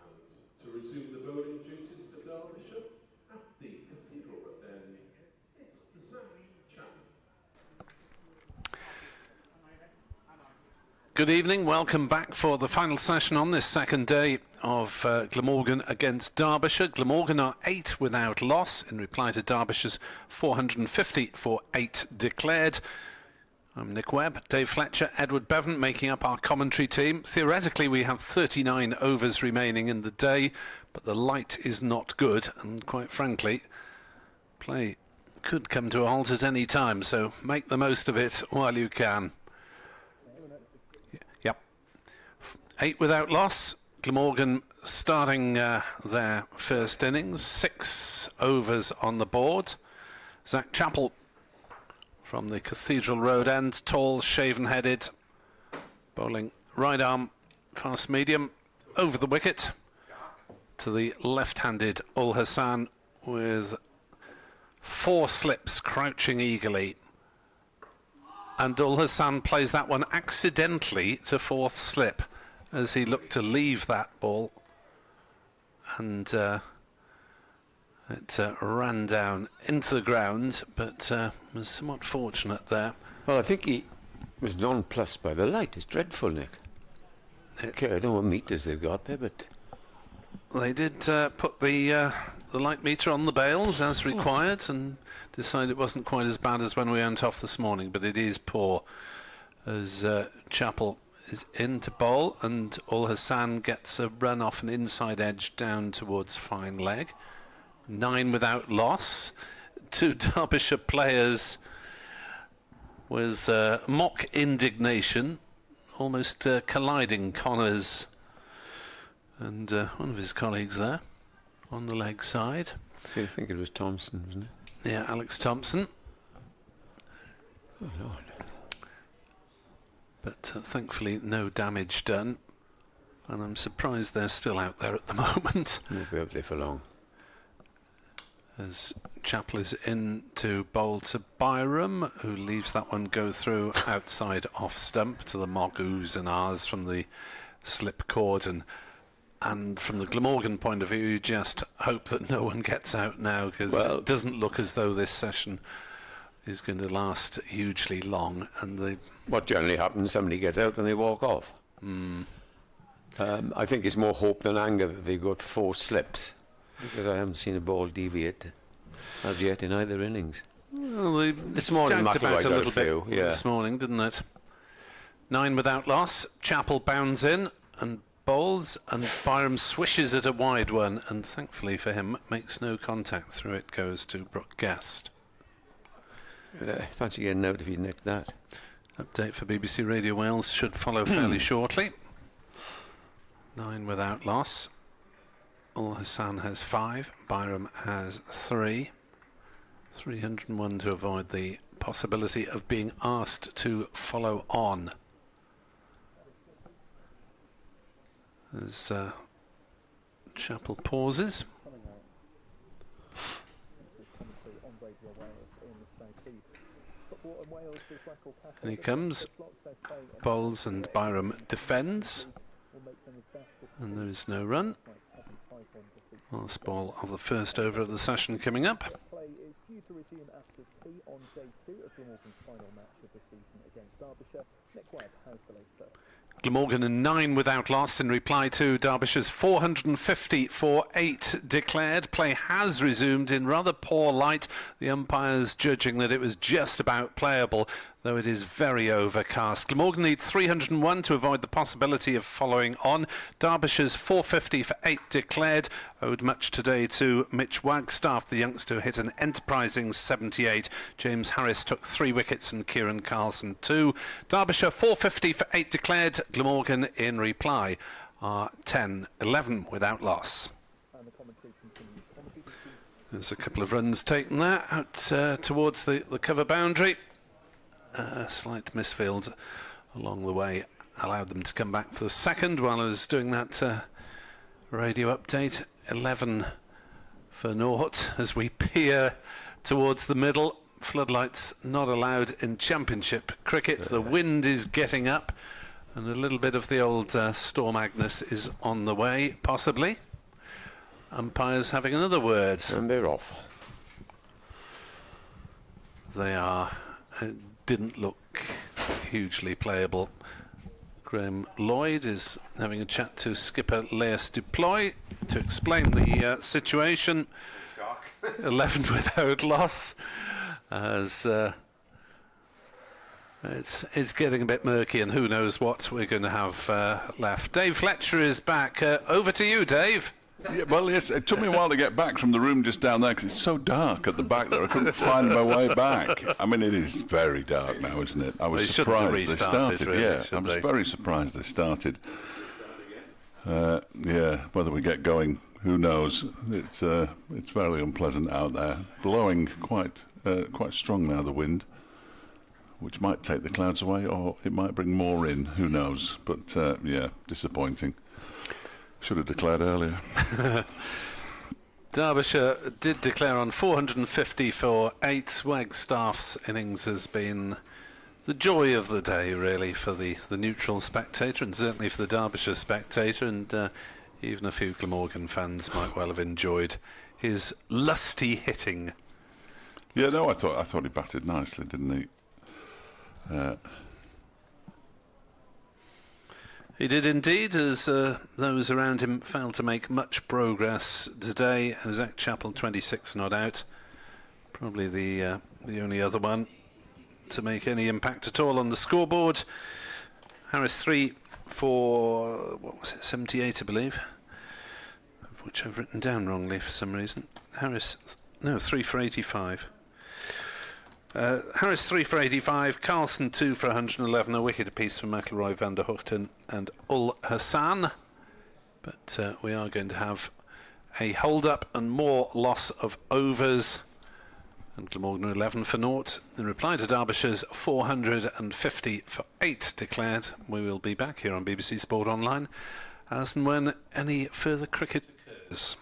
And to resume the bowling duties for Derbyshire at the Cathedral Road End, it's Zach Chapman. Good evening, welcome back for the final session on this second day of Glamorgan against Derbyshire. Glamorgan are 8 without loss in reply to Derbyshire's 450 for 8 declared. I'm Nick Webb, Dave Fletcher, Edward Bevan making up our commentary team. Theoretically we have 39 overs remaining in the day, but the light is not good and quite frankly play could come to a halt at any time, so make the most of it while you can. 8 without loss. Glamorgan starting their first innings. 6 overs on the board. Zach Chappell from the Cathedral Road End. Tall, shaven-headed. Bowling right arm, fast medium. Over the wicket to the left-handed Ul Hassan with 4 slips crouching eagerly. And Ul Hassan plays that one accidentally to 4th slip, as he looked to leave that ball, and it ran down into the ground, but was somewhat fortunate there. Well, I think he was nonplussed by the light. It's dreadful, Nick. Okay, I don't know what meters they've got there, but they did put the light meter on the bails as required, and decided it wasn't quite as bad as when we went off this morning, but it is poor as Chappell is in to bowl, and Ul Hassan gets a run off an inside edge down towards fine leg. 9 without loss. 2 Derbyshire players with mock indignation, almost colliding Connors and one of his colleagues there. on the leg side. I think it was Thompson, wasn't it? Yeah, Alex Thompson. Oh, Lord. But thankfully no damage done. And I'm surprised they're still out there at the moment. Won't be up there for long. As Chappell is in to bowl to Byram, who leaves that one go through outside off stump to the Mogoos and ours from the slip cord. And from the Glamorgan point of view, you just hope that no one gets out now, because it doesn't look as though this session is going to last hugely long. And what generally happens, somebody gets out and they walk off. I think it's more hope than anger that they've got 4 slips, because I haven't seen a ball deviate as yet in either innings. Well, this morning, jacked about a little bit yeah. this morning, didn't it? 9 without loss. Chappell bounds in and bowls, and Byram swishes at a wide one, and thankfully for him, makes no contact. Through it goes to Brooke Guest. Fancy getting out if you nicked that. Update for BBC Radio Wales should follow fairly shortly. 9 without loss. Ul Hassan has 5. Byram has 3. 301 to avoid the possibility of being asked to follow on. As Chappell pauses. And he comes, bowls, and Byram defends. And there is no run. Last ball of the first over of the session coming up. Play is due to resume after tea on day 2 of Glamorgan's final match of the season against Derbyshire. Nick Webb has the latest. Glamorgan in 9 without loss in reply to Derbyshire's 450 for 8 declared. Play has resumed in rather poor light, the umpires judging that it was just about playable, though it is very overcast. Glamorgan need 301 to avoid the possibility of following on. Derbyshire's 450 for 8 declared owed much today to Mitch Wagstaff, the youngster who hit an enterprising 78. James Harris took 3 wickets and Kieran Carlson 2. Derbyshire 450 for 8 declared. Glamorgan in reply are 10-11 without loss. There's a couple of runs taken there out towards the cover boundary. A slight misfield along the way allowed them to come back for the second while I was doing that radio update. 11 for naught as we peer towards the middle. Floodlights not allowed in Championship cricket. The wind is getting up and a little bit of the old Storm Agnes is on the way, possibly. Umpires having another word. And they're off. They are. Didn't look hugely playable. Graham Lloyd is having a chat to skipper Leas Duploy to explain the situation. 11 without loss, as it's getting a bit murky, and who knows what we're going to have left. Dave Fletcher is back. Over to you, Dave. Yeah, well, yes, it took me a while to get back from the room just down there because it's so dark at the back there. I couldn't find my way back. I mean, it is very dark now, isn't it? I was surprised they started. Really, yeah, I was very surprised they started. Yeah, whether we get going, who knows? It's very unpleasant out there, blowing quite strong now, the wind, which might take the clouds away, or it might bring more in. Who knows? But yeah, disappointing. Should have declared earlier. Derbyshire did declare on 450 for 8. Wagstaff's innings has been the joy of the day, really, for the neutral spectator, and certainly for the Derbyshire spectator, and even a few Glamorgan fans might well have enjoyed his lusty hitting. Yeah, no, I thought he batted nicely, didn't he? He did indeed, as those around him failed to make much progress today. Zach Chappell 26 not out, probably the only other one to make any impact at all on the scoreboard. Harris 3 for, what was it, 78 I believe, which I've written down wrongly for some reason. Harris, no, 3 for 85. Harris 3 for 85, Carlson 2 for 111, a wicket apiece for McIlroy, Van der Hoogten and Ul Hassan. But we are going to have a hold-up and more loss of overs. And Glamorgan 11 for naught. In reply to Derbyshire's 450 for 8 declared. We will be back here on BBC Sport Online as and when any further cricket occurs.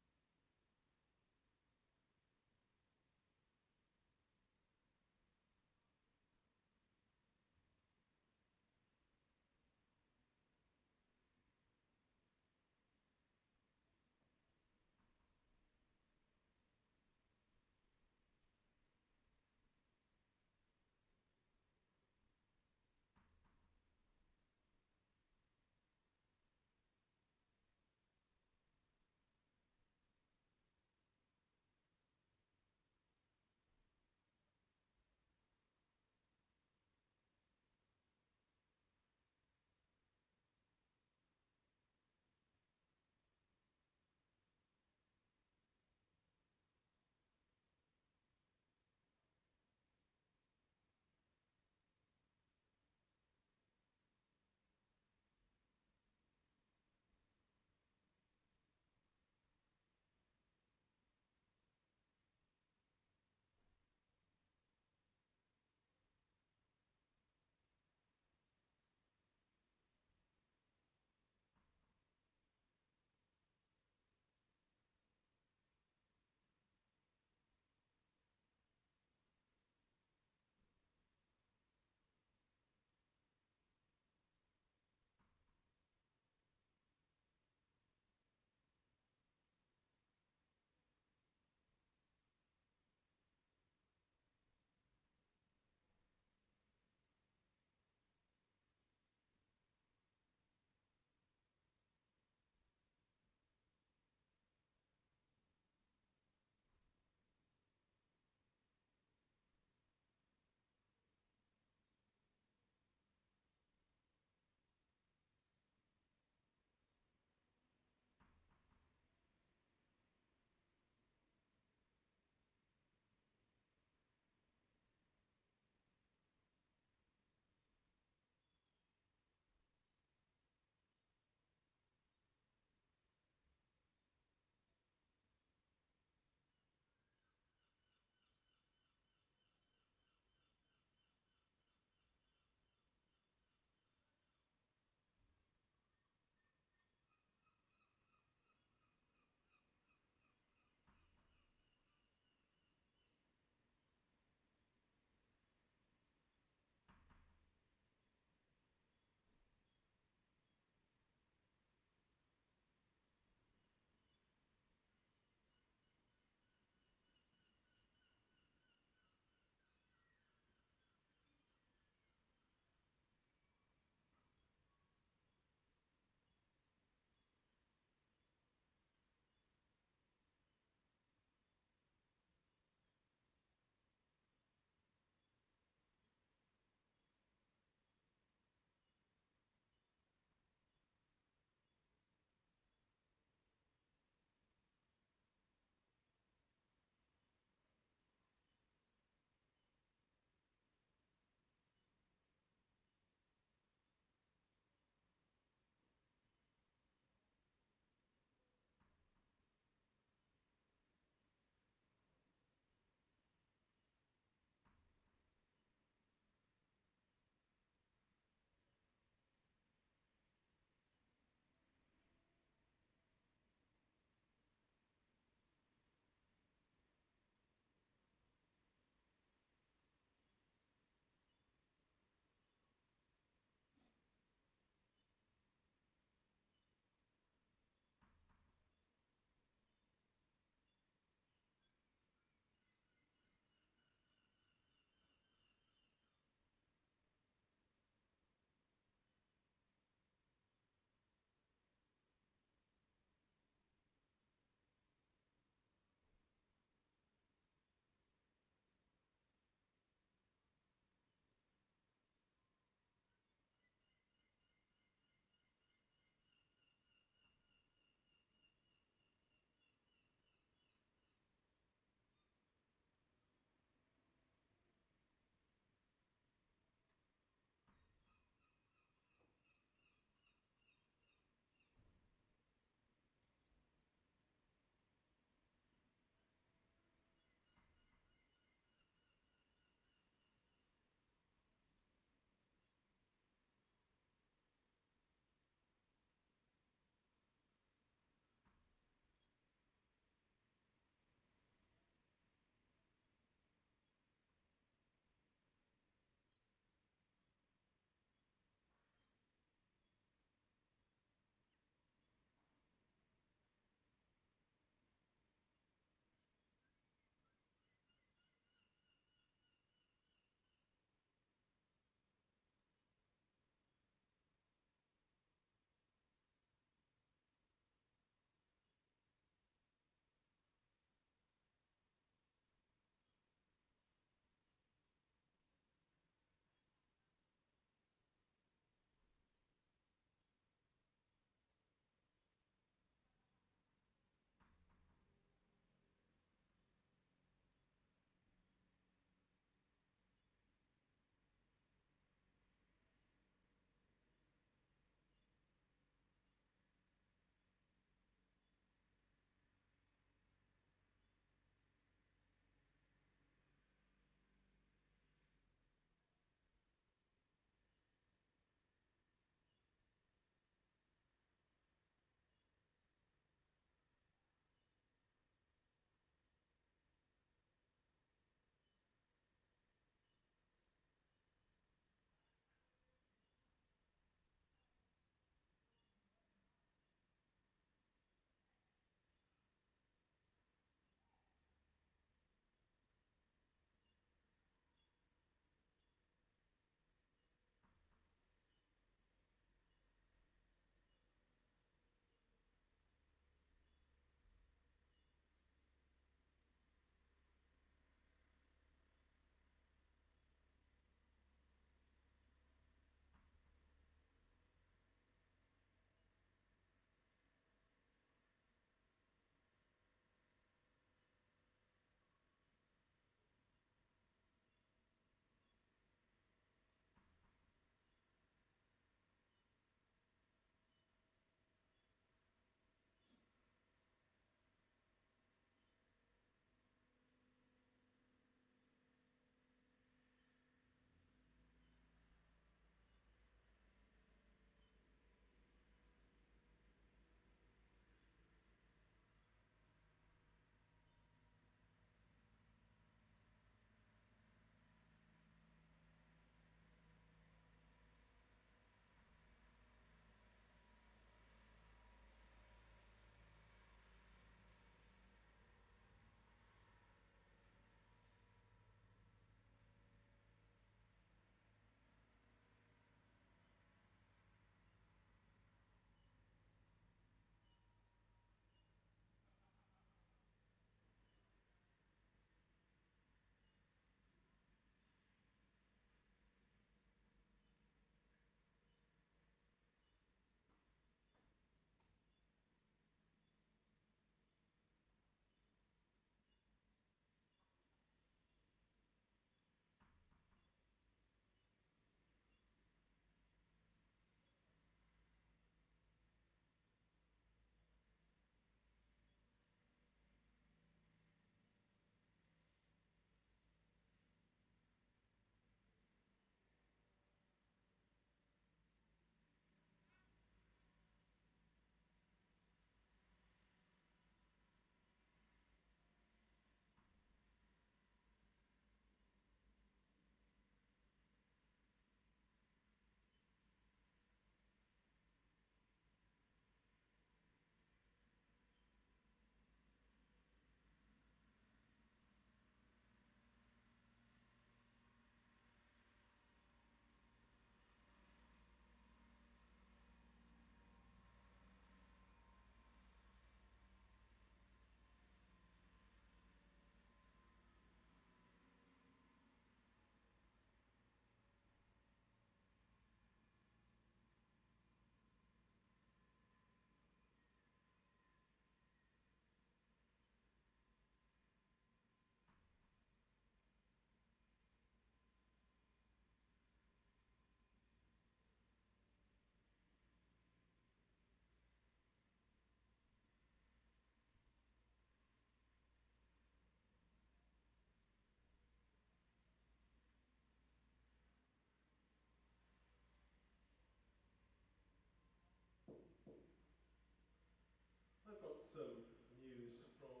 some news from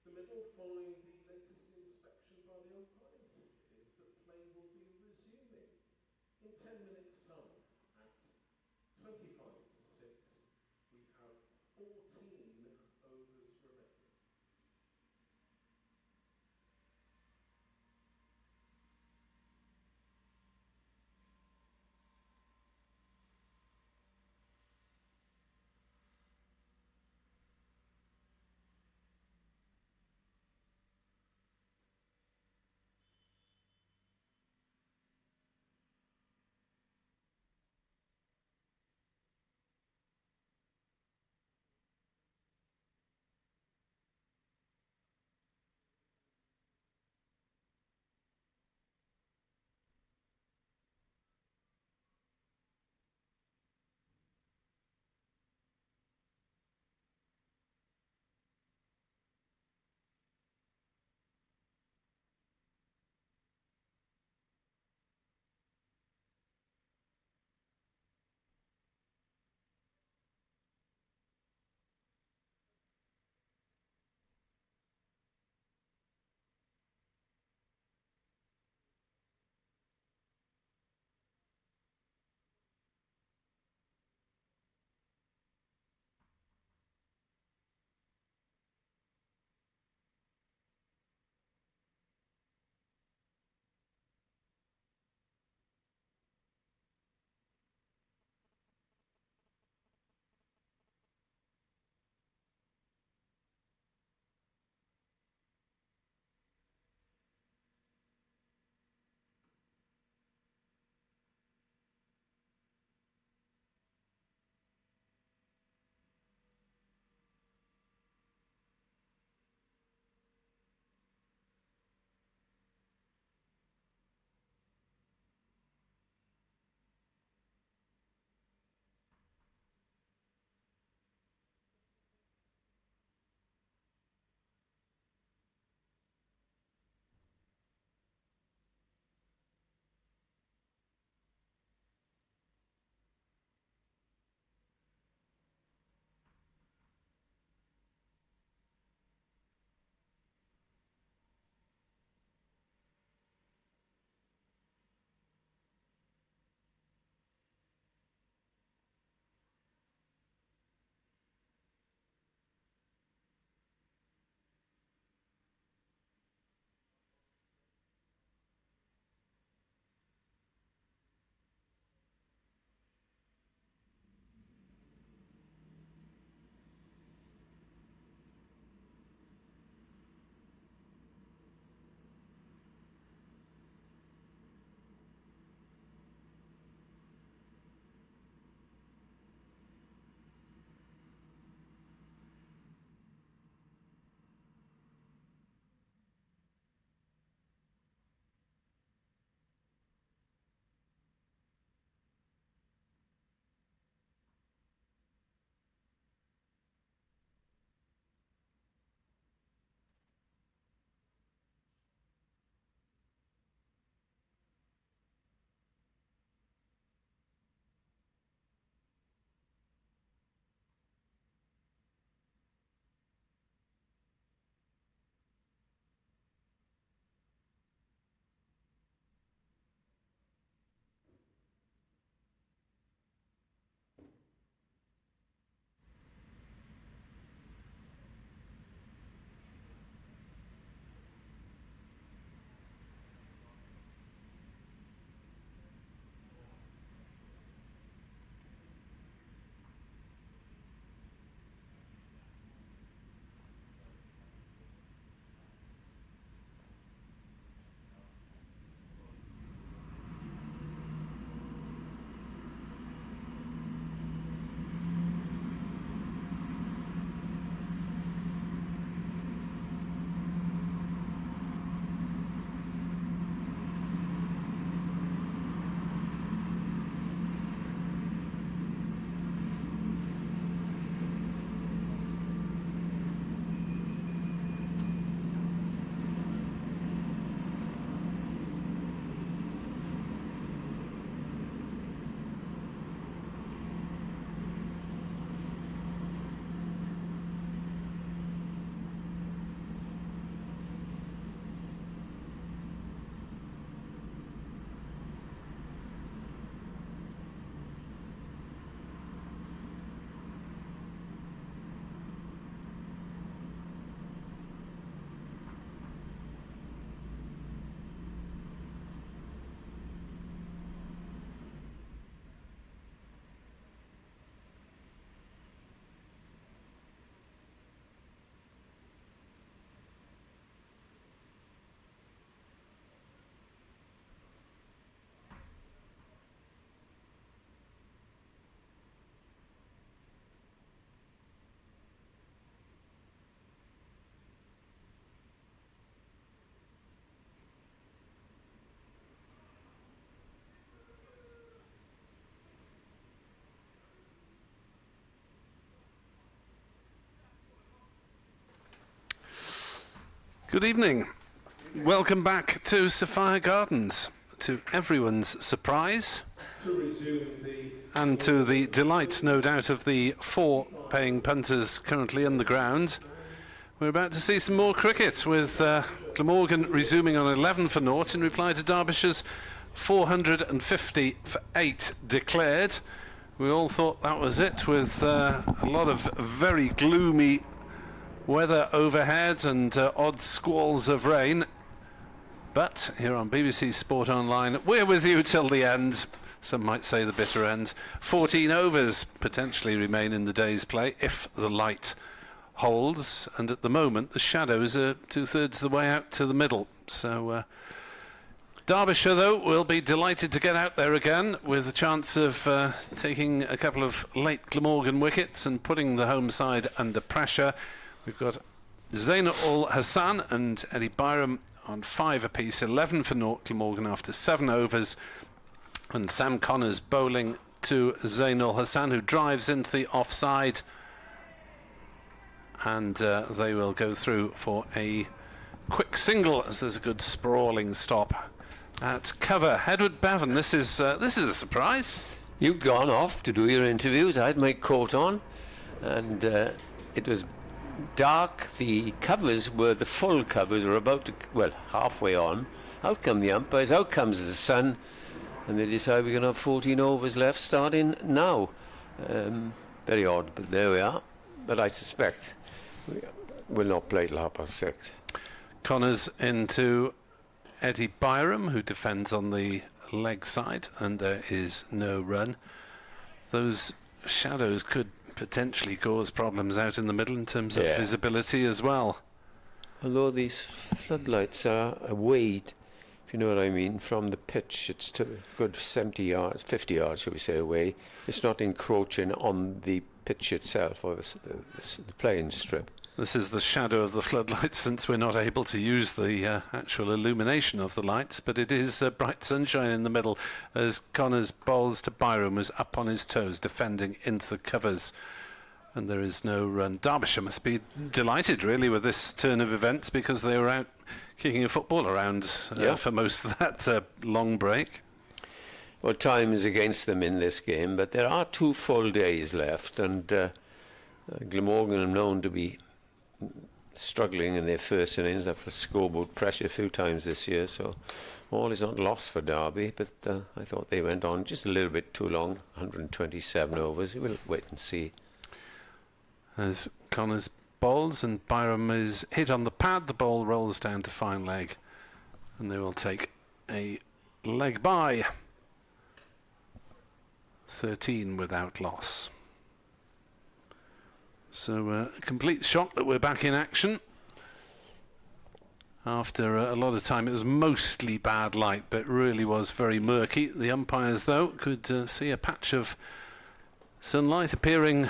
the middle following the latest inspection by the umpires is that play will be resuming in 10 minutes' time at 25 to 6. We have 14 overs remaining. Good evening. Welcome back to Sophia Gardens. To everyone's surprise, and to the delight, no doubt, of the 4 paying punters currently in the ground, we're about to see some more cricket, with Glamorgan resuming on 11 for naught in reply to Derbyshire's 450 for 8 declared. We all thought that was it, with a lot of very gloomy weather overhead and odd squalls of rain. But here on BBC Sport Online, we're with you till the end. Some might say the bitter end. 14 overs potentially remain in the day's play if the light holds. And at the moment, the shadows are 2/3 the way out to the middle. So Derbyshire, though, will be delighted to get out there again with a chance of taking a couple of late Glamorgan wickets and putting the home side under pressure. We've got Zain-ul-Hassan and Eddie Byram on 5 apiece, 11 for naught Glamorgan after 7 overs, and Sam Connors bowling to Zain-ul-Hassan, who drives into the offside, and they will go through for a quick single as there's a good sprawling stop at cover. Edward Bevan, this is a surprise. You'd gone off to do your interviews. I had my coat on, and it was dark. The covers were, the full covers were about to, well, halfway on. Out come the umpires, out comes the sun, and they decide we're going to have 14 overs left starting now. Very odd, but there we are. But I suspect we'll not play till 6:30. Connors into Eddie Byram, who defends on the leg side, and there is no run. Those shadows could potentially cause problems out in the middle in terms of visibility as well. Although these floodlights are away, if you know what I mean, from the pitch, it's a good 70 yards, 50 yards, shall we say, away. It's not encroaching on the pitch itself or the playing strip. This is the shadow of the floodlights, since we're not able to use the actual illumination of the lights, but it is bright sunshine in the middle as Connors bowls to Byram, who's up on his toes defending into the covers, and there is no run. Derbyshire must be delighted really with this turn of events, because they were out kicking a football around for most of that long break. Well, time is against them in this game, but there are 2 full days left, and Glamorgan are known to be struggling in their first innings after scoreboard pressure a few times this year, so all is not lost for Derby, but I thought they went on just a little bit too long, 127 overs. We'll wait and see. As Connors bowls and Byram is hit on the pad, the ball rolls down to fine leg, and they will take a leg by. 13 without loss. So a complete shock that we're back in action. After a lot of time, it was mostly bad light, but really was very murky. The umpires, though, could see a patch of sunlight appearing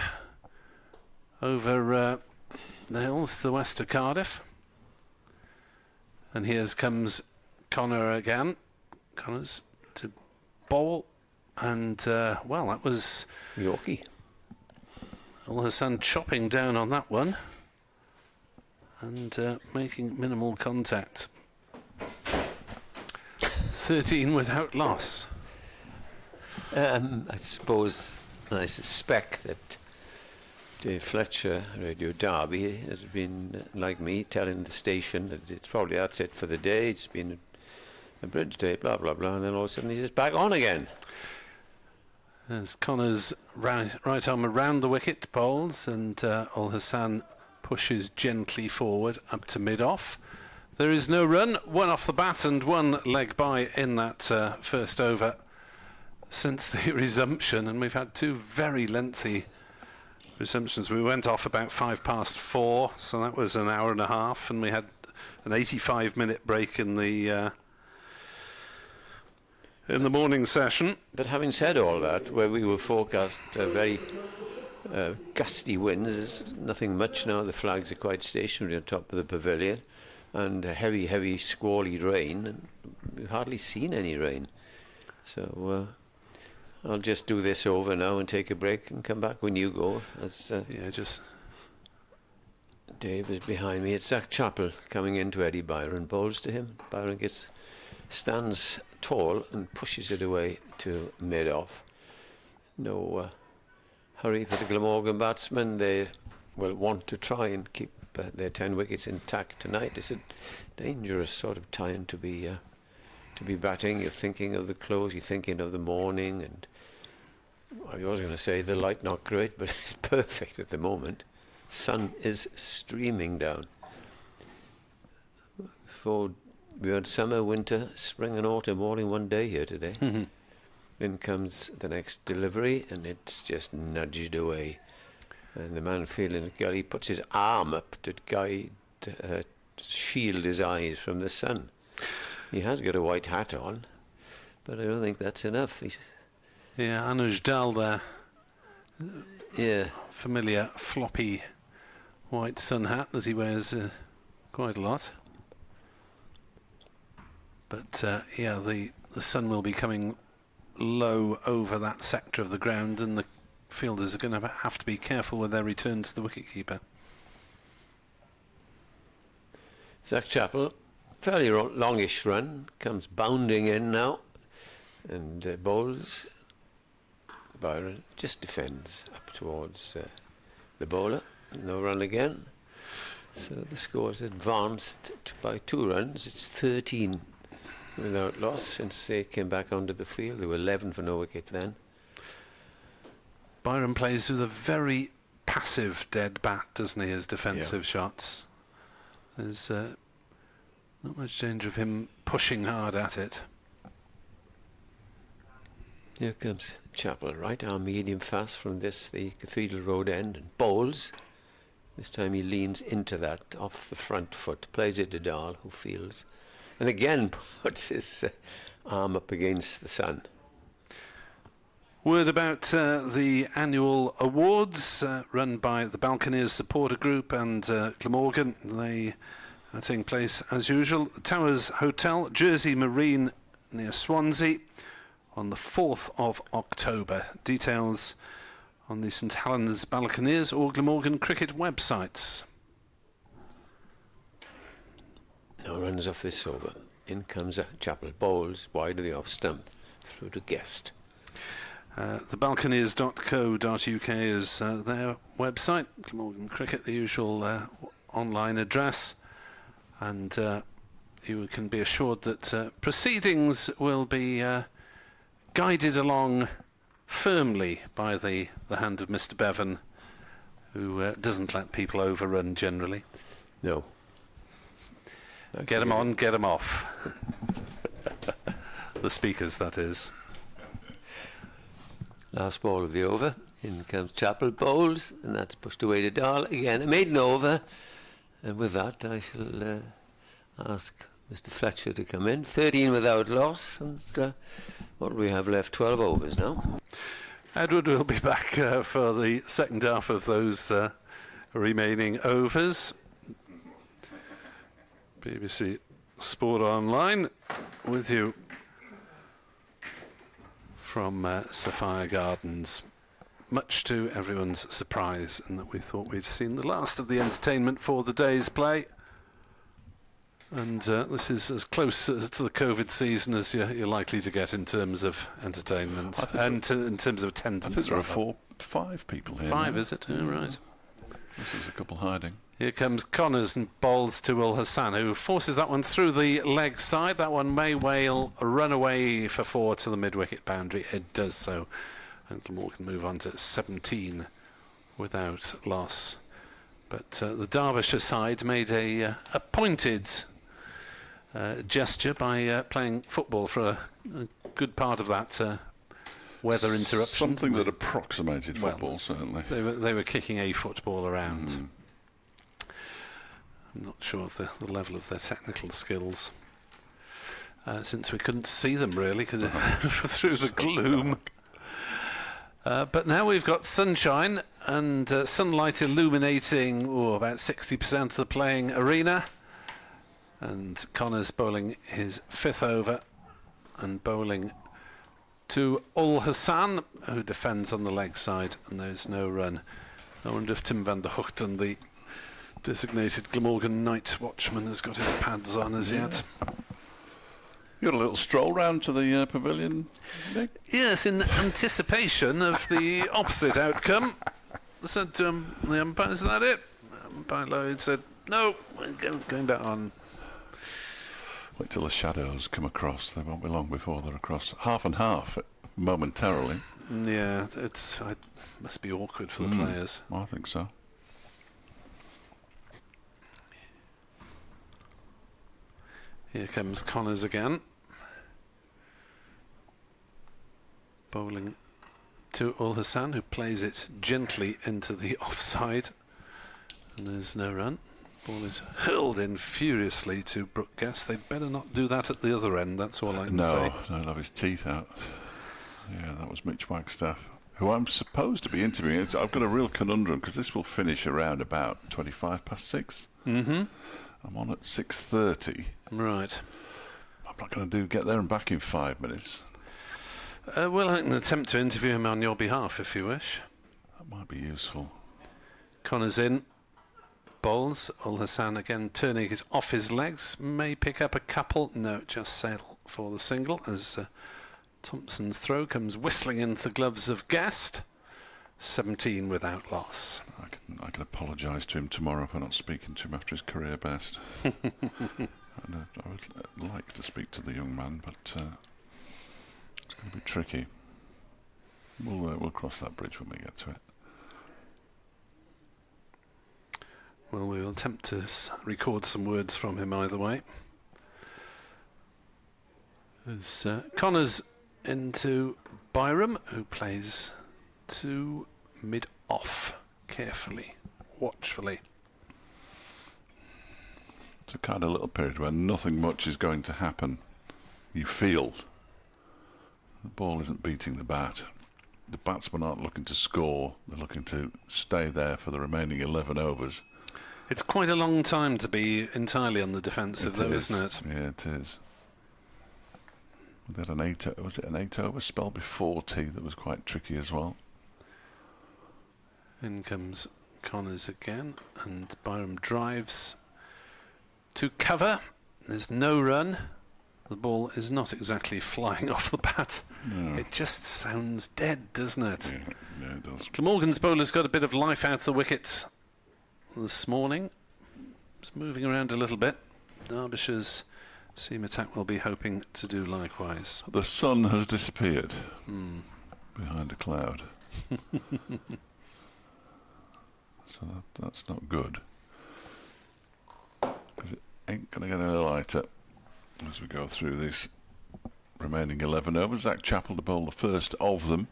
over the hills to the west of Cardiff. And here comes Connor again. Connors to bowl, and well, that was Yorkie. Al-Hassan chopping down on that one and making minimal contact. 13 without loss. I suppose, I suspect that Dave Fletcher, Radio Derby, has been, like me, telling the station that it's probably that's it for the day. It's been a bridge day, blah, blah, blah, and then all of a sudden he's just back on again. As Connors right arm around the wicket bowls, and Al-Hassan pushes gently forward up to mid-off. There is no run, 1 off the bat and 1 leg by in that first over since the resumption, and we've had 2 very lengthy resumptions. We went off about 4:05, so that was an hour and a half, and we had an 85-minute break in the morning session. But having said all that, where we were forecast very gusty winds, there's nothing much now. The flags are quite stationary on top of the pavilion, and heavy squally rain, and we've hardly seen any rain. So I'll just do this over now and take a break and come back when you go. As just Dave is behind me. It's Zach Chappell coming into Eddie Byron. Bowls to him. Byron stands tall and pushes it away to mid-off. No hurry for the Glamorgan batsmen. They will want to try and keep their 10 wickets intact tonight. It's a dangerous sort of time to be batting. You're thinking of the close, you're thinking of the morning, and I was going to say the light not great, but it's perfect at the moment. Sun is streaming down. We had summer, winter, spring and autumn all in one day here today. In comes the next delivery, and it's just nudged away. And the man feeling it, he puts his arm up to shield his eyes from the sun. He has got a white hat on, but I don't think that's enough. Yeah, Anuj Dal there. Yeah. Familiar floppy white sun hat that he wears quite a lot. But yeah, the sun will be coming low over that sector of the ground, and the fielders are going to have to be careful with their return to the wicketkeeper. Zach Chappell, fairly longish run, comes bounding in now, and bowls. Byron just defends up towards the bowler. No run again. So the score's advanced by 2 runs. It's 13 without loss since they came back onto the field. There were 11 for no wicket then. Byron plays with a very passive dead bat, doesn't he, his defensive shots. There's not much danger of him pushing hard at it. Here comes Chappell, right arm medium fast from the Cathedral Road end, and bowls. This time he leans into that off the front foot, plays it to Dahl, who fields, and again puts his arm up against the sun. Word about the annual awards run by the Balconeers Supporter Group and Glamorgan. They are taking place as usual at the Towers Hotel, Jersey Marine near Swansea, on the 4th of October. Details on the St Helens Balconeers or Glamorgan cricket websites. No runs off this over. In comes Chappell, bowls wide of the off stump through to Guest. The balconeers.co.uk is their website. Glamorgan Cricket, the usual online address, and you can be assured that proceedings will be guided along firmly by the hand of Mr. Bevan, who doesn't let people overrun generally. No. Get them on, get them off. The speakers, that is. Last ball of the over. In comes Chappell, bowls, and that's pushed away to Dahl. Again, a maiden over. And with that, I shall ask Mr. Fletcher to come in. 13 without loss. And what do we have left? 12 overs now. Edward will be back for the second half of those remaining overs. BBC Sport Online with you from Sophia Gardens, much to everyone's surprise, and that we thought we'd seen the last of the entertainment for the day's play. And this is as close to the COVID season as you're likely to get in terms of entertainment, and in terms of attendance. I think there are 5 people here. 5, now. is it? Oh, right. This is a couple hiding. Here comes Connors and bowls to Ul Hassan, who forces that one through the leg side. That one may well run away for 4 to the mid-wicket boundary. It does so. And Glamorgan move on to 17 without loss. But the Derbyshire side made a pointed gesture by playing football for a good part of that weather interruption. Something that approximated football, certainly. They were kicking a football around. I'm not sure of the level of their technical skills, since we couldn't see them really through the gloom. But now we've got sunshine and sunlight illuminating about 60% of the playing arena. And Connors bowling his 5th over and bowling to Ul Hassan, who defends on the leg side, and there's no run. I wonder if Tim van der Hoogten, the Designated Glamorgan night watchman has got his pads on as yet. You got a little stroll round to the pavilion, Nick? Yes, in anticipation of the opposite outcome. I said to the umpire, is that it? Umpire Lloyd said, no, we're going back on. Wait till the shadows come across. They won't be long before they're across. Half and half, momentarily. Yeah, it must be awkward for the players. I think so. Here comes Connors again. Bowling to Ul Hassan, who plays it gently into the offside. And there's no run. Ball is hurled in furiously to Brooke Guest. They'd better not do that at the other end, that's all I can say. No, he'll have his teeth out. Yeah, that was Mitch Wagstaff, who I'm supposed to be interviewing. I've got a real conundrum, because this will finish around about 6:25. Mm-hmm. I'm on at 6:30. Right. I'm not going to get there and back in 5 minutes. Well, I can attempt to interview him on your behalf if you wish. That might be useful. Connors in. Bowls. Ul Hassan again turning it off his legs. May pick up a couple. No, just sail for the single as Thompson's throw comes whistling into the gloves of Guest. 17 without loss. I can apologise to him tomorrow for not speaking to him after his career best. I would like to speak to the young man, but it's going to be tricky. We'll cross that bridge when we get to it. Well, we'll attempt to record some words from him either way. There's Connors into Byram, who plays to mid-off, carefully, watchfully. It's a kind of little period where nothing much is going to happen. You feel the ball isn't beating the bat. The batsmen aren't looking to score. They're looking to stay there for the remaining 11 overs. It's quite a long time to be entirely on the defensive, though, isn't it? Yeah, it is. They had an 8-over spell before tea that was quite tricky as well. In comes Connors again, and Byram drives to cover. There's no run. The ball is not exactly flying off the bat. No. It just sounds dead, doesn't it? Yeah, it does. Glamorgan's bowler's got a bit of life out of the wickets this morning. It's moving around a little bit. Derbyshire's seam attack will be hoping to do likewise. The sun has disappeared behind a cloud. So that's not good. Because it ain't going to get any lighter as we go through these remaining 11 overs. Zach Chappell to bowl the first of them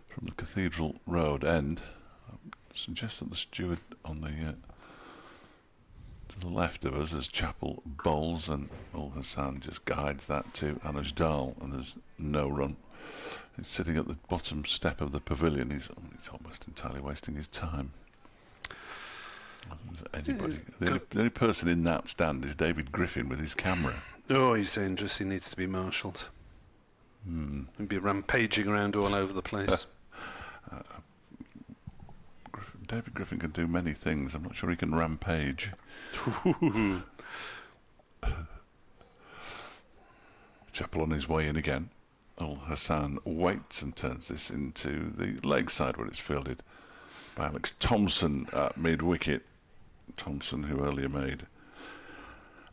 from the Cathedral Road end. I suggest that the steward on the to the left of us as Chappell bowls, and Ul Hassan just guides that to Anuj Dal, and there's no run. He's sitting at the bottom step of the pavilion. He's almost entirely wasting his time. Anybody? The only person in that stand is David Griffin with his camera. Oh, he's dangerous. He needs to be marshalled. He'd be rampaging around all over the place. David Griffin can do many things. I'm not sure he can rampage. Chappell on his way in again. Ul Hassan waits and turns this into the leg side where it's fielded by Alex Thompson at mid-wicket. Thompson, who earlier made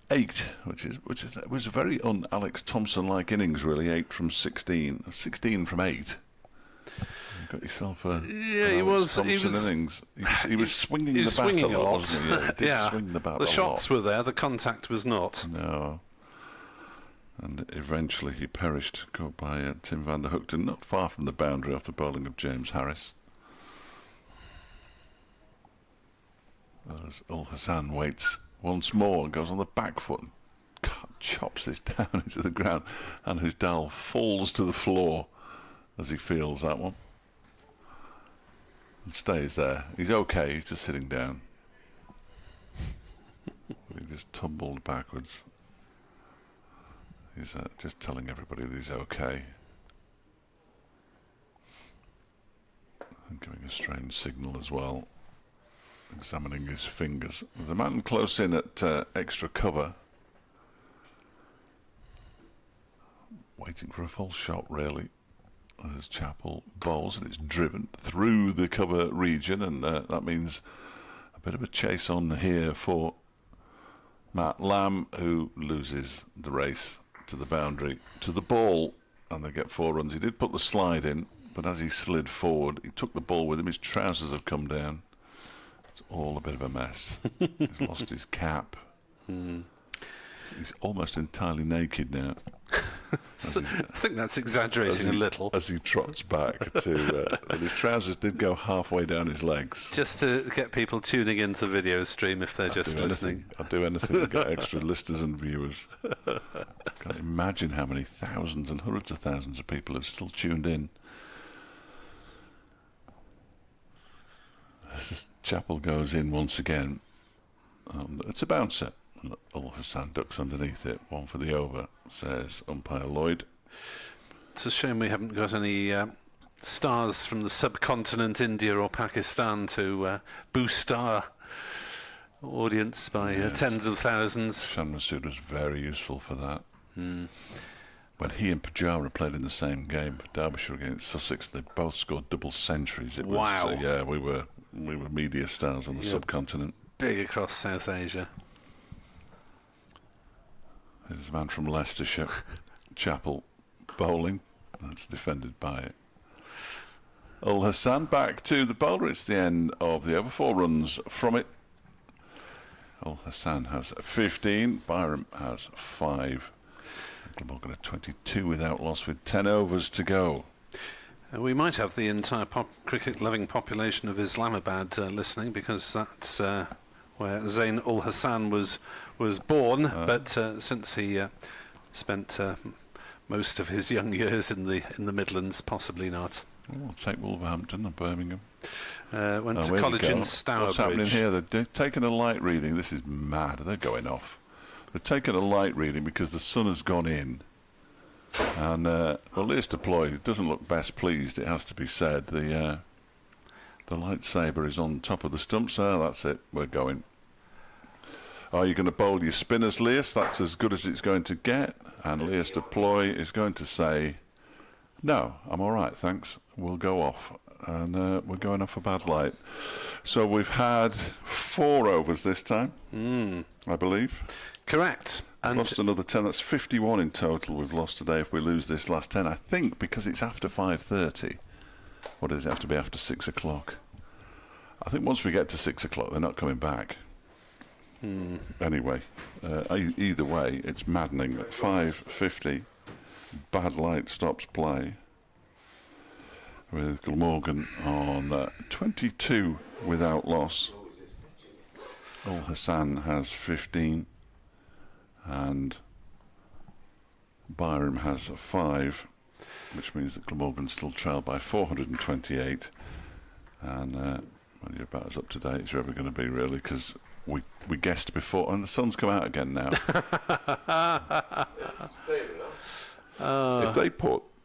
8, which was a very un-Alex Thompson-like innings, really. 8 from 16, 16 from 8. You got yourself a Thompson innings. He was swinging the bat a lot, wasn't he? Yeah, he did swing the bat a lot. The shots were there, the contact was not. No. And eventually he perished, caught by Tim van der Hoogten, not far from the boundary after bowling of James Harris. As Ul Hassan waits once more and goes on the back foot and chops this down into the ground, and his Dal falls to the floor as he feels that one and stays there. He's okay, he's just sitting down. He just tumbled backwards. He's just telling everybody that he's okay and giving a strange signal as well. examining his fingers. There's a man close in at extra cover, waiting for a full shot, really. As Chappell bowls, and it's driven through the cover region, and that means a bit of a chase on here for Matt Lamb, who loses the race to the boundary, to the ball, and they get 4 runs. He did put the slide in, but as he slid forward, he took the ball with him. His trousers have come down. It's all a bit of a mess. He's lost his cap. He's almost entirely naked now. So, I think that's exaggerating a little. As he trots back to... and his trousers did go halfway down his legs. Just to get people tuning into the video stream if they're just listening. I'd do anything to get extra listeners and viewers. Can't imagine how many thousands and hundreds of thousands of people have still tuned in. Chappell goes in once again. It's a bouncer. Al-Hassan ducks underneath it. 1 for the over, says umpire Lloyd. It's a shame we haven't got any stars from the subcontinent, India or Pakistan, to boost our audience by tens of thousands. Shan Masood was very useful for that. When he and Pujara played in the same game for Derbyshire against Sussex, they both scored double centuries. It was, wow. We were media stars on the subcontinent. Big across South Asia. There's a man from Leicestershire, Chappell, bowling. That's defended by Al-Hassan. Back to the bowler. It's the end of the over. 4 runs from it. Al-Hassan has 15. Byram has 5. Glamorgan at 22 without loss with 10 overs to go. We might have the entire cricket-loving population of Islamabad listening, because that's where Zain Ul-Hassan was born, but since he spent most of his young years in the Midlands, possibly not. We'll take Wolverhampton and Birmingham. Went to college in Stourbridge. What's happening here? They've taken a light reading. This is mad. They're going off. They've taken a light reading because the sun has gone in. And, Lears Deploy doesn't look best pleased, it has to be said. The lightsaber is on top of the stumps. That's it. We're going. Are you going to bowl your spinners, Lears? That's as good as it's going to get. And Lears Deploy is going to say, no, I'm all right, thanks. We'll go off. And we're going off a bad light. So we've had 4 overs this time, I believe. Correct. And lost another 10. That's 51 in total we've lost today if we lose this last 10. I think because it's after 5:30. What does it have to be after 6 o'clock? I think once we get to 6 o'clock, they're not coming back. Anyway, either way, it's maddening. At 5:50, bad light stops play with Glamorgan on 22 without loss. Al-Hassan has 15 and Byram has 5, which means that Glamorgan still trail by 428. And well, you're about as up to date as you're ever going to be, really, because we guessed before, and the sun's come out again now.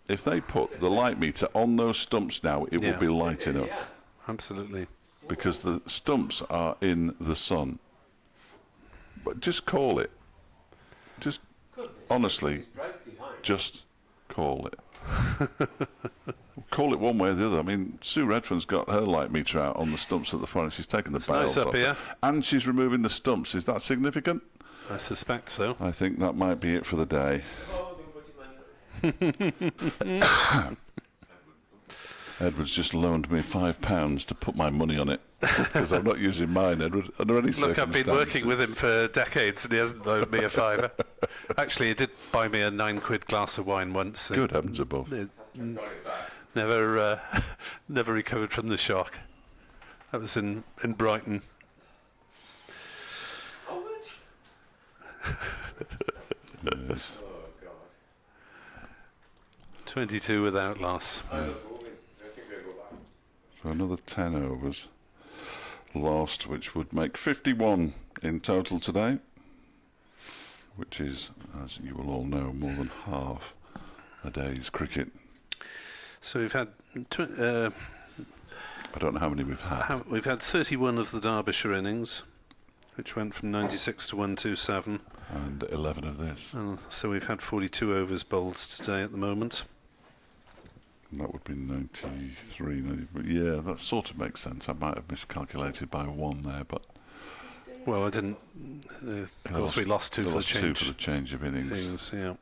If they put the light meter on those stumps now, it will be light enough. Absolutely. Because the stumps are in the sun. But just call it. Just honestly, just call it. Call it one way or the other. I mean, Sue Redfern's got her light meter out on the stumps at the front. She's taken the bales nice up off here. and she's removing the stumps. Is that significant? I suspect so. I think that might be it for the day. Edward's just loaned me £5 to put my money on it because I'm not using mine, Edward. Under any Look, I've been working with him for decades and he hasn't loaned me a £5. Actually, he did buy me a £9 glass of wine once. Good heavens above. Never recovered from the shock. That was in Brighton. How much? Yes. Oh, God. 22 without loss. So another 10 overs lost, which would make 51 in total today, which is, as you will all know, more than half a day's cricket. So we've had I don't know how many we've had. We've had 31 of the Derbyshire innings, which went from 96 to 127. And 11 of this. And so we've had 42 overs bowled today at the moment. And that would be 93. But yeah, that sort of makes sense. I might have miscalculated by one there, but... Well, I didn't... of course, we lost two for the change. Two for the change of innings. Yeah.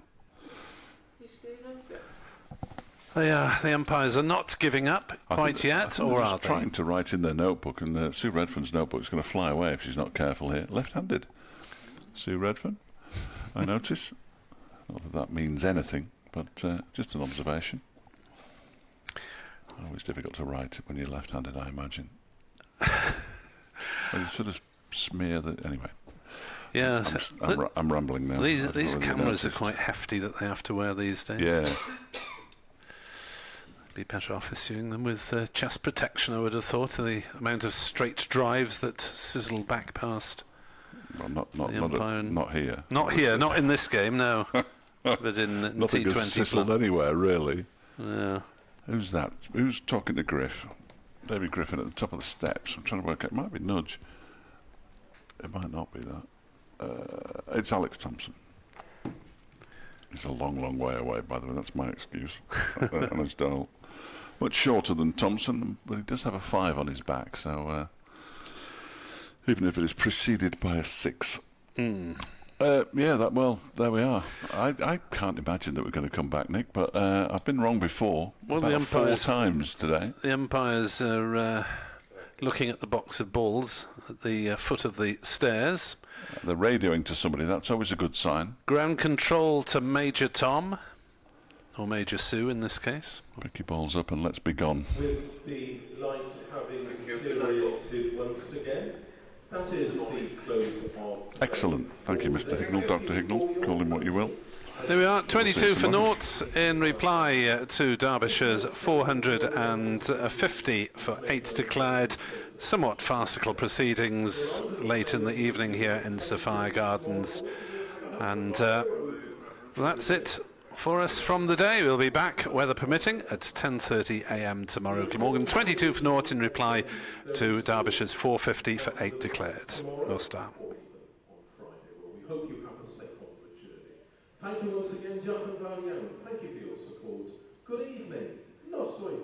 The umpires are not giving up quite yet, or are they? Trying to write in their notebook, and Sue Redfern's notebook is going to fly away if she's not careful here. Left-handed. Sue Redfern, I notice. Not that that means anything, but just an observation. Always difficult to write when you're left-handed, I imagine. Well, you sort of smear the... Anyway. Yeah. I'm rambling now. These cameras are quite hefty that they have to wear these days. Yeah. Be better off issuing them with chest protection, I would have thought, the amount of straight drives that sizzle back past well, not here. Not here, not in this game, no. But in Nothing T20. has sizzled anywhere, really. Yeah. Who's that? Who's talking to Griff? David Griffin at the top of the steps. I'm trying to work out. It might be Nudge. It might not be that. It's Alex Thompson. He's a long, long way away, by the way. That's my excuse. And it's Donald. Much shorter than Thompson, but he does have a 5 on his back, so even if it is preceded by a 6. There we are. I can't imagine that we're going to come back, Nick, but I've been wrong before. Well, about the umpires 4 times today. The umpires are looking at the box of balls at the foot of the stairs. They're radioing to somebody. That's always a good sign. Ground control to Major Tom, or Major Sue in this case. Pick your balls up and let's be gone. With the light having deteriorated once again, that is the close of... Excellent. Thank you, Mr. Hignell. Dr. Hignell, call him what you will. There we are, 22 for noughts in reply to Derbyshire's 450 for 8 declared. Somewhat farcical proceedings late in the evening here in Sophia Gardens. And that's it for us from the day. We'll be back, weather permitting, at 10:30 a.m. tomorrow. Glamorgan 22 for nought in reply to Derbyshire's 450 for 8 declared. No star. We hope you have a safe onward journey. Thank you once again, Jonathan Brown. Thank you for your support. Good evening. No soy.